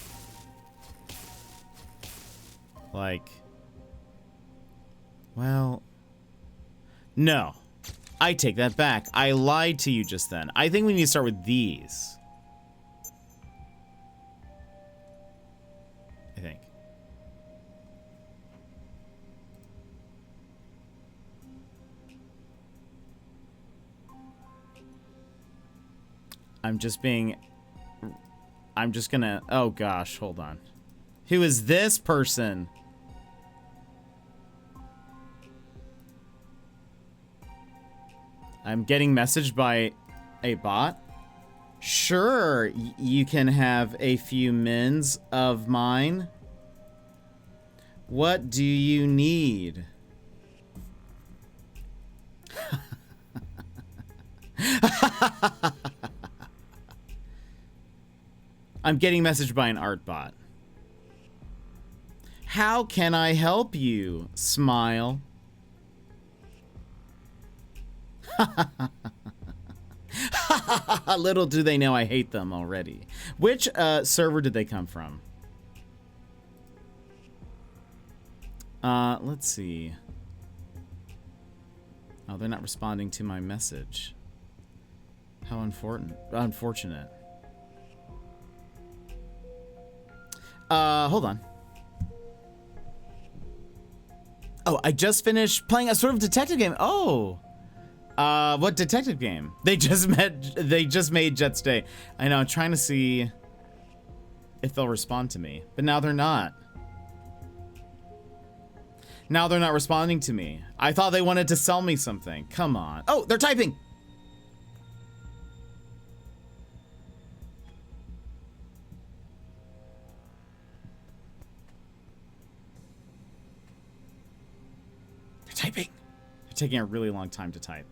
Like... Well... No. I take that back. I lied to you just then. I think we need to start with these. I think. I'm just gonna... Oh gosh, hold on. Who is this person? I'm getting messaged by a bot. Sure, you can have a few mins of mine. What do you need? I'm getting messaged by an art bot. How can I help you? Smile. Little do they know I hate them already. Which server did they come from? Let's see. Oh, they're not responding to my message. How unfortunate. Hold on. Oh, I just finished playing a sort of detective game. Oh. What detective game? They just made Jet's Day. I know, I'm trying to see if they'll respond to me. But now they're not. Now they're not responding to me. I thought they wanted to sell me something. Come on. Oh, they're typing! They're typing. They're taking a really long time to type.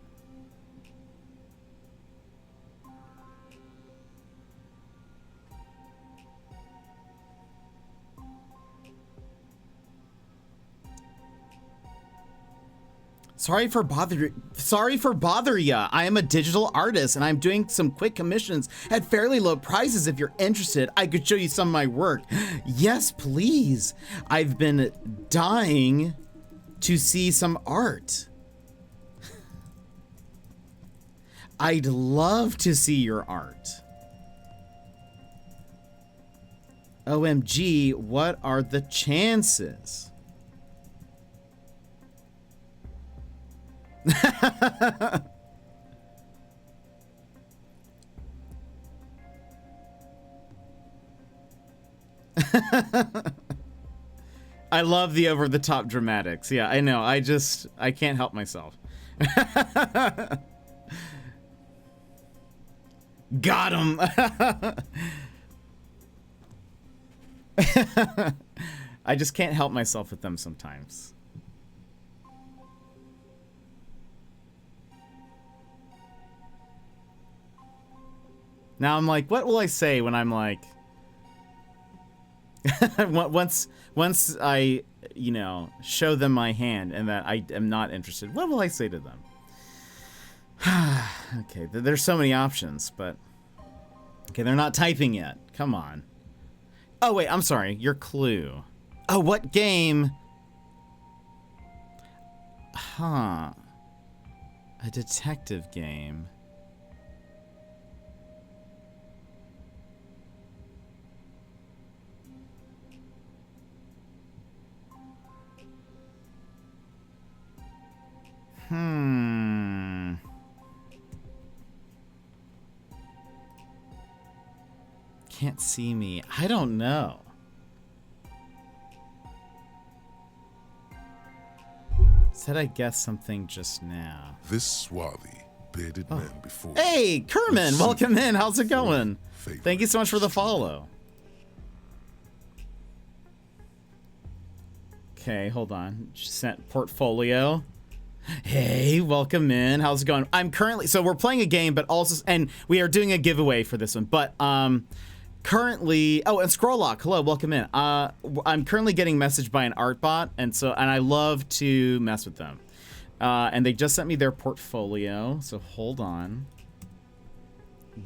Sorry for bother ya. I am a digital artist and I'm doing some quick commissions at fairly low prices. If you're interested, I could show you some of my work. Yes, please. I've been dying to see some art. I'd love to see your art. OMG, what are the chances? I love the over-the-top dramatics. Yeah, I know. I can't help myself. Got him. I just can't help myself with them sometimes. Now I'm like, what will I say when I'm like, once I, you know, show them my hand and that I am not interested, what will I say to them? Okay, there's so many options, but okay, they're not typing yet. Come on. Oh wait, I'm sorry. Your clue. Oh, what game? Huh. A detective game. Can't see me. I don't know. Said I guessed something just now. This swarthy, bearded man before. Hey, Kerman, welcome in. How's it going? Favorite Thank you so much for the follow. Okay, hold on. Just sent portfolio. Hey, welcome in. How's it going? I'm currently, so we're playing a game, but also, and we are doing a giveaway for this one, but currently, oh, and Scrolllock, hello, welcome in. I'm currently getting messaged by an art bot, and I love to mess with them. And they just sent me their portfolio, so hold on.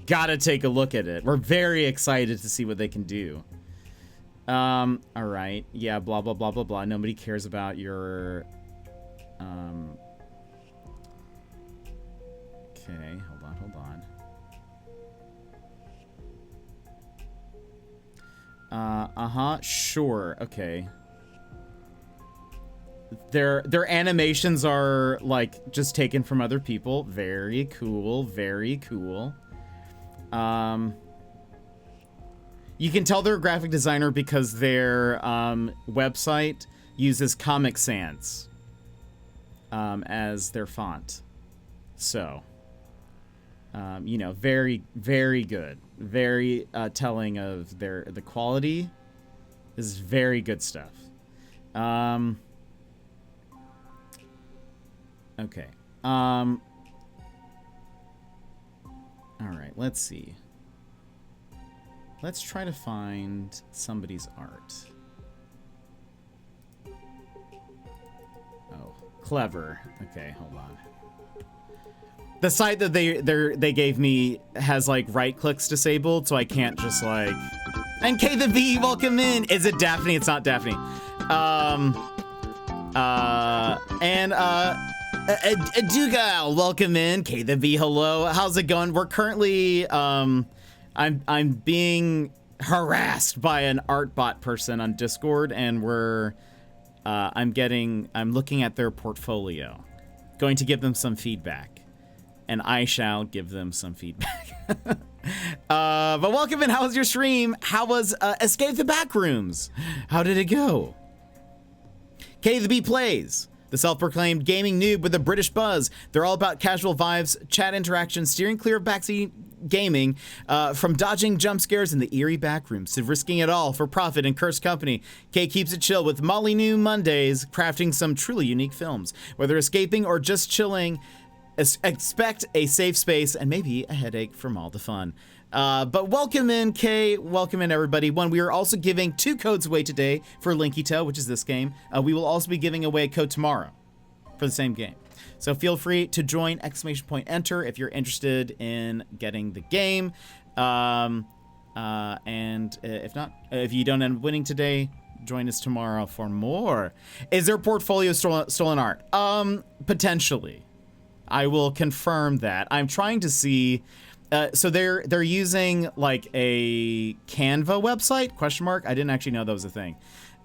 Gotta take a look at it. We're very excited to see what they can do. All right, yeah, blah, blah, blah, blah, blah. Nobody cares about your, okay, hold on. Sure, okay. Their animations are, like, just taken from other people. Very cool, very cool. You can tell they're a graphic designer because their website uses Comic Sans as their font. So, you know, very, very good. Very telling of the quality. This is very good stuff. Okay. All right, let's see. Let's try to find somebody's art. Oh, clever. Okay, hold on. The site that they gave me has like right clicks disabled, so I can't just like. And K the V, welcome in. Is it Daphne? It's not Daphne. Dugal, welcome in. K the V, hello. How's it going? We're currently I'm being harassed by an art bot person on Discord, and I'm looking at their portfolio, going to give them some feedback, and I shall give them some feedback. But welcome in. How was your stream? How was Escape the Backrooms? How did it go? K the B plays. The self-proclaimed gaming noob with a British buzz. They're all about casual vibes, chat interaction, steering clear of backseat gaming, from dodging jump scares in the eerie backrooms to risking it all for profit and cursed company. Kay keeps it chill with Molly New Mondays, crafting some truly unique films. Whether escaping or just chilling, expect a safe space and maybe a headache from all the fun. But welcome in, Kay. Welcome in, everybody. We are also giving 2 codes away today for Linkito, which is this game. We will also be giving away a code tomorrow for the same game. So feel free to join, ! Enter, if you're interested in getting the game. And if not, if you don't end up winning today, join us tomorrow for more. Is their portfolio stolen art? Potentially. I will confirm that. I'm trying to see. So they're using like a Canva website? Question mark. I didn't actually know that was a thing.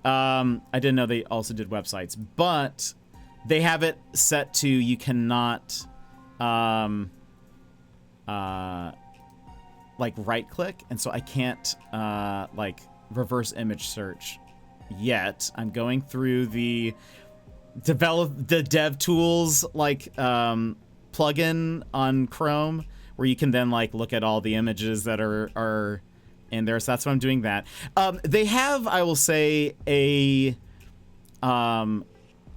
I didn't know they also did websites, but they have it set to you cannot like right click, and so I can't like reverse image search yet. I'm going through the dev tools like plugin on Chrome, where you can then like look at all the images that are in there. So that's why I'm doing that. They have, I will say,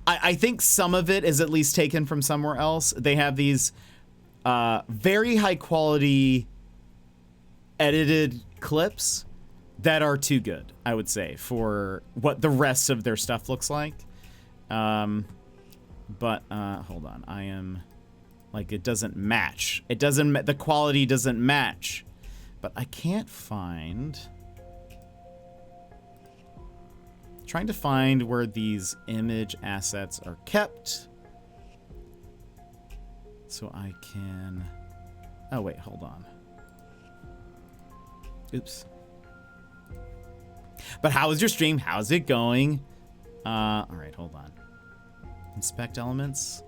I think some of it is at least taken from somewhere else. They have these very high quality edited clips that are too good, I would say, for what the rest of their stuff looks like. But hold on, I am like, it doesn't match. It doesn't, the quality doesn't match. But I can't find, trying to find where these image assets are kept so I can, oh wait, hold on. Oops. But how was your stream? How's it going? All right, hold on. Inspect elements.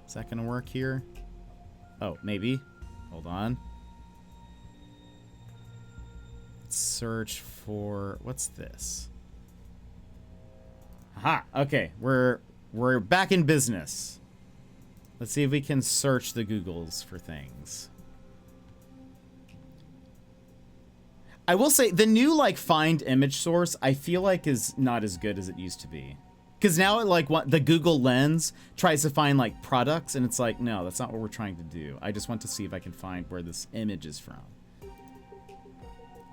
Is that gonna work here? Oh, maybe. Hold on. Search for, what's this? Aha, okay, we're back in business. Let's see if we can search the Googles for things. I will say the new like find image source I feel like is not as good as it used to be. Because now the Google Lens tries to find like products, and it's like, no, that's not what we're trying to do. I just want to see if I can find where this image is from.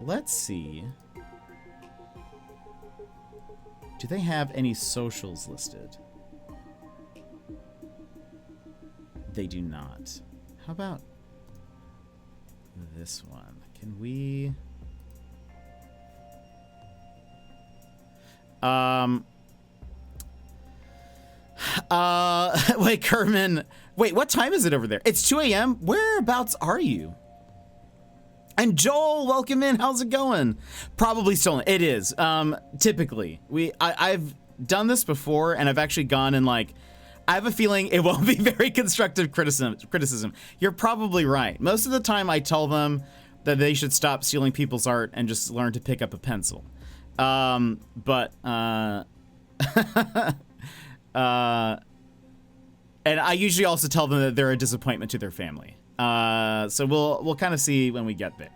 Let's see. Do they have any socials listed? They do not. How about this one? Can we... Wait, Kerman. Wait, what time is it over there? It's 2 a.m. Whereabouts are you? And Joel, welcome in. How's it going? Probably stolen. It is. Typically, I've done this before, and I've actually gone and like, I have a feeling it won't be very constructive criticism. You're probably right. Most of the time, I tell them that they should stop stealing people's art and just learn to pick up a pencil. And I usually also tell them that they're a disappointment to their family. So we'll kind of see when we get there.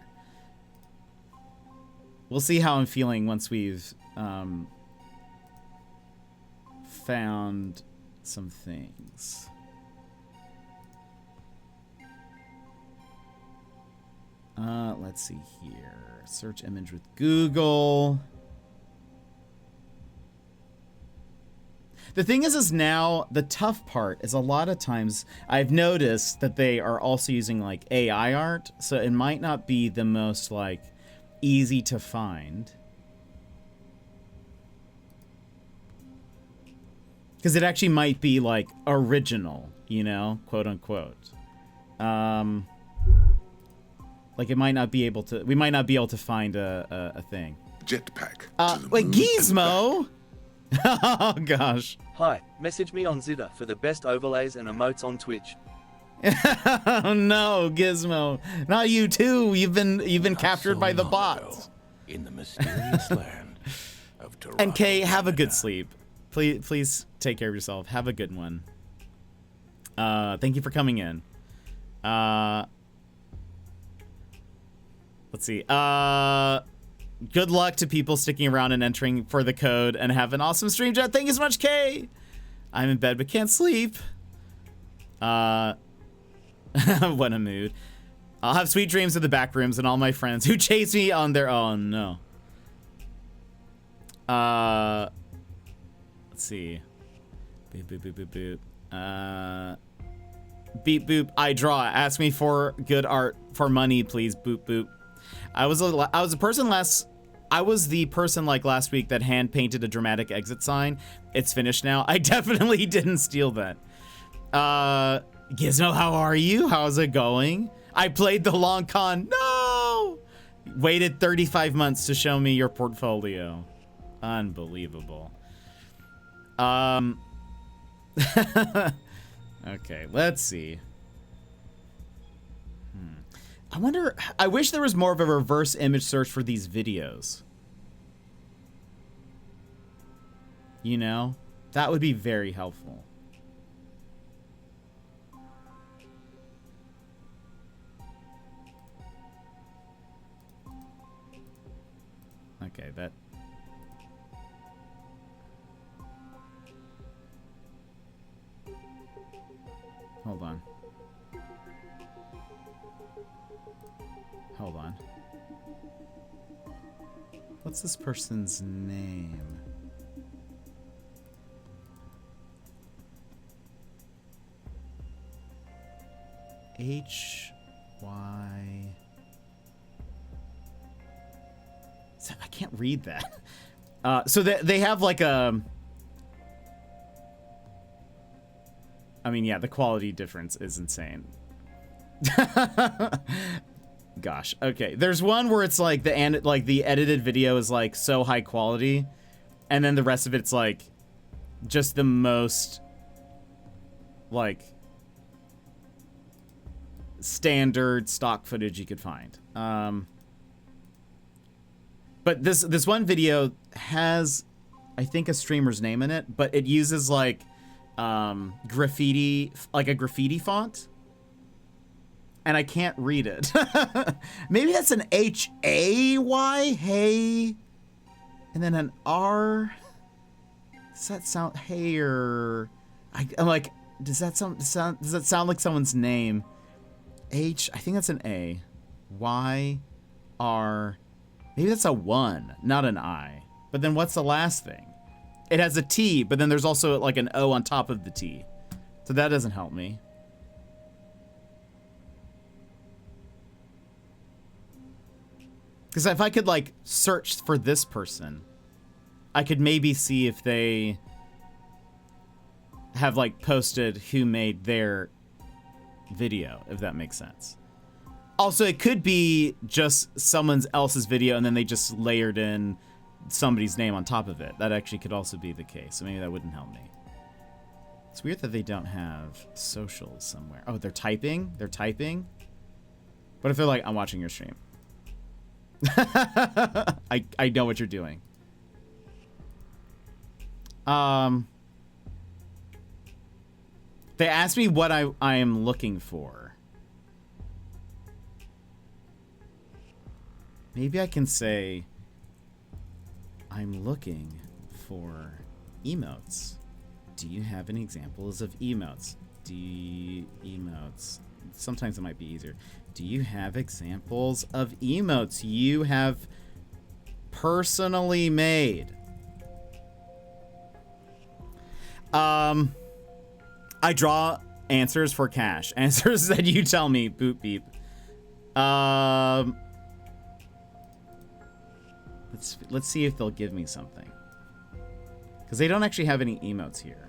We'll see how I'm feeling once we've found some things. Let's see here. Search image with Google. The thing is now the tough part is a lot of times I've noticed that they are also using like AI art, so it might not be the most like easy to find. Because it actually might be like original, you know, quote unquote. Like it might not be able to, we might not be able to find a thing. Jetpack. Wait, Gizmo? Oh gosh. Hi, message me on Zidda for the best overlays and emotes on Twitch. Oh no, Gizmo. Not you too. You've been captured by the bots. In the mysterious land of Toronto. And Kay, have a good sleep. Please take care of yourself. Have a good one. Thank you for coming in. Let's see. Good luck to people sticking around and entering for the code, and have an awesome stream, Jet. Thank you so much, Kay. I'm in bed but can't sleep. What a mood. I'll have sweet dreams of the back rooms and all my friends who chase me on their... Oh, no. Let's see. Boop, boop, boop, boop, boop. Beep, boop, I draw. Ask me for good art for money, please. Boop, boop. I was the person like last week that hand painted a dramatic exit sign. It's finished now. I definitely didn't steal that. Gizmo, how are you? How's it going? I played the long con. No! Waited 35 months to show me your portfolio. Unbelievable. Okay, let's see. I wish there was more of a reverse image search for these videos. You know? That would be very helpful. Okay, that... Hold on. Hold on. What's this person's name? H-Y... I can't read that. So they have like a... I mean, yeah, the quality difference is insane. Gosh. Okay. There's one where it's like the edited video is like so high quality, and then the rest of it's like just the most like standard stock footage you could find. But this one video has, I think, a streamer's name in it, but it uses like graffiti, like a graffiti font, and I can't read it. Maybe that's an H-A-Y, hey, and then an R, Does that sound hair? I'm like, does that sound like someone's name? H, I think that's an A. Y, R, maybe that's a 1, not an I. But then what's the last thing? It has a T, but then there's also like an O on top of the T. So that doesn't help me. Because if I could like search for this person, I could maybe see if they have like posted who made their video, if that makes sense. Also, it could be just someone else's video and then they just layered in somebody's name on top of it. That actually could also be the case, so maybe that wouldn't help me. It's weird that they don't have socials somewhere. Oh, they're typing? They're typing? What if they're like, I'm watching your stream? I know what you're doing. They asked me what I am looking for. Maybe I can say I'm looking for emotes. Do you have any examples of emotes? Emotes. Sometimes it might be easier. Do you have examples of emotes you have personally made? I draw answers for cash. Answers that you tell me. Boop beep. Let's see if they'll give me something. Because they don't actually have any emotes here.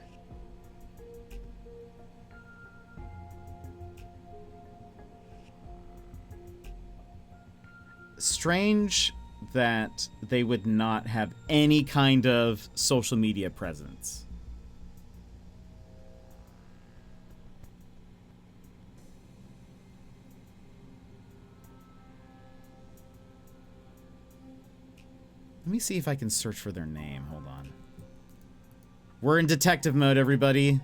Strange that they would not have any kind of social media presence. Let me see if I can search for their name. Hold on. We're in detective mode, everybody.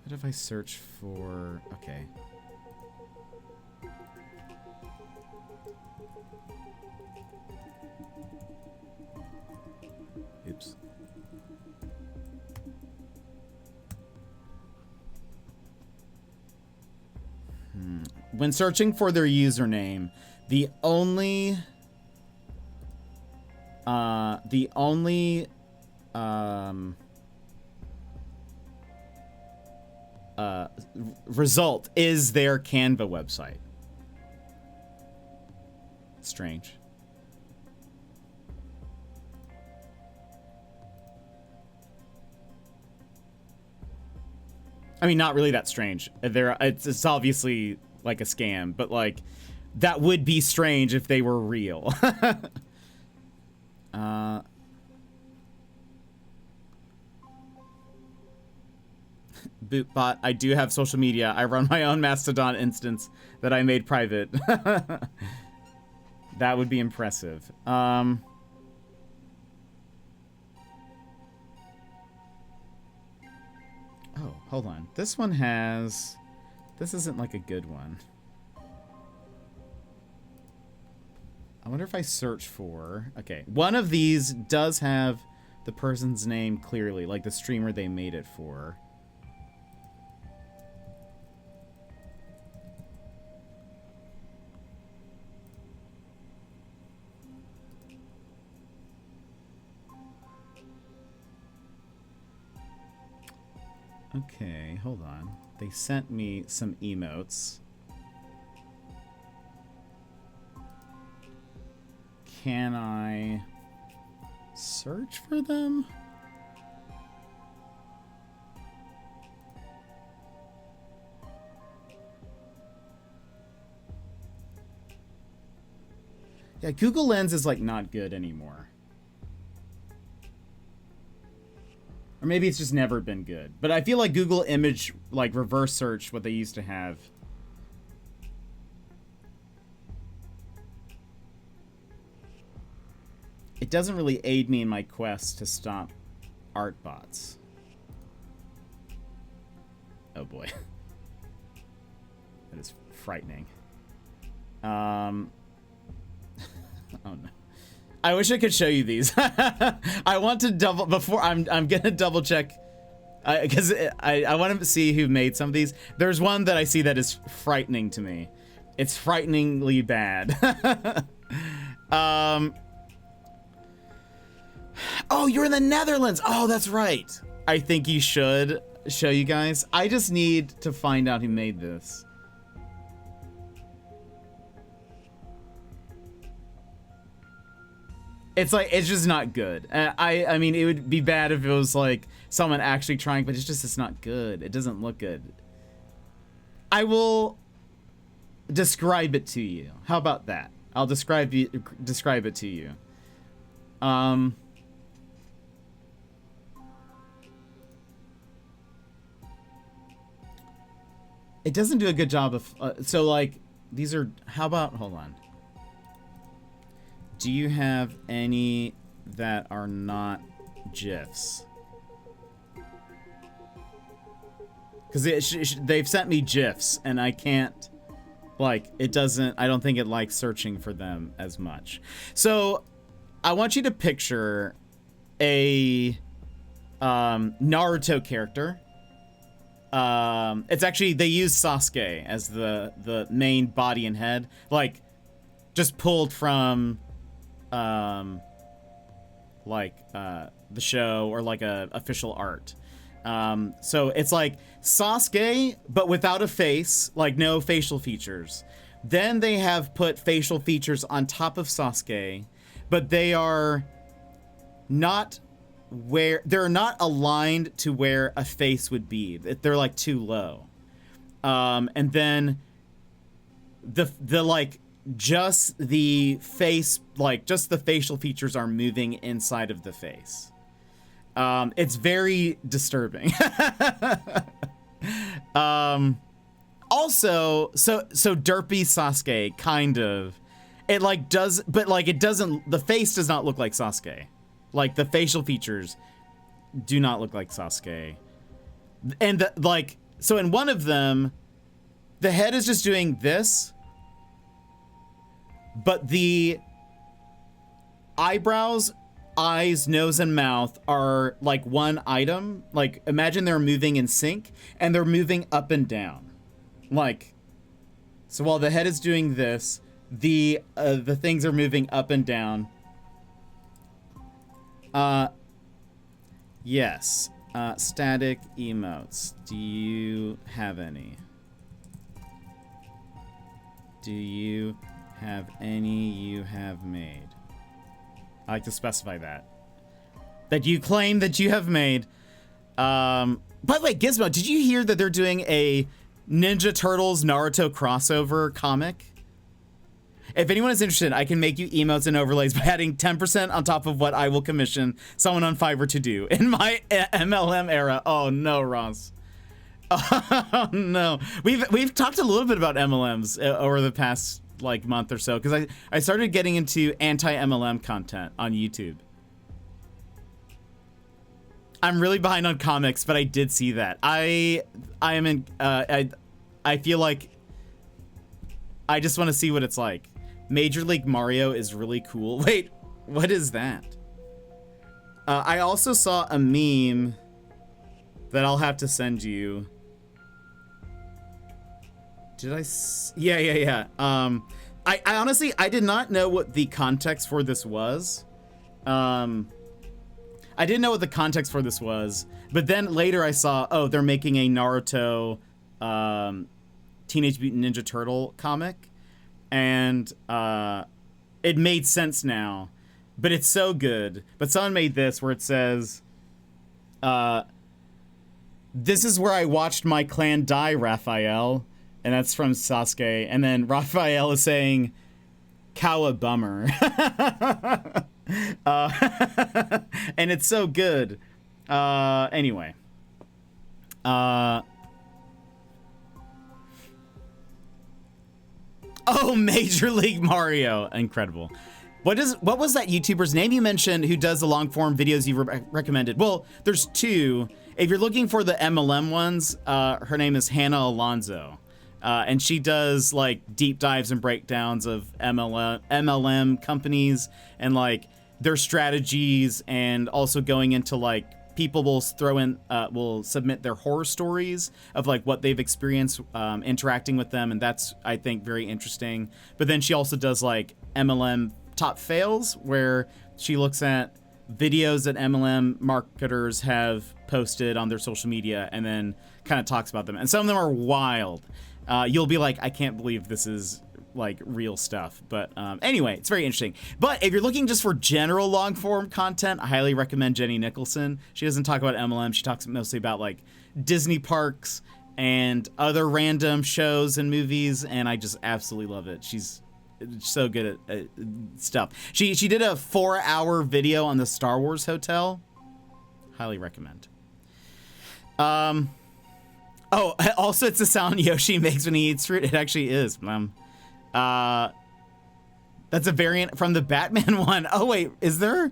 What if I search for... Okay. Oops. When searching for their username, the only result is their Canva website. Strange. I mean, not really that strange. It's obviously like a scam, but like that would be strange if they were real. Bootbot, I do have social media. I run my own Mastodon instance that I made private. That would be impressive. Oh, hold on. This one has... This isn't like a good one. I wonder if I search for... Okay, one of these does have the person's name clearly, like the streamer they made it for. Okay, hold on. They sent me some emotes. Can I search for them? Yeah, Google Lens is like not good anymore. Or maybe it's just never been good. But I feel like Google Image, like, reverse search, what they used to have. It doesn't really aid me in my quest to stop art bots. Oh boy. That is frightening. Oh no. I wish I could show you these. I want to double before I'm gonna double check because I want to see who made some of these. There's one that I see that is frightening to me. It's frighteningly bad. Oh, you're in the Netherlands. Oh, that's right. I think you should show you guys. I just need to find out who made this. It's like, it's just not good. I mean, it would be bad if it was like someone actually trying, but it's not good. It doesn't look good. I will describe it to you. How about that? I'll describe it to you. It doesn't do a good job of, so like, these are, how about, hold on. Do you have any that are not GIFs? Because they've sent me GIFs, and I can't, like, it doesn't, I don't think it likes searching for them as much. So, I want you to picture a Naruto character. It's actually, they use Sasuke as the main body and head, like, just pulled from the show or like a official art. So it's like Sasuke, but without a face, like no facial features. Then they have put facial features on top of Sasuke, but they are not where, they're not aligned to where a face would be. They're like too low. And then the like, just the face, like just the facial features are moving inside of the face. It's very disturbing. Also, so derpy Sasuke kind of, it like does, but like it doesn't, the face does not look like Sasuke. Like the facial features do not look like Sasuke. And like, so in one of them, the head is just doing this, but the eyebrows, eyes, nose, and mouth are like one item. Like, imagine they're moving in sync, and they're moving up and down. Like, so while the head is doing this, the things are moving up and down. Yes. Static emotes. Do you have any? Do you have any you have made? I like to specify that you claim that you have made. By the way, Gizmo, did you hear that they're doing a Ninja Turtles Naruto crossover comic? If anyone is interested, I can make you emotes and overlays by adding 10% on top of what I will commission someone on Fiverr to do in my MLM era. Oh no, Ross. Oh no. We've talked a little bit about MLMs over the past like month or so, because I started getting into anti-MLM content on YouTube. I'm really behind on comics, but I did see that. I am in I feel like I just want to see what it's like. Major League Mario is really cool. Wait, what is that? I also saw a meme that I'll have to send you. Did I? Yeah. I honestly, I did not know what the context for this was. I didn't know what the context for this was, but then later I saw, oh, they're making a Naruto, Teenage Mutant Ninja Turtle comic, and it made sense now, but it's so good. But someone made this where it says, this is where I watched my clan die, Raphael. And that's from Sasuke. And then Raphael is saying, "Cow a bummer." And it's so good. Anyway. Oh, Major League Mario. Incredible. What was that YouTuber's name you mentioned who does the long form videos you recommended? Well, there's two. If you're looking for the MLM ones, her name is Hannah Alonso. And she does like deep dives and breakdowns of MLM companies and like their strategies, and also going into like people will will submit their horror stories of like what they've experienced interacting with them, and that's, I think, very interesting. But then she also does like MLM top fails, where she looks at videos that MLM marketers have posted on their social media and then kind of talks about them. And some of them are wild. You'll be like, I can't believe this is like real stuff. But anyway, it's very interesting. But if you're looking just for general long form content, I highly recommend Jenny Nicholson. She doesn't talk about MLM. She talks mostly about like Disney parks and other random shows and movies. And I just absolutely love it. She's so good at stuff. She did a 4-hour video on the Star Wars hotel. Highly recommend. Oh, also it's the sound Yoshi makes when he eats fruit. It actually is. That's a variant from the Batman one. Oh wait, is there?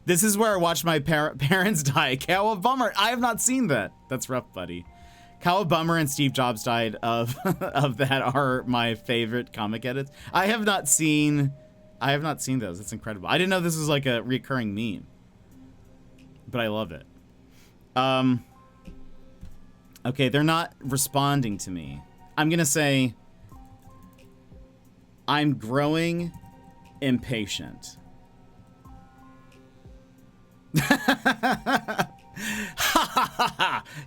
This is where I watched my parents die. Cowabummer. I have not seen that. That's rough, buddy. Cowabummer and Steve Jobs died of that are my favorite comic edits. I have not seen those. It's incredible. I didn't know this was like a recurring meme, but I love it. Okay, they're not responding to me. I'm gonna say I'm growing impatient.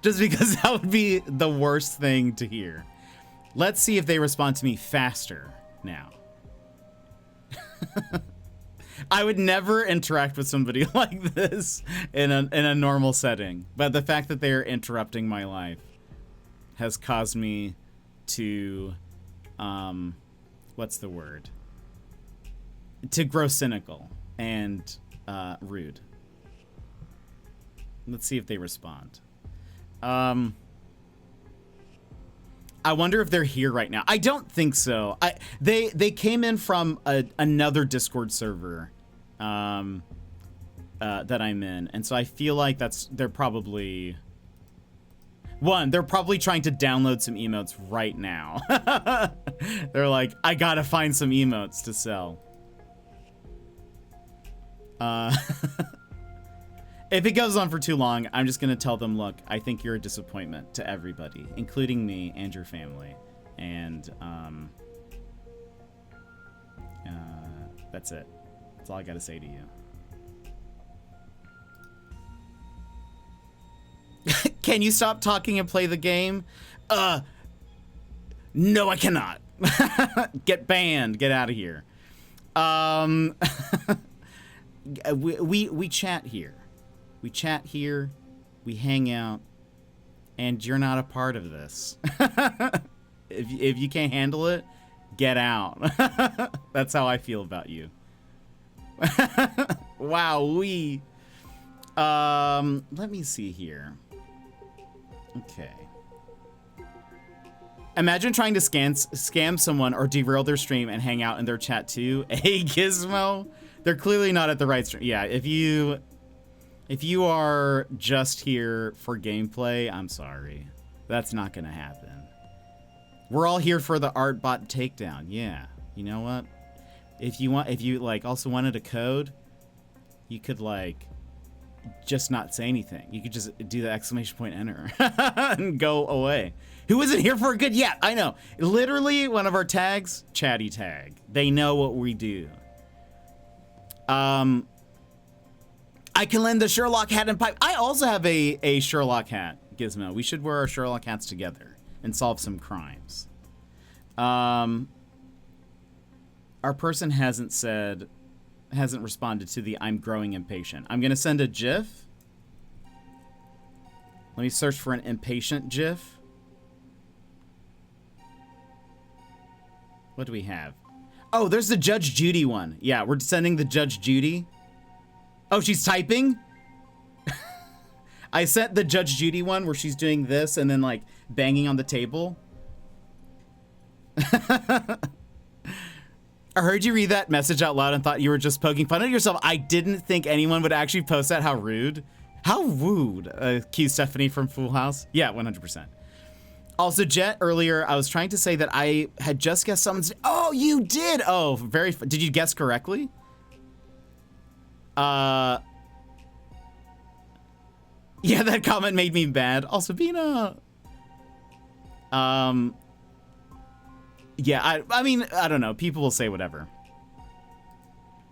Just because that would be the worst thing to hear. Let's see if they respond to me faster now. I would never interact with somebody like this in a normal setting, but the fact that they are interrupting my life has caused me to what's the word? To grow cynical and rude. Let's see if they respond. I wonder if they're here right now. I don't think so. They came in from another Discord server that I'm in, and so I feel like they're probably trying to download some emotes right now. They're like, I gotta find some emotes to sell. If it goes on for too long, I'm just gonna tell them, look, I think you're a disappointment to everybody, including me and your family. And that's it. That's all I gotta say to you. Can you stop talking and play the game? No, I cannot. Get banned. Get out of here. We chat here. We chat here, we hang out, and you're not a part of this. If you can't handle it, get out. That's how I feel about you. Wow, let me see here. Okay. Imagine trying to scam someone or derail their stream and hang out in their chat too. Hey, Gizmo. They're clearly not at the right stream. Yeah, if you are just here for gameplay, I'm sorry. That's not gonna happen. We're all here for the Artbot takedown. Yeah. You know what? If you like also wanted a code, you could like just not say anything. You could just do the exclamation point enter and go away. Who isn't here for a good? Yeah, I know. Literally one of our tags, chatty tag. They know what we do. I can lend the Sherlock hat and pipe. I also have a Sherlock hat, Gizmo. We should wear our Sherlock hats together and solve some crimes. Our person hasn't responded to the I'm growing impatient. I'm gonna send a GIF. Let me search for an impatient GIF. What do we have? Oh, there's the Judge Judy one. Yeah, we're sending the Judge Judy. Oh, she's typing? I sent the Judge Judy one where she's doing this and then like banging on the table. I heard you read that message out loud and thought you were just poking fun at yourself. I didn't think anyone would actually post that. How rude. How rude. Cue Stephanie from Full House. Yeah, 100%. Also, Jet, earlier, I was trying to say that I had just guessed someone's... Oh, you did! Oh, did you guess correctly? Yeah, that comment made me mad. Also, Bina... Yeah, I mean, I don't know. People will say whatever.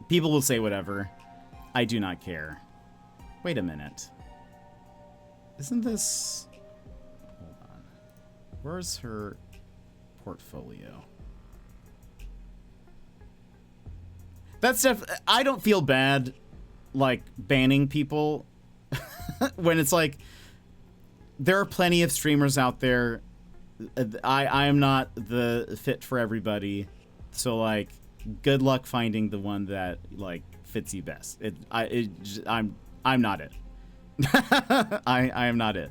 People will say whatever. I do not care. Wait a minute. Isn't this... Hold on. Where's her portfolio? That's I don't feel bad, like, banning people when it's like, there are plenty of streamers out there. I am not the fit for everybody, so like, good luck finding the one that like fits you best. I'm not it. I am not it.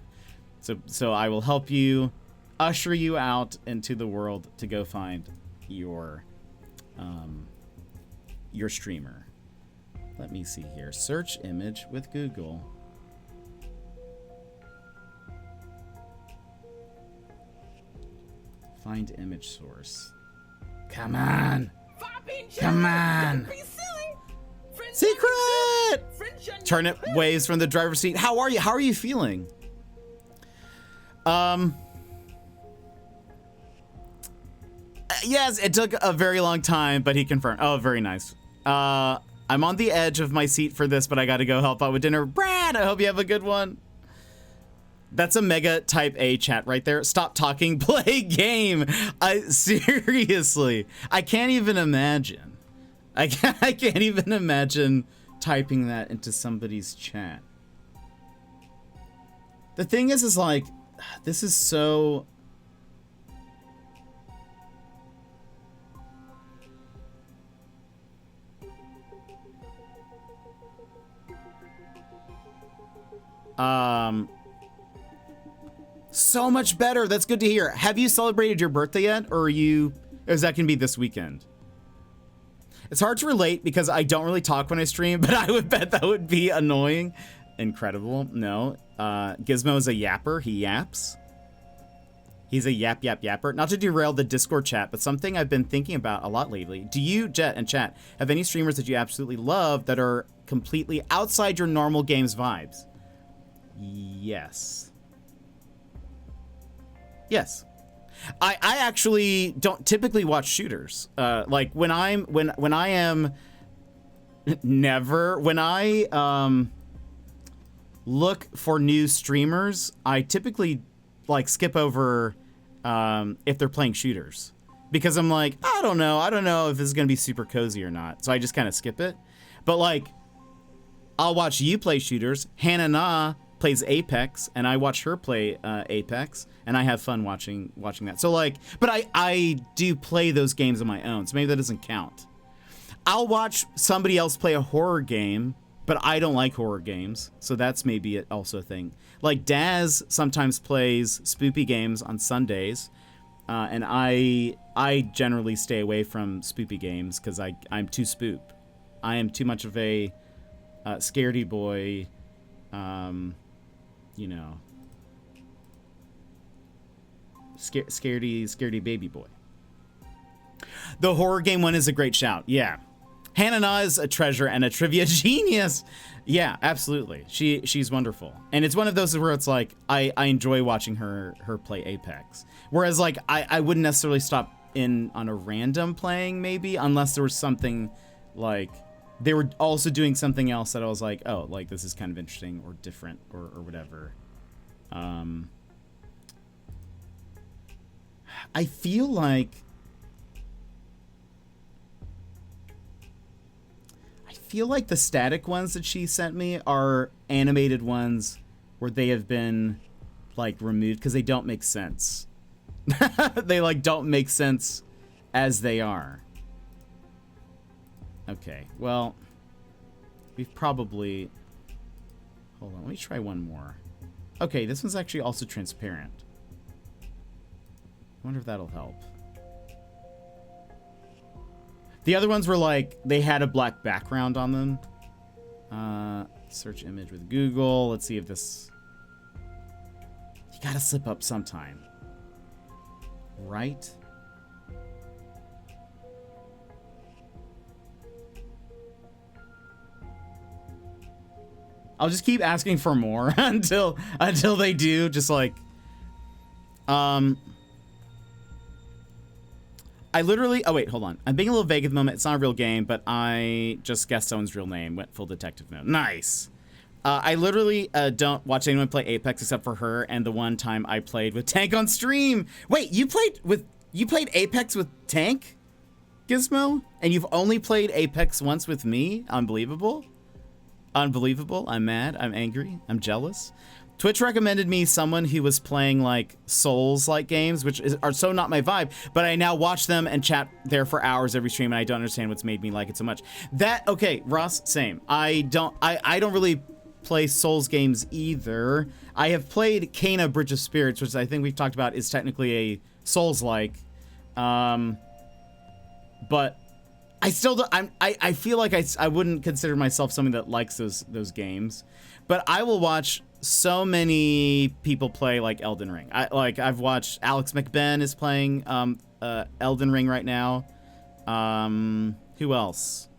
So I will help you, usher you out into the world to go find your streamer. Let me see here. Search image with Google. Find image source. Come on. Come on. Secret! Turnip waves from the driver's seat. How are you? How are you feeling? Yes, it took a very long time, but he confirmed. Oh, very nice. I'm on the edge of my seat for this, but I got to go help out with dinner. Brad, I hope you have a good one. That's a mega type A chat right there. Stop talking, play game. Seriously, I can't even imagine. I can't even imagine typing that into somebody's chat. The thing is like, this is so... So much better. That's good to hear. Have you celebrated your birthday yet? Or is that gonna be this weekend? It's hard to relate because I don't really talk when I stream, but I would bet that would be annoying. Incredible. No. Gizmo is a yapper. He yaps. He's a yapper. Not to derail the Discord chat, but something I've been thinking about a lot lately. Do you, Jet and chat, have any streamers that you absolutely love that are completely outside your normal games vibes? Yes. Yes. I actually don't typically watch shooters. Like when I look for new streamers, I typically like skip over if they're playing shooters, because I'm like, I don't know if this is gonna be super cozy or not, so I just kind of skip it. But like, I'll watch you play shooters. Hannah Na plays Apex, and I watch her play Apex, and I have fun watching that. So like, but I do play those games on my own, so maybe that doesn't count. I'll watch somebody else play a horror game, but I don't like horror games, so that's maybe also a thing. Like Daz sometimes plays spoopy games on Sundays, and I generally stay away from spoopy games because I'm too spoop. I am too much of a scaredy boy. You know, scaredy baby boy. The horror game one is a great shout. Yeah. Hannah Na is a treasure and a trivia genius. Yeah, absolutely. She's wonderful. And it's one of those where it's like, I enjoy watching her play Apex. Whereas like, I wouldn't necessarily stop in on a random playing maybe, unless there was something like, they were also doing something else that I was like, oh, like this is kind of interesting or different or whatever. I feel like the static ones that she sent me are animated ones where they have been like removed because they don't make sense. They like don't make sense as they are. Okay, well, we've probably... Hold on, let me try one more. Okay, this one's actually also transparent. I wonder if that'll help. The other ones were like, they had a black background on them. Search image with Google. Let's see if this... You gotta slip up sometime. right? I'll just keep asking for more until they do. Just like, I literally. Oh wait, hold on. I'm being a little vague at the moment. It's not a real game, but I just guessed someone's real name. Went full detective mode. Nice. I literally don't watch anyone play Apex except for her and the one time I played with Tank on stream. Wait, you played Apex with Tank, Gizmo, and you've only played Apex once with me? Unbelievable. Unbelievable. I'm mad. I'm angry. I'm jealous. Twitch recommended me someone who was playing like Souls-like games, which are so not my vibe, but I now watch them and chat there for hours every stream, and I don't understand what's made me like it so much. Okay, Ross, same. I don't really play Souls games either. I have played Kena Bridge of Spirits, which I think we've talked about is technically a Souls-like, but I still don't, I feel like I wouldn't consider myself someone that likes those games, but I will watch so many people play like Elden Ring. I've watched Alex McBen is playing Elden Ring right now. Who else?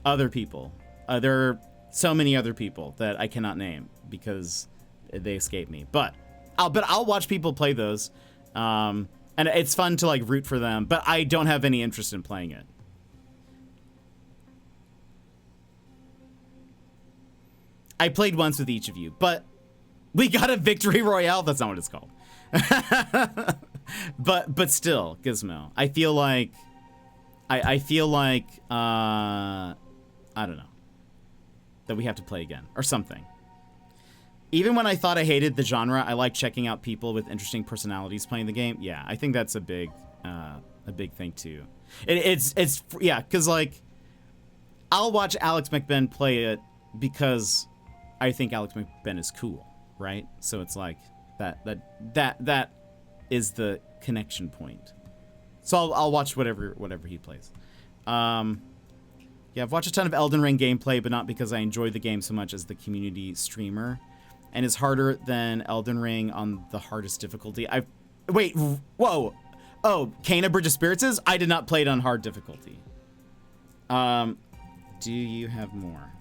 Other people. There are so many other people that I cannot name because they escape me. But I'll watch people play those. And it's fun to like root for them, but I don't have any interest in playing it. I played once with each of you, but we got a victory royale. That's not what it's called. but still, Gizmo. I feel like I don't know, that we have to play again or something. Even when I thought I hated the genre, I like checking out people with interesting personalities playing the game. Yeah, I think that's a big thing too. It's yeah, because like I'll watch Alex McBen play it because I think Alex McBen is cool, right? So it's like that is the connection point. So I'll watch whatever he plays. Yeah, I've watched a ton of Elden Ring gameplay, but not because I enjoy the game so much as the community streamer. And is harder than Elden Ring on the hardest difficulty. Whoa. Oh, Kena Bridge of Spirits is? I did not play it on hard difficulty. Do you have more?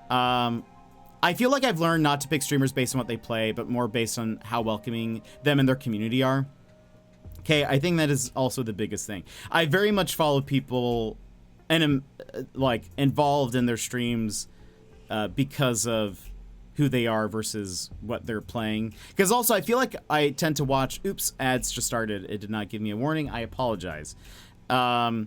I feel like I've learned not to pick streamers based on what they play, but more based on how welcoming them and their community are. Okay, I think that is also the biggest thing. I very much follow people and am like involved in their streams because of who they are versus what they're playing. Because also I feel like I tend to watch, oops, ads just started. It did not give me a warning. I apologize. I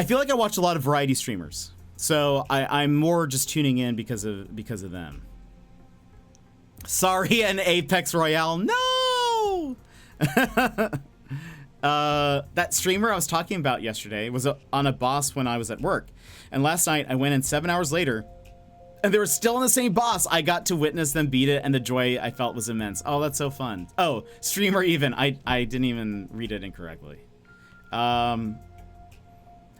feel like I watch a lot of variety streamers. So I'm more just tuning in because of them. Sorry, an Apex Royale. No! That streamer I was talking about yesterday was on a boss when I was at work. And last night I went in 7 hours later and they were still on the same boss. I got to witness them beat it, and the joy I felt was immense. Oh, that's so fun. Oh, streamer even. I didn't even read it incorrectly.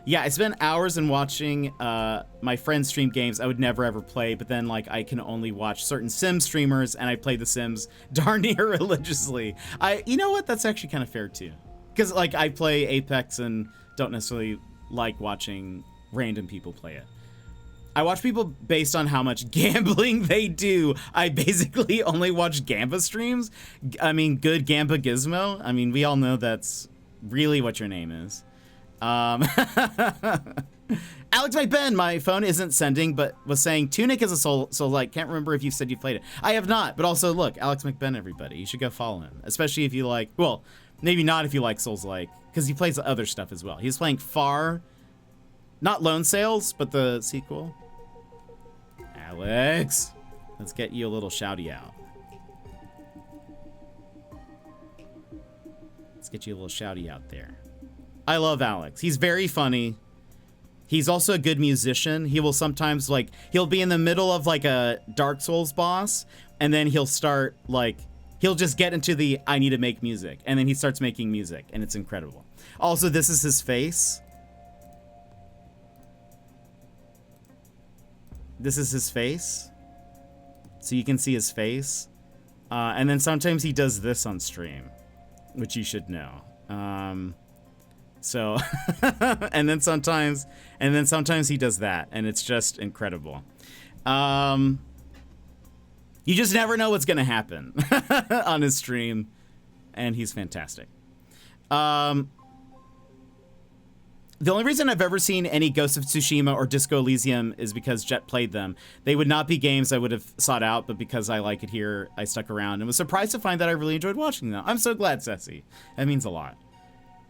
Yeah, I spent hours in watching my friends stream games I would never ever play, but then like I can only watch certain Sims streamers, and I play The Sims darn near religiously. You know what? That's actually kind of fair too, because like I play Apex and don't necessarily like watching random people play it. I watch people based on how much gambling they do. I basically only watch Gamba streams. I mean, good Gamba Gizmo. I mean, we all know that's really what your name is. Alex McBen, my phone isn't sending, but was saying Tunic is a soul, so like, can't remember if you said you played it. I have not, but also look, Alex McBen, everybody, you should go follow him, especially if you like, well, maybe not if you like Souls-like, because he plays other stuff as well. He's playing Far, not Lone Sales, but the sequel. Alex, let's get you a little shouty out. Let's get you a little shouty out there. I love Alex. He's very funny. He's also a good musician. He will sometimes like, he'll be in the middle of like a Dark Souls boss, and then he'll start like, he'll just get into the I need to make music, and then he starts making music, and it's incredible. Also, this is his face. This is his face. So you can see his face. And then sometimes he does this on stream, which you should know. So, and then sometimes he does that, and it's just incredible. You just never know what's gonna happen on his stream, and he's fantastic. The only reason I've ever seen any Ghost of Tsushima or Disco Elysium is because Jet played them. They would not be games I would have sought out, but because I like it here, I stuck around and was surprised to find that I really enjoyed watching them. I'm so glad, Ceci. That means a lot.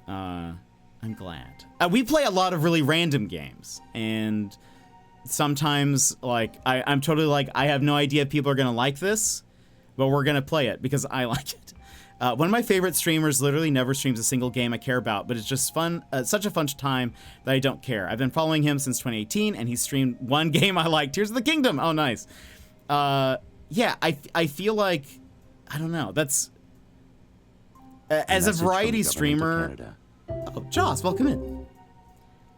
I'm glad. We play a lot of really random games, and sometimes, like, I'm totally like, I have no idea if people are gonna like this, but we're gonna play it because I like it. One of my favorite streamers literally never streams a single game I care about, but it's just fun, such a fun time that I don't care. I've been following him since 2018, and he streamed one game I like, Tears of the Kingdom. Oh, nice. Yeah, I feel like, I don't know, that's, as a variety streamer, oh, Joss, welcome in.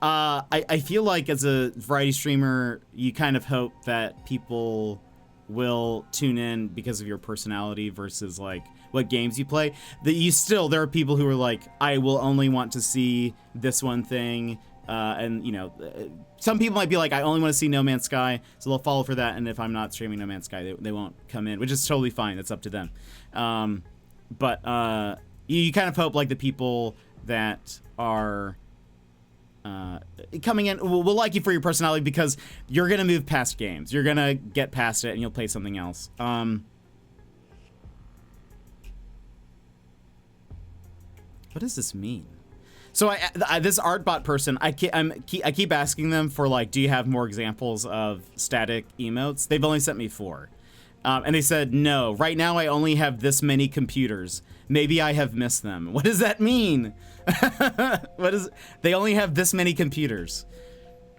I feel like as a variety streamer, you kind of hope that people will tune in because of your personality versus like what games you play. There are people who are like, I will only want to see this one thing, and you know, some people might be like, I only want to see No Man's Sky, so they'll follow for that, and if I'm not streaming No Man's Sky, they won't come in, which is totally fine. That's up to them. But you kind of hope like the people that are coming in will like you for your personality, because you're gonna move past games. You're gonna get past it and you'll play something else. What does this mean? So this Artbot person, I keep asking them for like, do you have more examples of static emotes? They've only sent me 4. And they said, no, right now I only have this many computers. Maybe I have missed them. What does that mean? They only have this many computers.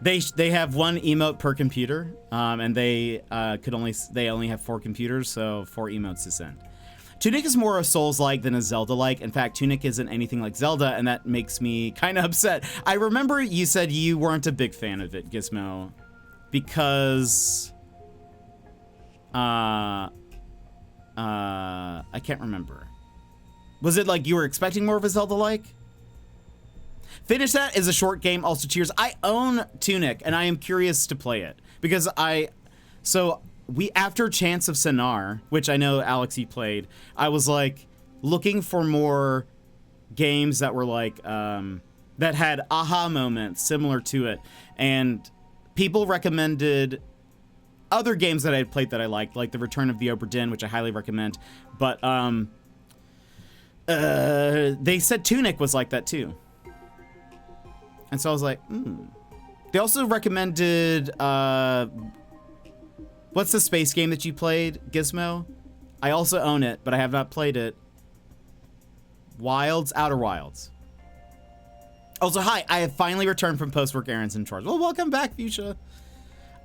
They have 1 emote per computer, and they only have 4 computers, so 4 emotes to send. Tunic is more a Souls-like than a Zelda-like. In fact, Tunic isn't anything like Zelda, and that makes me kind of upset. I remember you said you weren't a big fan of it, Gizmo, because I can't remember. Was it like you were expecting more of a Zelda-like? Finish That is a short game, also cheers. I own Tunic, and I am curious to play it, because after Chants of Sennaar, which I know, Alex, you played, I was like looking for more games that were like, that had aha moments similar to it. And people recommended other games that I had played that I liked, like The Return of the Obra Dinn, which I highly recommend. But they said Tunic was like that too. And so I was like, They also recommended, what's the space game that you played, Gizmo? I also own it, but I have not played it. Outer Wilds. Also, hi, I have finally returned from post-work errands and chores. Well, welcome back, Fuchsia.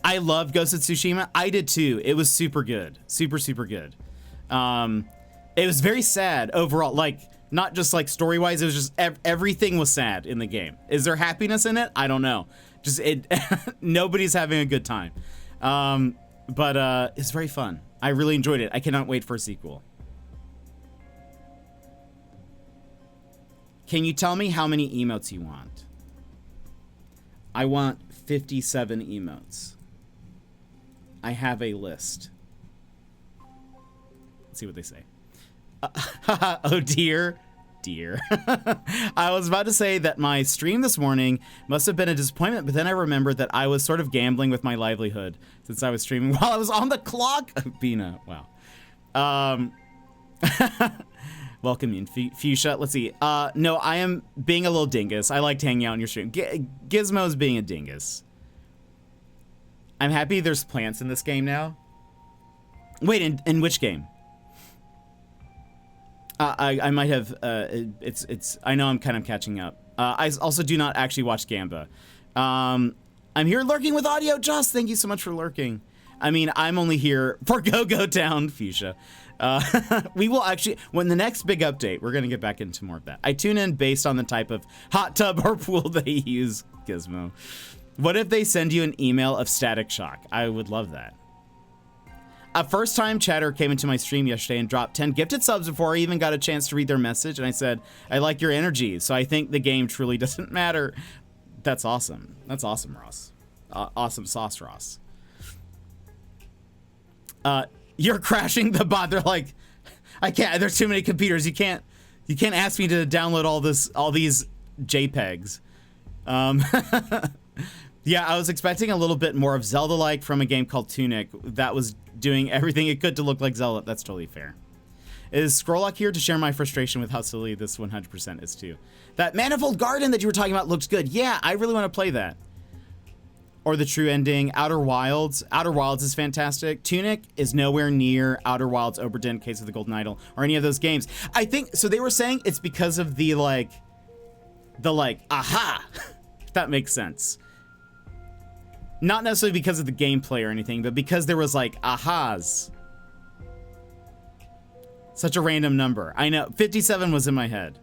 I loved Ghost of Tsushima. I did too. It was super good. Super, super good. It was very sad overall. Like, not just like story-wise, it was just everything was sad in the game. Is there happiness in it? I don't know. Nobody's having a good time. But it's very fun. I really enjoyed it. I cannot wait for a sequel. Can you tell me how many emotes you want? I want 57 emotes. I have a list. Let's see what they say. Oh dear. I was about to say that my stream this morning must have been a disappointment, but then I remembered that I was sort of gambling with my livelihood since I was streaming while I was on the clock. Bina, wow. Welcome in, Fuchsia. Let's see. No, I am being a little dingus. I liked hanging out on your stream. Gizmo's being a dingus. I'm happy there's plants in this game now. Wait, in which game? I might have, I know I'm kind of catching up. I also do not actually watch Gamba. I'm here lurking with audio. Joss, thank you so much for lurking. I mean, I'm only here for Go Town, Fuchsia. We will actually, when the next big update, we're going to get back into more of that. I tune in based on the type of hot tub or pool they use, Gizmo. What if they send you an email of Static Shock? I would love that. A first-time chatter came into my stream yesterday and dropped 10 gifted subs before I even got a chance to read their message, and I said, I like your energy, so I think the game truly doesn't matter. That's awesome. That's awesome, Ross. Awesome sauce, Ross. You're crashing the bot. They're like, I can't. There's too many computers. You can't ask me to download all these JPEGs. Yeah, I was expecting a little bit more of Zelda-like from a game called Tunic that was doing everything it could to look like Zelda. That's totally fair. Is Scrollock here to share my frustration with how silly this 100% is too? That Manifold Garden that you were talking about looks good. Yeah, I really want to play that. Or the true ending, Outer Wilds. Outer Wilds is fantastic. Tunic is nowhere near Outer Wilds, Oberdin, Case of the Golden Idol, or any of those games. I think, so they were saying it's because of the aha, if that makes sense. Not necessarily because of the gameplay or anything, but because there was like ahas. Such a random number. I know, 57 was in my head.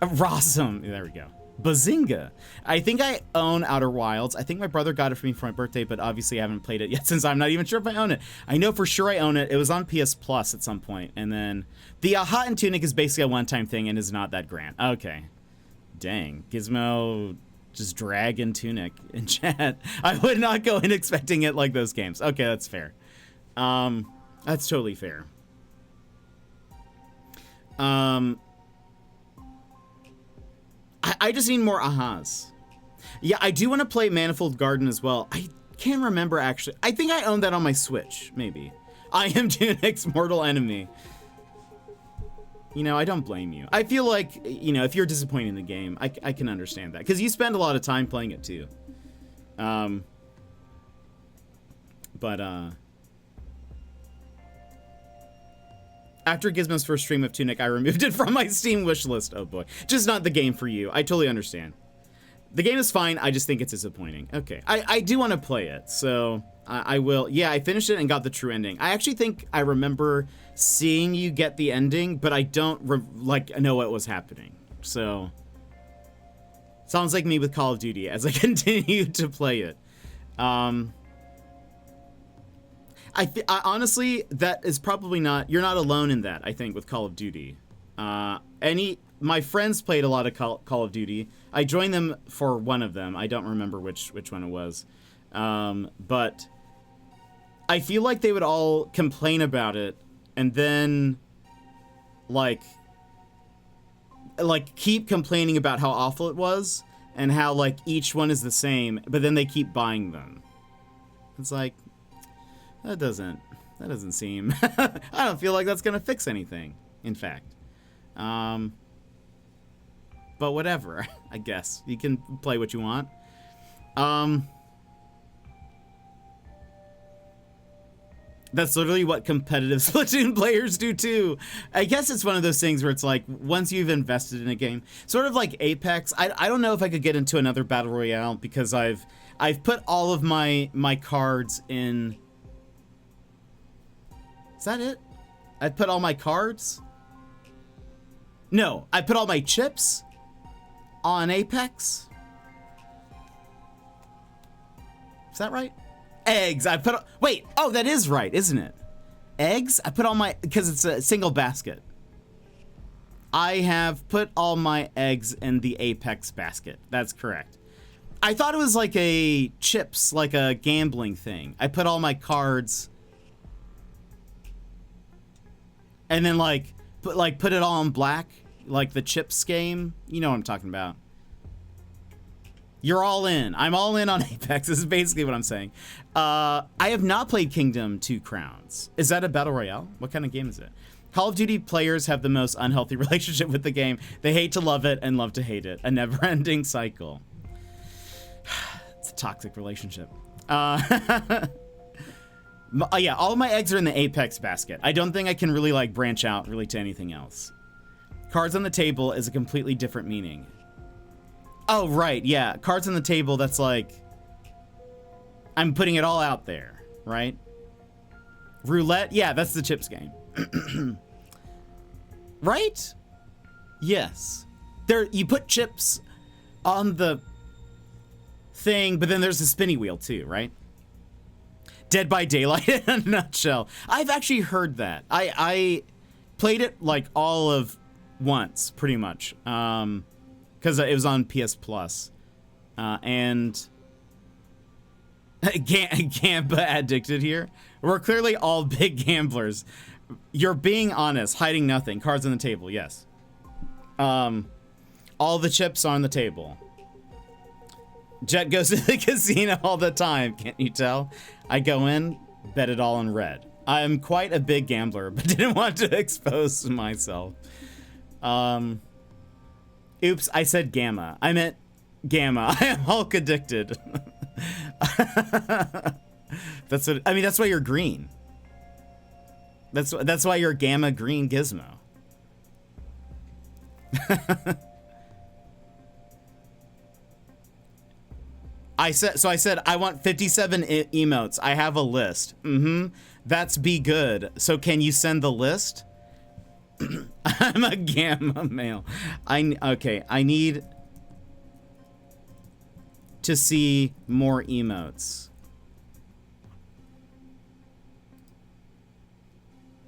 Rossum, there we go. Bazinga. I think I own Outer Wilds. I think my brother got it for me for my birthday, but obviously I haven't played it yet since I'm not even sure if I own it. I know for sure I own it. It was on PS Plus at some point. And then the Aha and Tunic is basically a one-time thing and is not that grand. Okay. Dang. Gizmo just dragging Tunic in chat. I would not go in expecting it like those games. Okay, that's fair. That's totally fair. I just need more ahas. Yeah, I do want to play Manifold Garden as well. I can't remember actually. I think I own that on my Switch, maybe. I am Tunic's mortal enemy. You know, I don't blame you. I feel like, you know, if you're disappointed in the game, I can understand that. Because you spend a lot of time playing it too. After Gizmo's first stream of Tunic, I removed it from my Steam wishlist. Oh boy. Just not the game for you. I totally understand. The game is fine, I just think it's disappointing. Okay. I do want to play it, so I will. Yeah, I finished it and got the true ending. I actually think I remember seeing you get the ending, but I don't know what was happening. So sounds like me with Call of Duty as I continue to play it. I honestly, that is probably not, you're not alone in that, I think, with Call of Duty. My friends played a lot of Call of Duty. I joined them for one of them. I don't remember which one it was. But I feel like they would all complain about it and then like keep complaining about how awful it was and how like each one is the same, but then they keep buying them. It's like, that doesn't seem, I don't feel like that's gonna fix anything, in fact. But whatever, I guess. You can play what you want. That's literally what competitive Splatoon players do too. I guess it's one of those things where it's like, once you've invested in a game, sort of like Apex, I don't know if I could get into another Battle Royale because I've put all of my cards in. Is that it? I put all my cards? No, I put all my chips on Apex. Is that right? Eggs. Wait. Oh, that is right, isn't it? Eggs? I put all my, because it's a single basket. I have put all my eggs in the Apex basket. That's correct. I thought it was like a chips, like a gambling thing. I put all my cards and then put it all on black, like the chips game. You know what I'm talking about. You're all in. I'm all in on Apex. This is basically what I'm saying. I have not played Kingdom 2 Crowns. Is that a Battle Royale? What kind of game is it? Call of Duty players have the most unhealthy relationship with the game. They hate to love it and love to hate it. A never-ending cycle. It's a toxic relationship. Yeah, all of my eggs are in the Apex basket. I don't think I can really like branch out really to anything else. Cards on the table is a completely different meaning. Oh, right, yeah. Cards on the table, that's like, I'm putting it all out there, right? Roulette, yeah, that's the chips game. Right? Yes. You put chips on the thing, but then there's a spinny wheel too, right? Dead by Daylight in a nutshell. I've actually heard that. I played it like all of once, pretty much, because it was on PS Plus, and Gamba addicted here. We're clearly all big gamblers. You're being honest, hiding nothing. Cards on the table, yes. All the chips on the table. Jet goes to the casino all the time, can't you tell? I go in, bet it all on red. I'm quite a big gambler, but didn't want to expose myself. Oops, I said gamma. I meant gamma. I am Hulk addicted. That's what I mean. That's why you're green. That's why you're gamma green gizmo. I said I want 57 emotes. I have a list. That's be good. So can you send the list? I'm a gamma male. Okay, I need to see more emotes.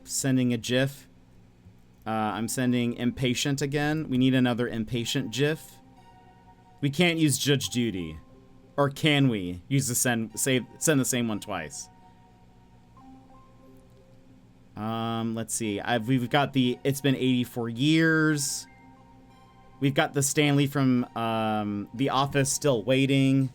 Sending a GIF. I'm sending impatient again. We need another impatient GIF. We can't use Judge Judy. Or can we use the send the same one twice? Let's see. We've got the It's Been 84 Years. We've got the Stanley from The Office Still Waiting.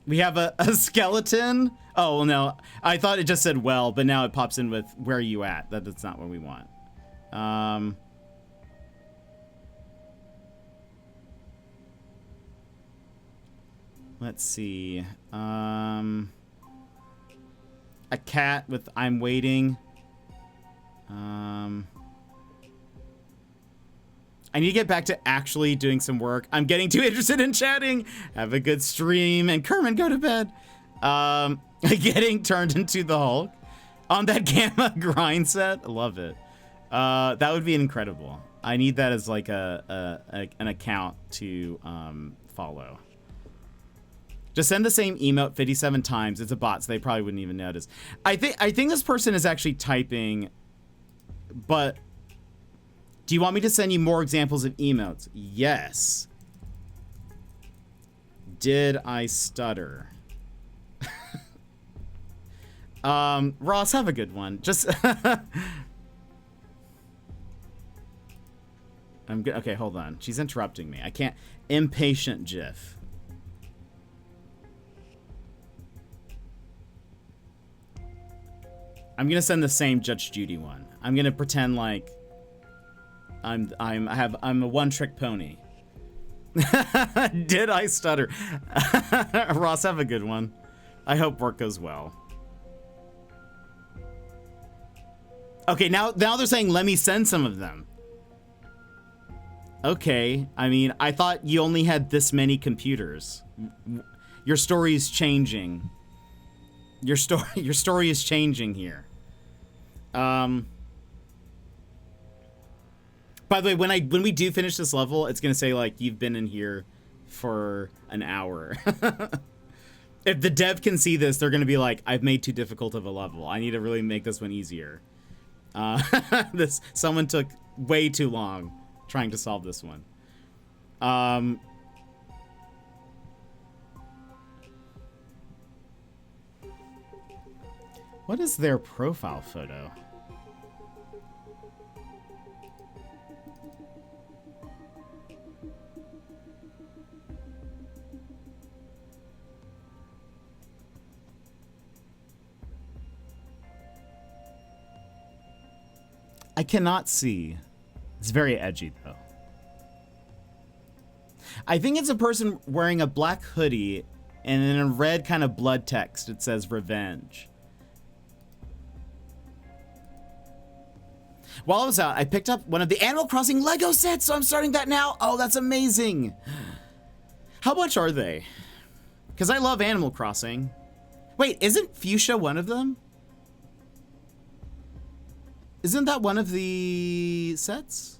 We have a skeleton. Oh, well, no. I thought it just said well, but now it pops in with where are you at? That's not what we want. Let's see. A cat with I'm waiting. I need to get back to actually doing some work. I'm getting too interested in chatting. Have a good stream. And Kerman, go to bed. Getting turned into the Hulk on that gamma grind set. I love it. That would be incredible. I need that as like an account to follow. Just send the same emote 57 times. It's a bot, so they probably wouldn't even notice. I think this person is actually typing, but do you want me to send you more examples of emotes? Yes. Did I stutter? Ross, have a good one. Just I'm good. Okay, hold on. She's interrupting me. I can't. Impatient GIF. I'm gonna send the same Judge Judy one. I'm gonna pretend like I'm a one-trick pony. Did I stutter? Ross, have a good one. I hope work goes well. Okay, now they're saying let me send some of them. Okay, I mean, I thought you only had this many computers. Your story is changing. Your story is changing here. By the way, when we do finish this level, it's gonna say like you've been in here for an hour. If the dev can see this, they're gonna be like, I've made too difficult of a level. I need to really make this one easier. Someone took way too long trying to solve this one. What is their profile photo? I cannot see. It's very edgy, though. I think it's a person wearing a black hoodie, and in a red kind of blood text, it says revenge. While I was out, I picked up one of the Animal Crossing Lego sets, so I'm starting that now. Oh, that's amazing. How much are they? Because I love Animal Crossing. Wait, isn't Fuchsia one of them? Isn't that one of the sets?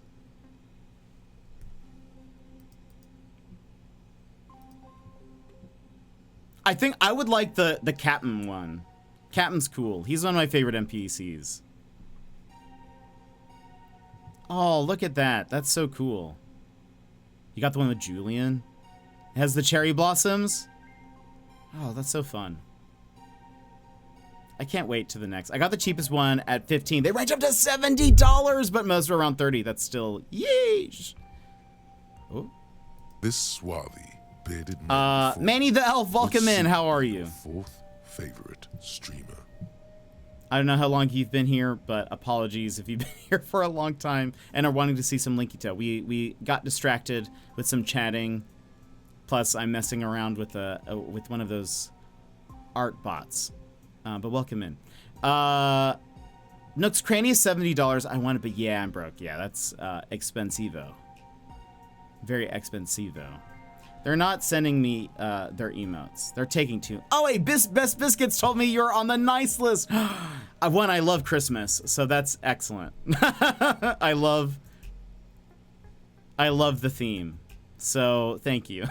I think I would like the Captain one. Captain's cool. He's one of my favorite NPCs. Oh, look at that. That's so cool. You got the one with Julian? It has the cherry blossoms? Oh, that's so fun. I can't wait to the next. I got the cheapest one at 15. They range up to $70, but most are around 30. That's still yeesh. Oh. This swarthy, bearded man before Manny the Elf, welcome would in. seem How are your you? Fourth favorite streamer. I don't know how long you've been here, but apologies if you've been here for a long time and are wanting to see some Linkito. We got distracted with some chatting. Plus, I'm messing around with one of those art bots. But welcome in. Nook's Cranny is $70. I want it, but yeah, I'm broke. Yeah, that's expensivo. Very expensivo. They're not sending me their emotes. They're taking too. Oh wait, Best Biscuits told me you're on the nice list. One, I love Christmas, so that's excellent. I love the theme, so thank you.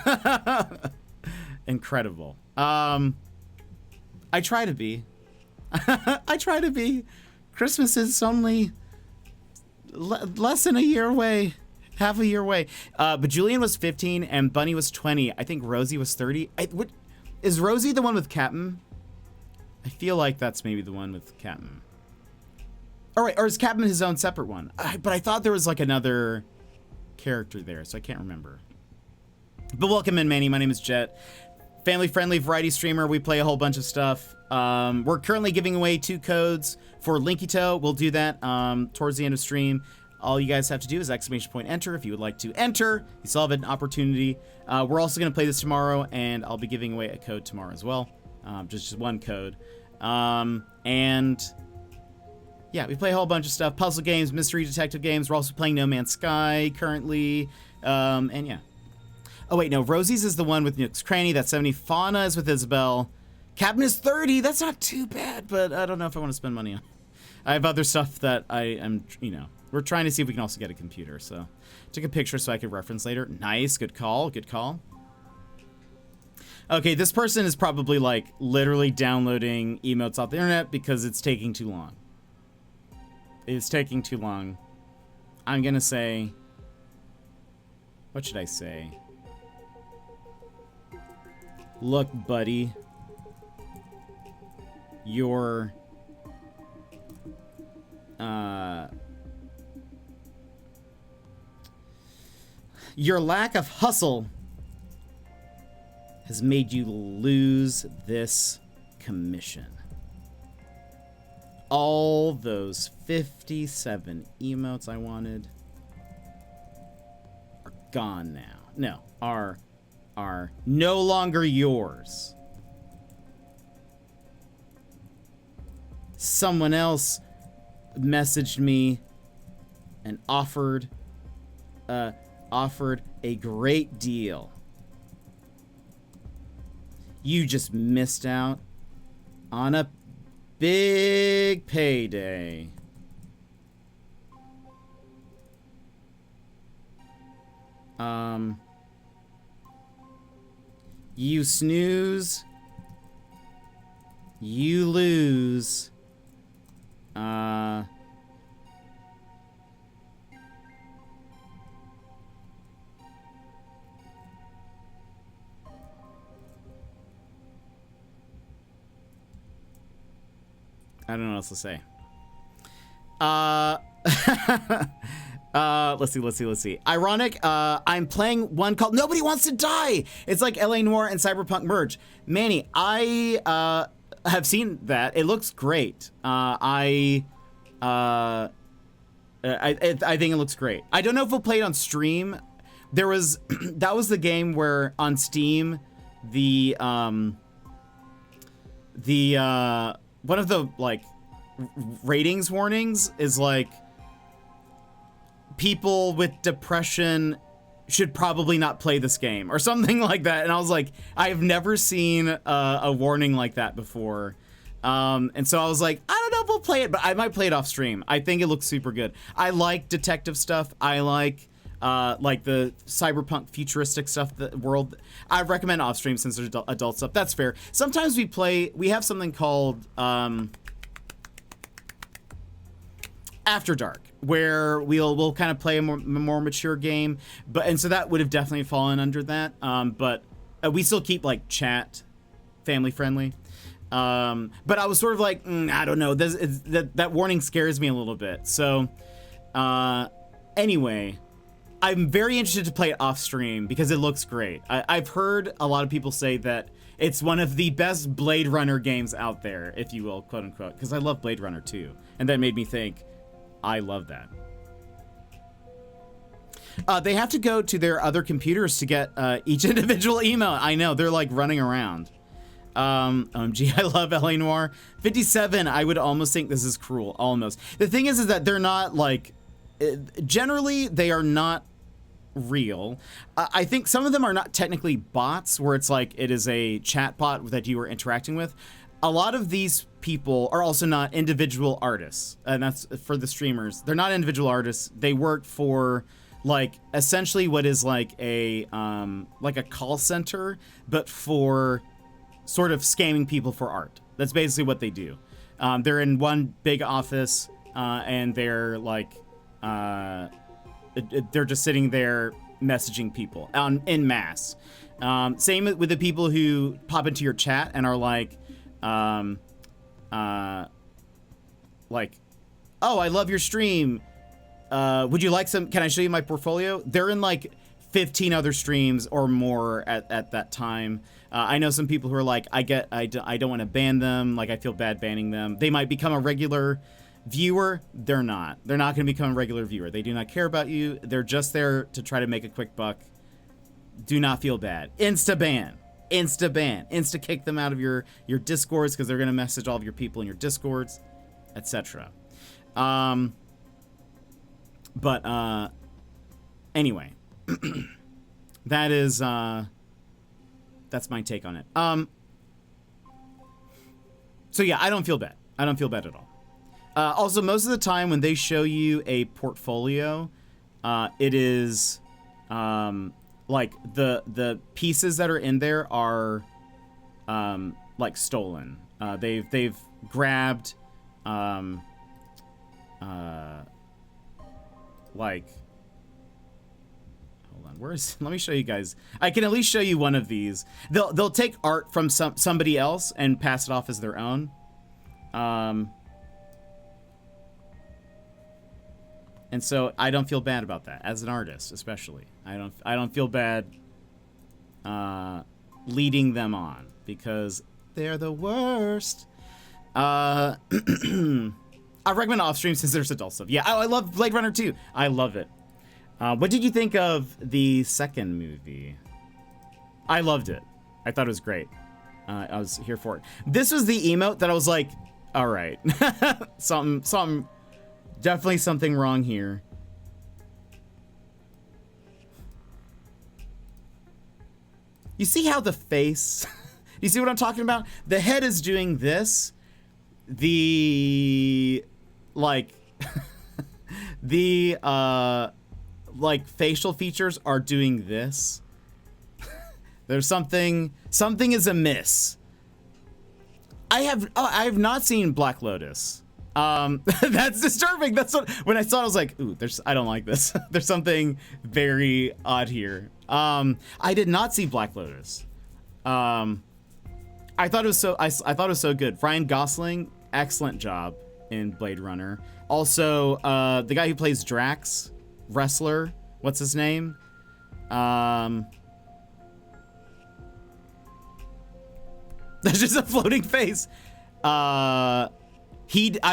Incredible. I try to be. I try to be. Christmas is only less than a year away. Half a year away. But Julian was 15 and Bunny was 20. I think Rosie was 30. Is Rosie the one with Captain? I feel like that's maybe the one with Captain. All right, or is Captain his own separate one? But I thought there was like another character there, so I can't remember. But welcome in, Manny. My name is Jet. Family-friendly variety streamer. We play a whole bunch of stuff. We're currently giving away 2 codes for Linkito. We'll do that towards the end of stream. All you guys have to do is ! Enter if you would like to enter. You still have an opportunity. We're also going to play this tomorrow, and I'll be giving away a code tomorrow as well. Just one code. And yeah, we play a whole bunch of stuff. Puzzle games, mystery detective games. We're also playing No Man's Sky currently. And yeah. Oh, wait, no. Rosie's is the one with Nook's Cranny. That's 70. Fauna is with Isabel. Captain is 30. That's not too bad, but I don't know if I want to spend money on. I have other stuff that I am, you know. We're trying to see if we can also get a computer, so took a picture so I could reference later. Nice, good call, good call. Okay, this person is probably like literally downloading emotes off the internet because it's taking too long. It's taking too long. I'm gonna say, what should I say? Look, buddy, your lack of hustle has made you lose this commission. All those 57 emotes I wanted are gone now. No, are no longer yours. Someone else messaged me and offered a great deal. You just missed out on a big payday. You snooze, you lose. I don't know what else to say. Let's see. Ironic, I'm playing one called Nobody Wants to Die. It's like LA Noire and Cyberpunk merge. Manny, I have seen that. It looks great. I think it looks great. I don't know if we'll play it on stream. There was that was the game where on Steam the one of the like ratings warnings is like people with depression should probably not play this game or something like that. And I was like, I have never seen a warning like that before. And so I was like, I don't know if we'll play it, but I might play it off stream. I think it looks super good. I like detective stuff. I like like the cyberpunk futuristic stuff, the world. I recommend off stream since there's adult stuff. That's fair. Sometimes we have something called After Dark, where we'll kind of play a more mature game, and so that would have definitely fallen under that. But we still keep like chat family friendly. But I was sort of like, I don't know. That warning scares me a little bit. So anyway, I'm very interested to play it off stream because it looks great. I've heard a lot of people say that it's one of the best Blade Runner games out there, if you will, quote unquote, because I love Blade Runner too. And that made me think, I love that. They have to go to their other computers to get each individual email. I know, they're like running around. OMG, I love LA Noire. 57, I would almost think this is cruel, almost. The thing is that they're not like, generally they are not real. I think some of them are not technically bots, where it's like it is a chat bot that you are interacting with. A lot of these people are also not individual artists, and that's for the streamers. They're not individual artists. They work for like essentially what is like a call center, but for sort of scamming people for art. That's basically what they do. They're in one big office, and they're like they're just sitting there messaging people en masse. Same with the people who pop into your chat and are like, oh, I love your stream. Would you like some? Can I show you my portfolio? They're in like 15 other streams or more at that time. I know some people who are like, I don't want to ban them. Like, I feel bad banning them. They might become a regular viewer. They're not. They're not going to become a regular viewer. They do not care about you. They're just there to try to make a quick buck. Do not feel bad. Insta ban. Insta kick them out of your discords because they're going to message all of your people in your discords, etc. But anyway, that is that's my take on it. So yeah, I don't feel bad. I don't feel bad at all. Also, most of the time when they show you a portfolio, it is like the pieces that are in there are like stolen. They've grabbed like, hold on, let me show you guys. I can at least show you one of these. They'll take art from somebody else and pass it off as their own. And so I don't feel bad about that as an artist, especially. I don't feel bad leading them on because they're the worst. I recommend off stream since there's adult stuff. Yeah, I love Blade Runner 2. I love it. What did you think of the second movie? I loved it. I thought it was great. I was here for it. This was the emote that I was like, all right, definitely something wrong here. You see how the face, you see what I'm talking about? The head is doing this. The, like, the, like, facial features are doing this. There's something is amiss. I have not seen Black Lotus. That's disturbing. That's what, when I saw it, I was like, ooh, I don't like this. There's something very odd here. I did not see Black Lotus. I thought it was so good. Ryan Gosling, excellent job in Blade Runner. Also, the guy who plays Drax, wrestler, what's his name? There's just a floating face. I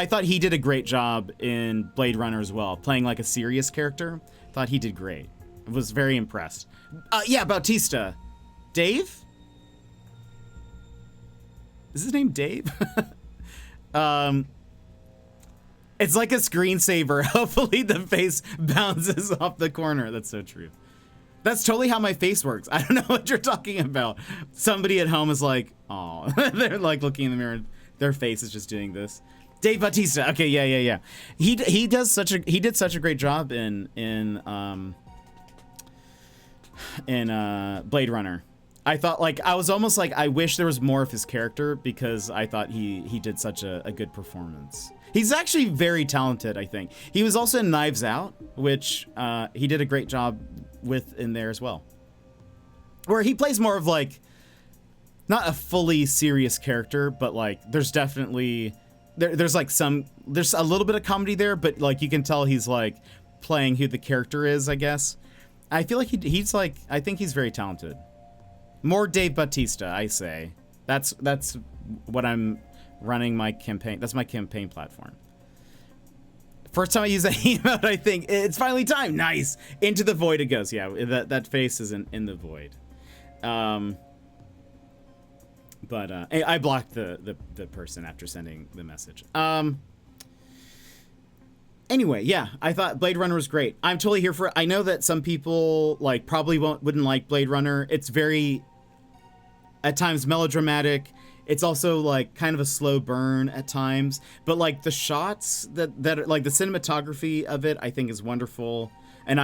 thought he did a great job in Blade Runner as well, playing like a serious character. Thought he did great. I was very impressed. Yeah, Bautista. Dave? Is his name Dave? It's like a screensaver. Hopefully the face bounces off the corner. That's so true. That's totally how my face works. I don't know what you're talking about. Somebody at home is like, oh, they're like looking in the mirror. Their face is just doing this. Dave Bautista. Okay, yeah. He did such a great job in Blade Runner. I thought, like, I was almost like, I wish there was more of his character because I thought he did such a good performance. He's actually very talented, I think. He was also in Knives Out, which he did a great job with in there as well. Where he plays more of like, not a fully serious character, but like there's definitely, there's a little bit of comedy there, but like you can tell he's like playing who the character is, I guess. I feel like he's like, I think he's very talented. More Dave Bautista, I say. That's what I'm running my campaign. That's my campaign platform. First time I use that emote, I think it's finally time. Nice. Into the void it goes. Yeah, that face is in the void. But I blocked the person after sending the message. Anyway, yeah, I thought Blade Runner was great. I'm totally here for it. I know that some people like probably wouldn't like Blade Runner. It's very, at times, melodramatic. It's also like kind of a slow burn at times, but like the shots that are, like the cinematography of it, I think is wonderful. And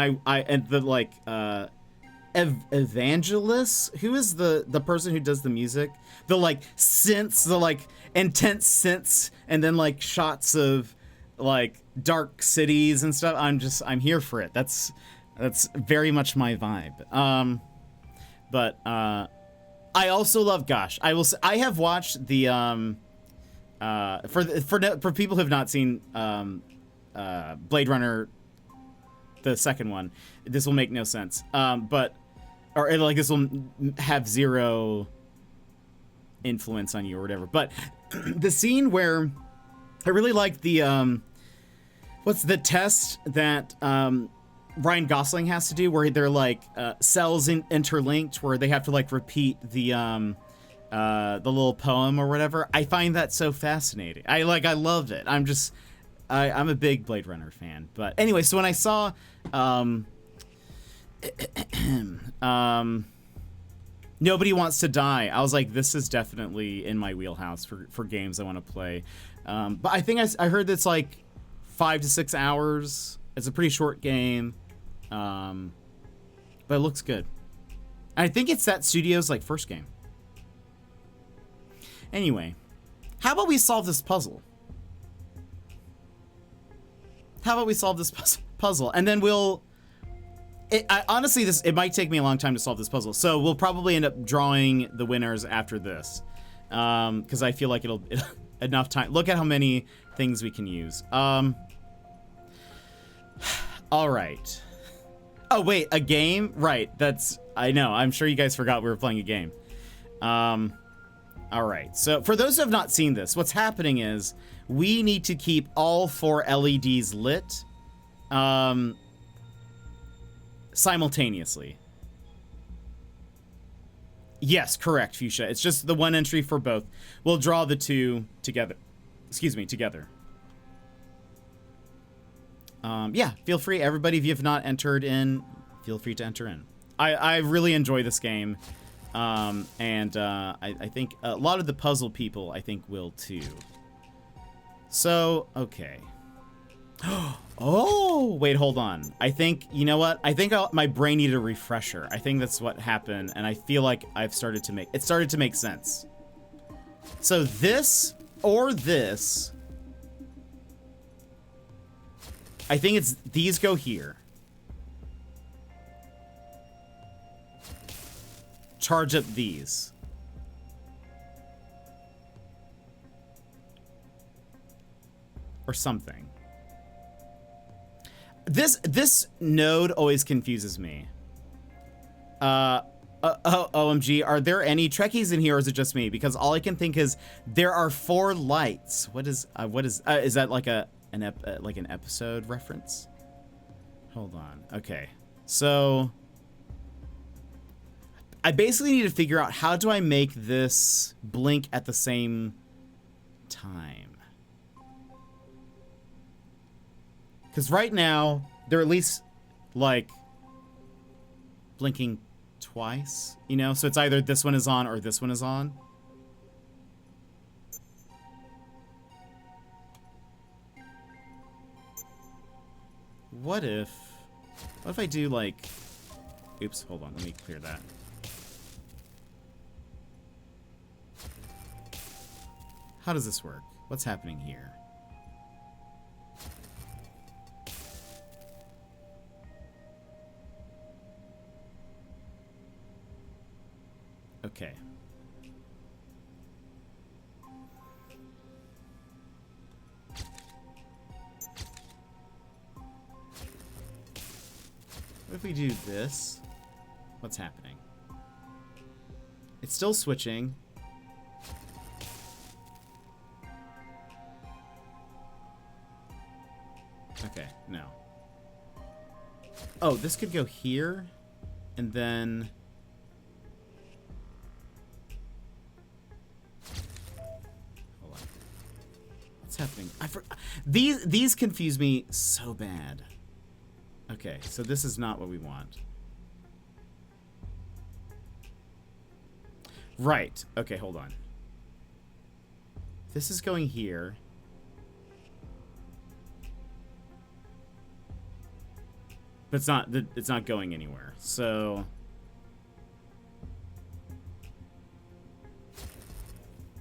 Evangelist, who is the person who does the music, the like synths, the like intense synths, and then like shots of like dark cities and stuff. I'm here for it. That's very much my vibe. But I also love, gosh, I have watched the for people who have not seen Blade Runner, the second one, this will make no sense. Or like this will have zero influence on you or whatever. But the scene where I really like the what's the test that Ryan Gosling has to do, where they're like cells interlinked, where they have to like repeat the little poem or whatever. I find that so fascinating. I love it. I'm a big Blade Runner fan. But anyway, so when I saw Nobody Wants to Die, I was like, this is definitely in my wheelhouse for games I want to play. But I think I heard that's like 5 to 6 hours. It's a pretty short game, but it looks good. And I think it's that studio's like first game. Anyway, how about we solve this puzzle? And then honestly, it might take me a long time to solve this puzzle, so we'll probably end up drawing the winners after this, because I feel like it'll enough time. Look at how many things we can use. All right. Oh wait, a game? Right. I know. I'm sure you guys forgot we were playing a game. All right. So for those who have not seen this, what's happening is we need to keep all 4 LEDs lit. Simultaneously. Yes, correct, Fuchsia. It's just the one entry for both. We'll draw the two together. Excuse me, together. Yeah, feel free, everybody, if you have not entered in, feel free to enter in. I really enjoy this game. I think a lot of the puzzle people, I think, will too. So, okay. Oh, wait, hold on. I think, you know what? I think my brain needed a refresher. I think that's what happened, and I feel like it started to make sense. So this or this, I think it's, these go here. Charge up these. Or something. This node always confuses me. OMG, are there any Trekkies in here, or is it just me? Because all I can think is there are 4 lights. What is that like an episode reference? Hold on. Okay. So I basically need to figure out, how do I make this blink at the same time? Because right now, they're at least, like, blinking twice, you know? So it's either this one is on or this one is on. What if I do, like, Oops, hold on. Let me clear that. How does this work? What's happening here? Okay. What if we do this? What's happening? It's still switching. Okay, no. Oh, this could go here, and then... Hold on. What's happening? These confuse me so bad. Okay, so this is not what we want. Right. Okay, hold on. This is going here. But it's not going anywhere. So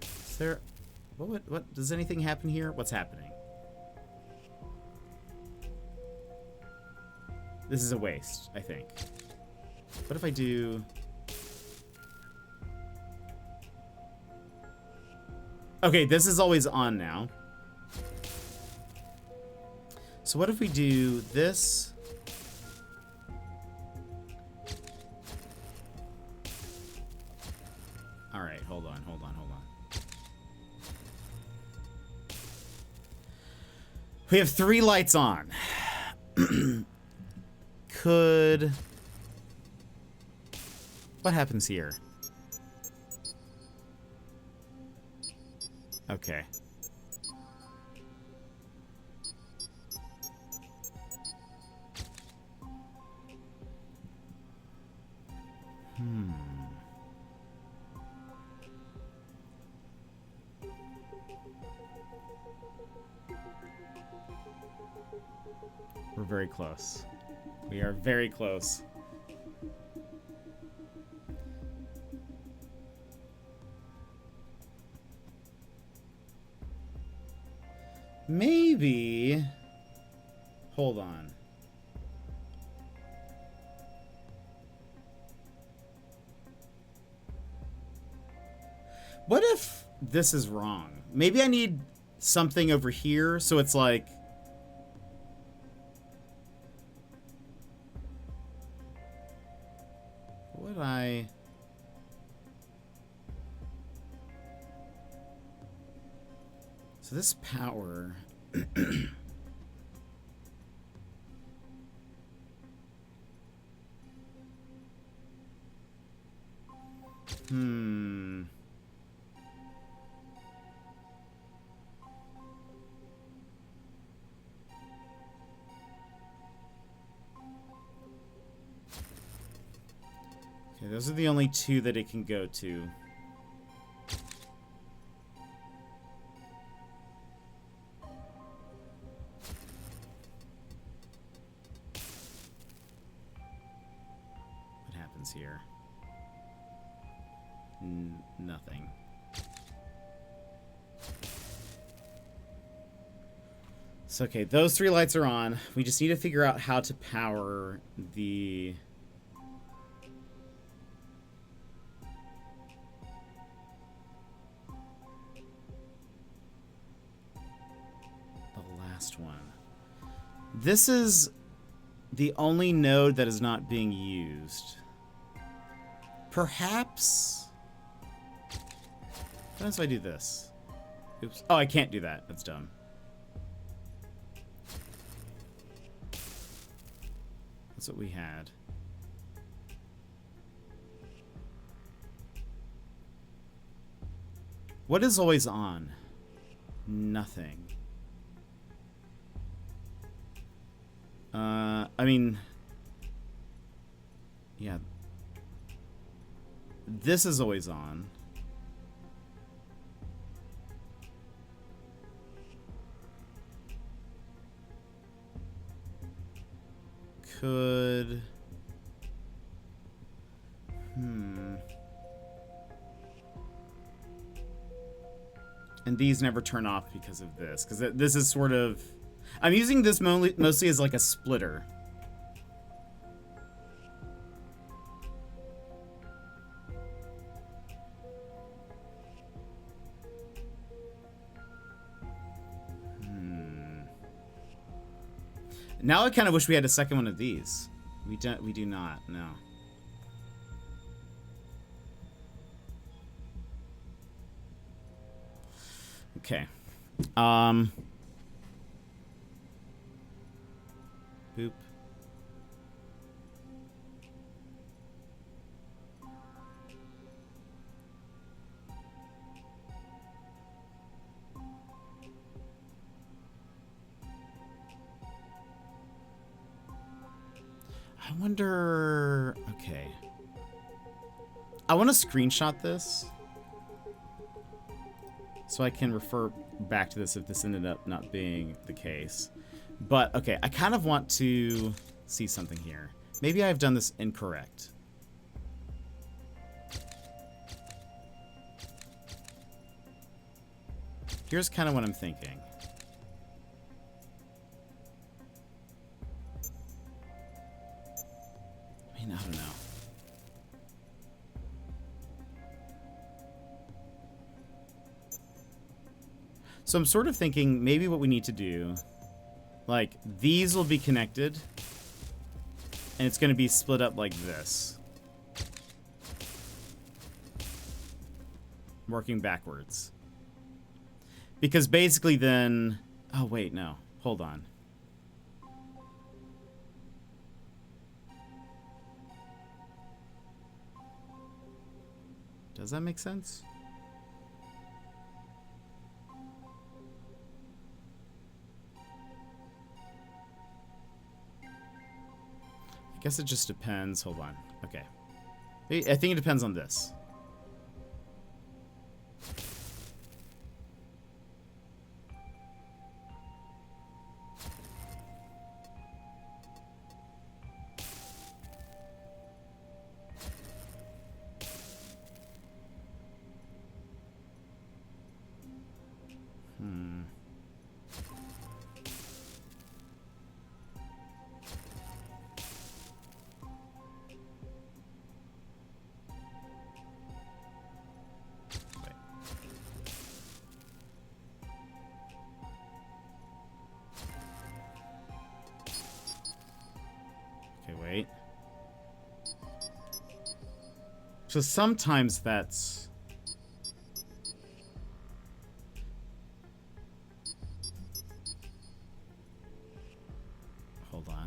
is there what does anything happen here? What's happening? This is a waste, I think. What if I do... Okay, this is always on now. So what if we do this? All right, hold on. We have 3 lights on. What happens here? Okay. We're very close. We are very close. Maybe... Hold on. What if this is wrong? Maybe I need something over here, so it's like... Would I... So this power... Okay, those are the only 2 that it can go to. What happens here? Nothing. So, okay, those 3 lights are on. We just need to figure out how to power the... last one. This is the only node that is not being used. Perhaps... What happens if I do this? Oops. Oh, I can't do that. That's dumb. That's what we had. What is always on? Nothing. I mean... Yeah. This is always on. Could... And these never turn off because of this. Because this is sort of... I'm using this mostly as like a splitter. Now I kind of wish we had a second one of these. We do not, no. Okay. Boop. I wonder... Okay. I want to screenshot this so I can refer back to this if this ended up not being the case. But, okay, I kind of want to see something here. Maybe I've done this incorrect. Here's kind of what I'm thinking. I mean, I don't know. So I'm sort of thinking maybe what we need to do, like, these will be connected, and it's going to be split up like this. Working backwards. Because basically then... Oh, wait, no. Hold on. Does that make sense? I guess it just depends. Hold on. Okay. I think it depends on this. Wait. So sometimes that's... Hold on.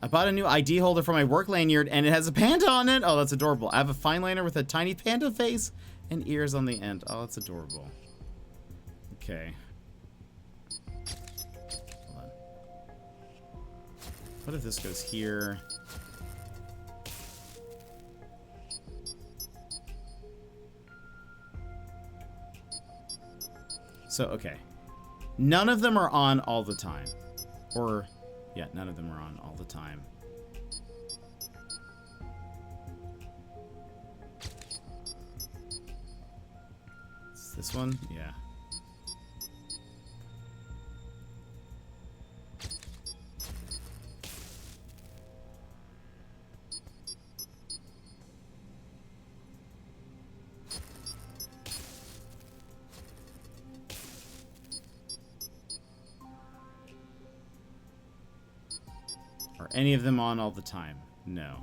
I bought a new ID holder for my work lanyard, and it has a panda on it. Oh, that's adorable. I have a fine liner with a tiny panda face and ears on the end. Oh, that's adorable. Okay. Hold on. What if this goes here? So, okay. None of them are on all the time. Or... yeah, none of them are on all the time. Is this one? Yeah. Are any of them on all the time? No.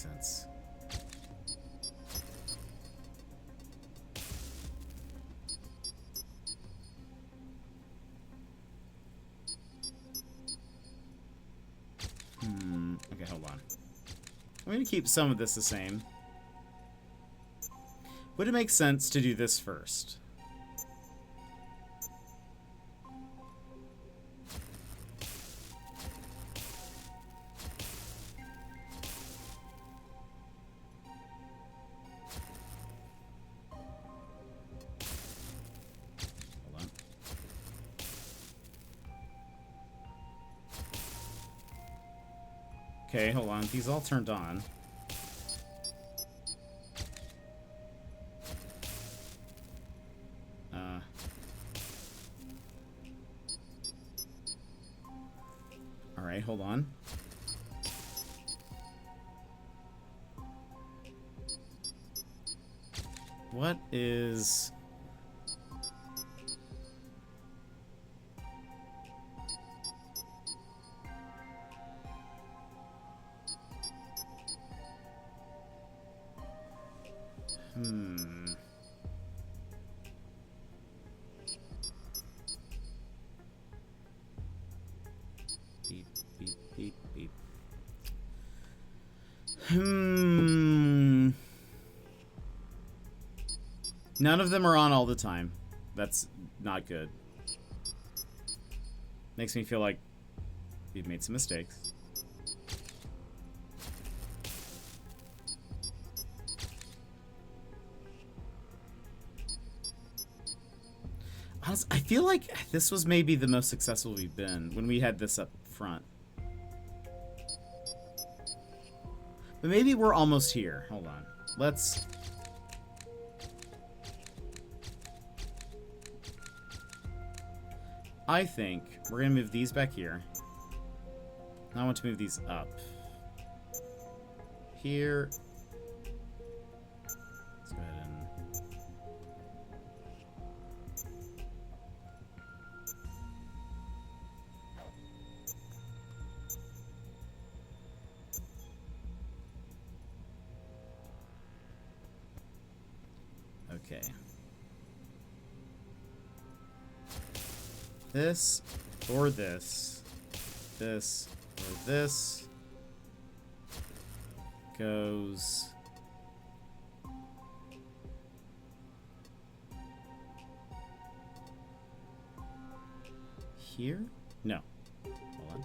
sense. Okay, hold on. I'm going to keep some of this the same. Would it make sense to do this first? Hold on. Okay, hold on. These all turned on. All right, hold on. What is... Beep, beep, beep, beep. None of them are on all the time. That's not good. Makes me feel like we've made some mistakes. Honestly, I feel like this was maybe the most successful we've been when we had this up front. But maybe we're almost here. Hold on. Let's... I think we're going to move these back here. I want to move these up. Here. Let's go ahead and... Okay. This, or this, this, or this goes here? No. Hold on.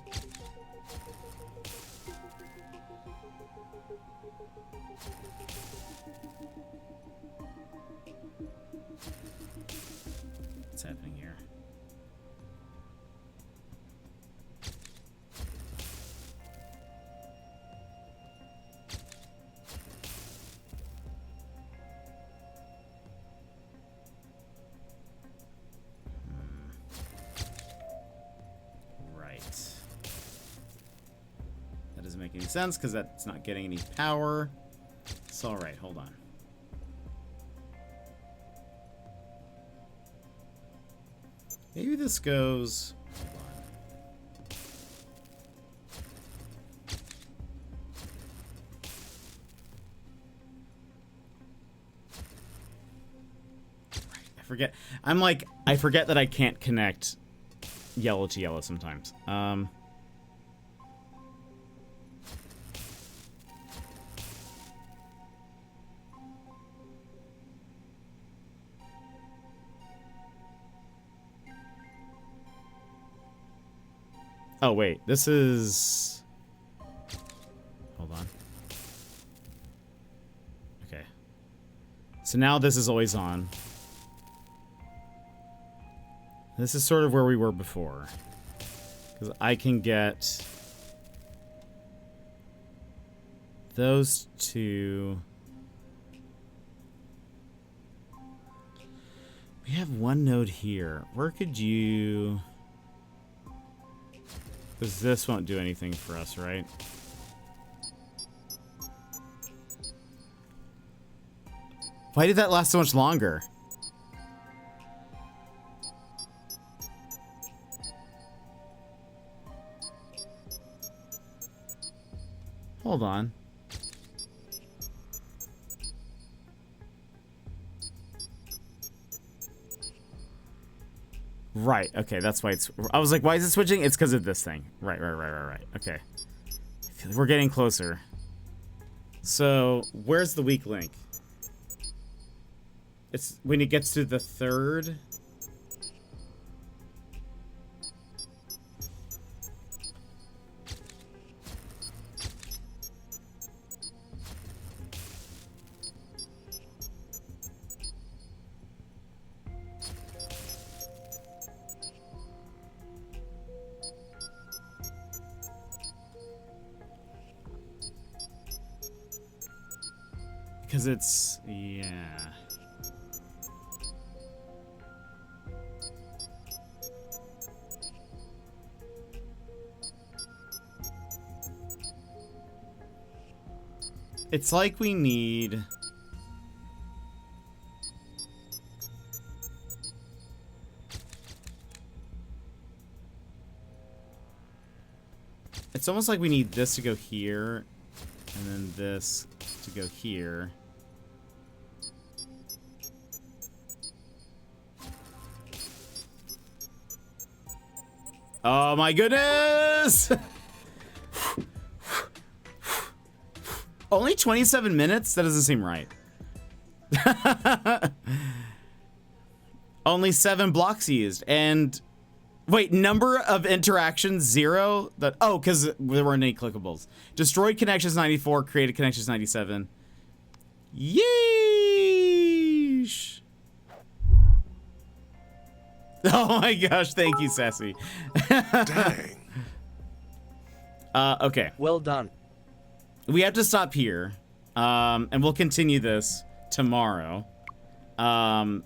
What's happening here? Right. That doesn't make any sense because that's not getting any power. It's all right. Hold on. Maybe this goes... Hold on. I forget. I'm like, I forget that I can't connect yellow to yellow sometimes. Oh, wait. This is... Hold on. Okay. So now this is always on. This is sort of where we were before. Because I can get... those two... We have one node here. Where could you... Because this won't do anything for us, right? Why did that last so much longer? Hold on. Right. Okay, that's why it's. I was like, why is it switching? It's because of this thing. Right. Okay. I feel like we're getting closer. So, where's the weak link? It's when it gets to the third. Because it's, yeah. It's like we need... It's almost like we need this to go here, and then this to go here. Oh my goodness! Only 27 minutes? That doesn't seem right. Only 7 blocks used. And wait, number of interactions 0? Oh, because there weren't any clickables. Destroyed connections 94, created connections 97. Yeesh. Oh my gosh, thank you, Sassy. Dang. Okay. Well done. We have to stop here, and we'll continue this tomorrow. But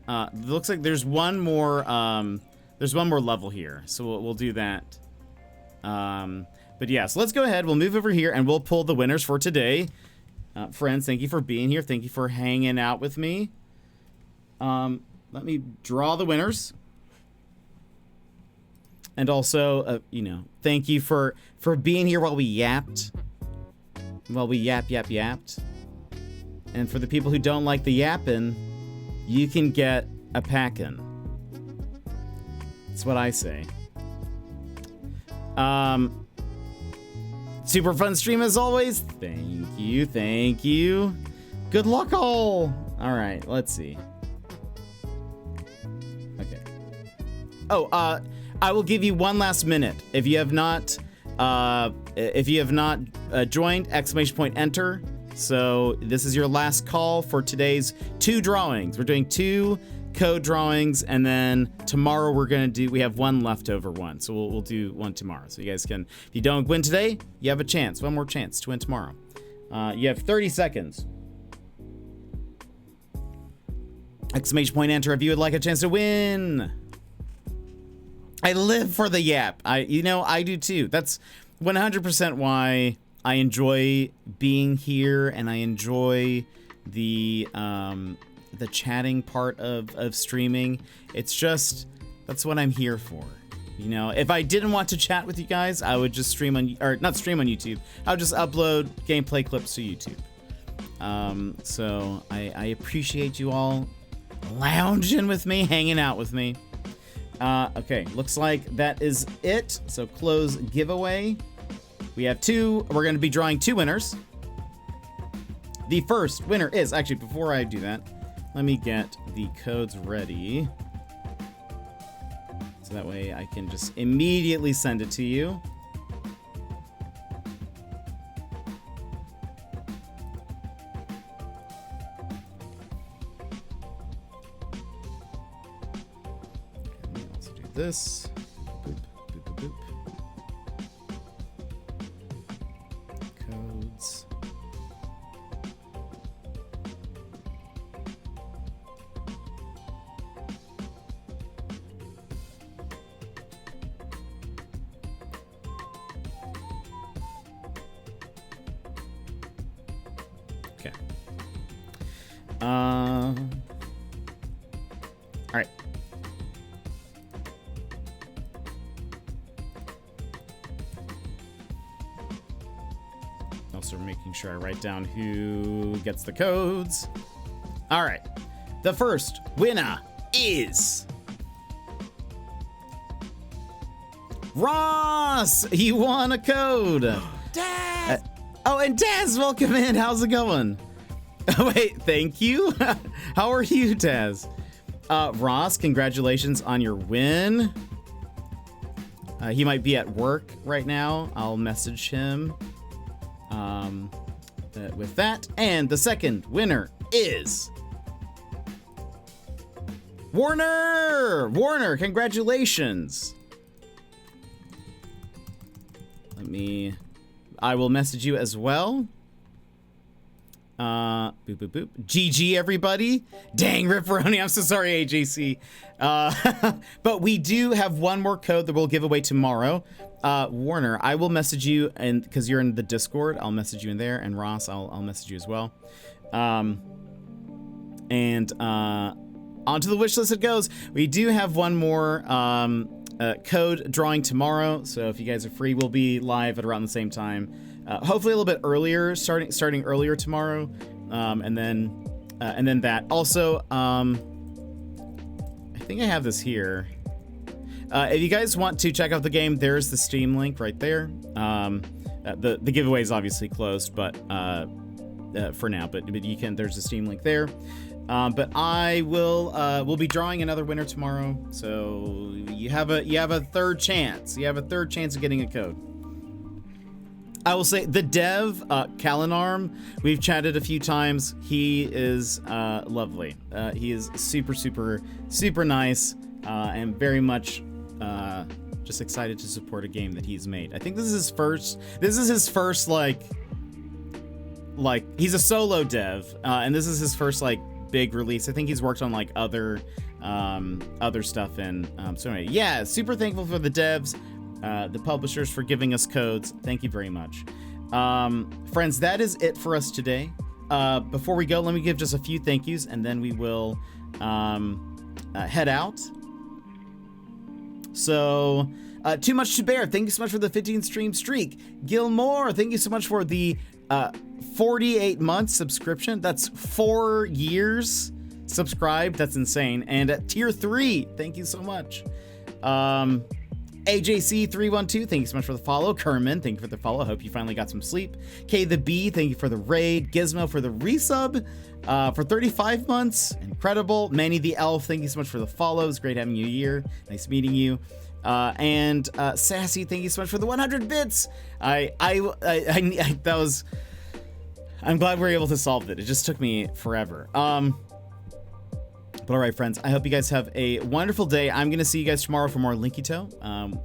it looks like there's one more level here, so we'll do that. But yeah, so let's go ahead. We'll move over here, and we'll pull the winners for today. Friends, thank you for being here. Thank you for hanging out with me. Let me draw the winners. And also, you know, thank you for being here while we yapped. While we yapped. And for the people who don't like the yapping, you can get a packin'. That's what I say. Super fun stream as always. Thank you. Good luck all. All right, let's see. Okay. Oh, I will give you one last minute. If you have not joined, exclamation point enter. So this is your last call for today's 2 drawings. We're doing 2 code drawings, and then tomorrow we have one leftover one. So we'll do one tomorrow. So you guys can, if you don't win today, you have a chance, one more chance to win tomorrow. You have 30 seconds. Exclamation point enter if you would like a chance to win. I live for the yap. I do too. That's 100% why I enjoy being here, and I enjoy the chatting part of streaming. It's just, that's what I'm here for. You know, if I didn't want to chat with you guys, I would just not stream on YouTube. I would just upload gameplay clips to YouTube. So I appreciate you all lounging with me, hanging out with me. Okay, looks like that is it. So close giveaway. We have 2. We're going to be drawing 2 winners. The first winner is, actually, before I do that, let me get the codes ready. So that way I can just immediately send it to you. Let's do this. Boop, boop, boop, boop. Codes. Okay. All right. Also making sure I write down who gets the codes. All right. The first winner is Ross. You won a code. Dad! Oh, and Taz, welcome in. How's it going? Oh, wait, thank you. How are you, Taz? Ross, congratulations on your win. He might be at work right now. I'll message him with that. And the second winner is Warner. Warner, congratulations. I will message you as well. Boop, boop, boop. GG, everybody. Dang, Ripperoni. I'm so sorry, AJC. But we do have one more code that we'll give away tomorrow. Warner, I will message you, and because you're in the Discord, I'll message you in there. And Ross, I'll message you as well. And onto the wish list it goes. We do have one more code drawing tomorrow. So if you guys are free, we'll be live at around the same time. Hopefully a little bit earlier, starting earlier tomorrow, and then that. Also, I think I have this here. If you guys want to check out the game, there's the Steam link right there. The giveaway is obviously closed, but for now. But you can. There's the Steam link there. But I will be drawing another winner tomorrow. So you have a third chance. You have a third chance of getting a code. I will say the dev, Kalinarm, we've chatted a few times. He is lovely. He is super, super, super nice, and very much just excited to support a game that he's made. I think this is his first like he's a solo dev, and this is his first like big release. I think he's worked on like other stuff, and so anyway, yeah, super thankful for the devs. The publishers for giving us codes. Thank you very much. Friends, that is it for us today. Before we go, let me give just a few thank yous, and then we will head out. So, Too Much to Bear, thank you so much for the 15 stream streak. Gilmore, thank you so much for the 48-month subscription. That's 4 years subscribed. That's insane. And at tier 3, thank you so much. AJC312, thank you so much for the follow. Kerman, thank you for the follow. Hope you finally got some sleep. K the B, thank you for the raid. Gizmo for the resub for 35 months. Incredible. Manny the Elf, thank you so much for the follows. Great having you here. Nice meeting you. And Sassy, thank you so much for the 100 bits. I'm glad we were able to solve it. It just took me forever. But all right, friends, I hope you guys have a wonderful day. I'm going to see you guys tomorrow for more Linkito.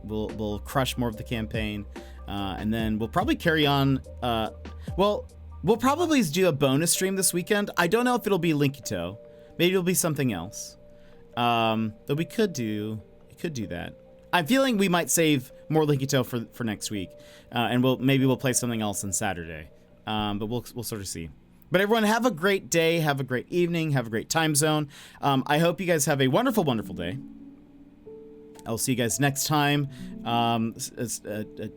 We'll crush more of the campaign, and then we'll probably carry on. We'll probably do a bonus stream this weekend. I don't know if it'll be Linkito. Maybe it'll be something else. Though we could do that. I'm feeling we might save more Linkito for next week, and maybe we'll play something else on Saturday. But we'll sort of see. But everyone, have a great day, have a great evening, have a great time zone. I hope you guys have a wonderful, wonderful day. I'll see you guys next time.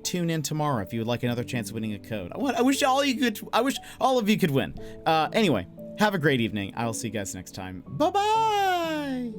Tune in tomorrow if you would like another chance of winning a code. I wish all of you could win. Anyway, have a great evening. I will see you guys next time. Bye-bye.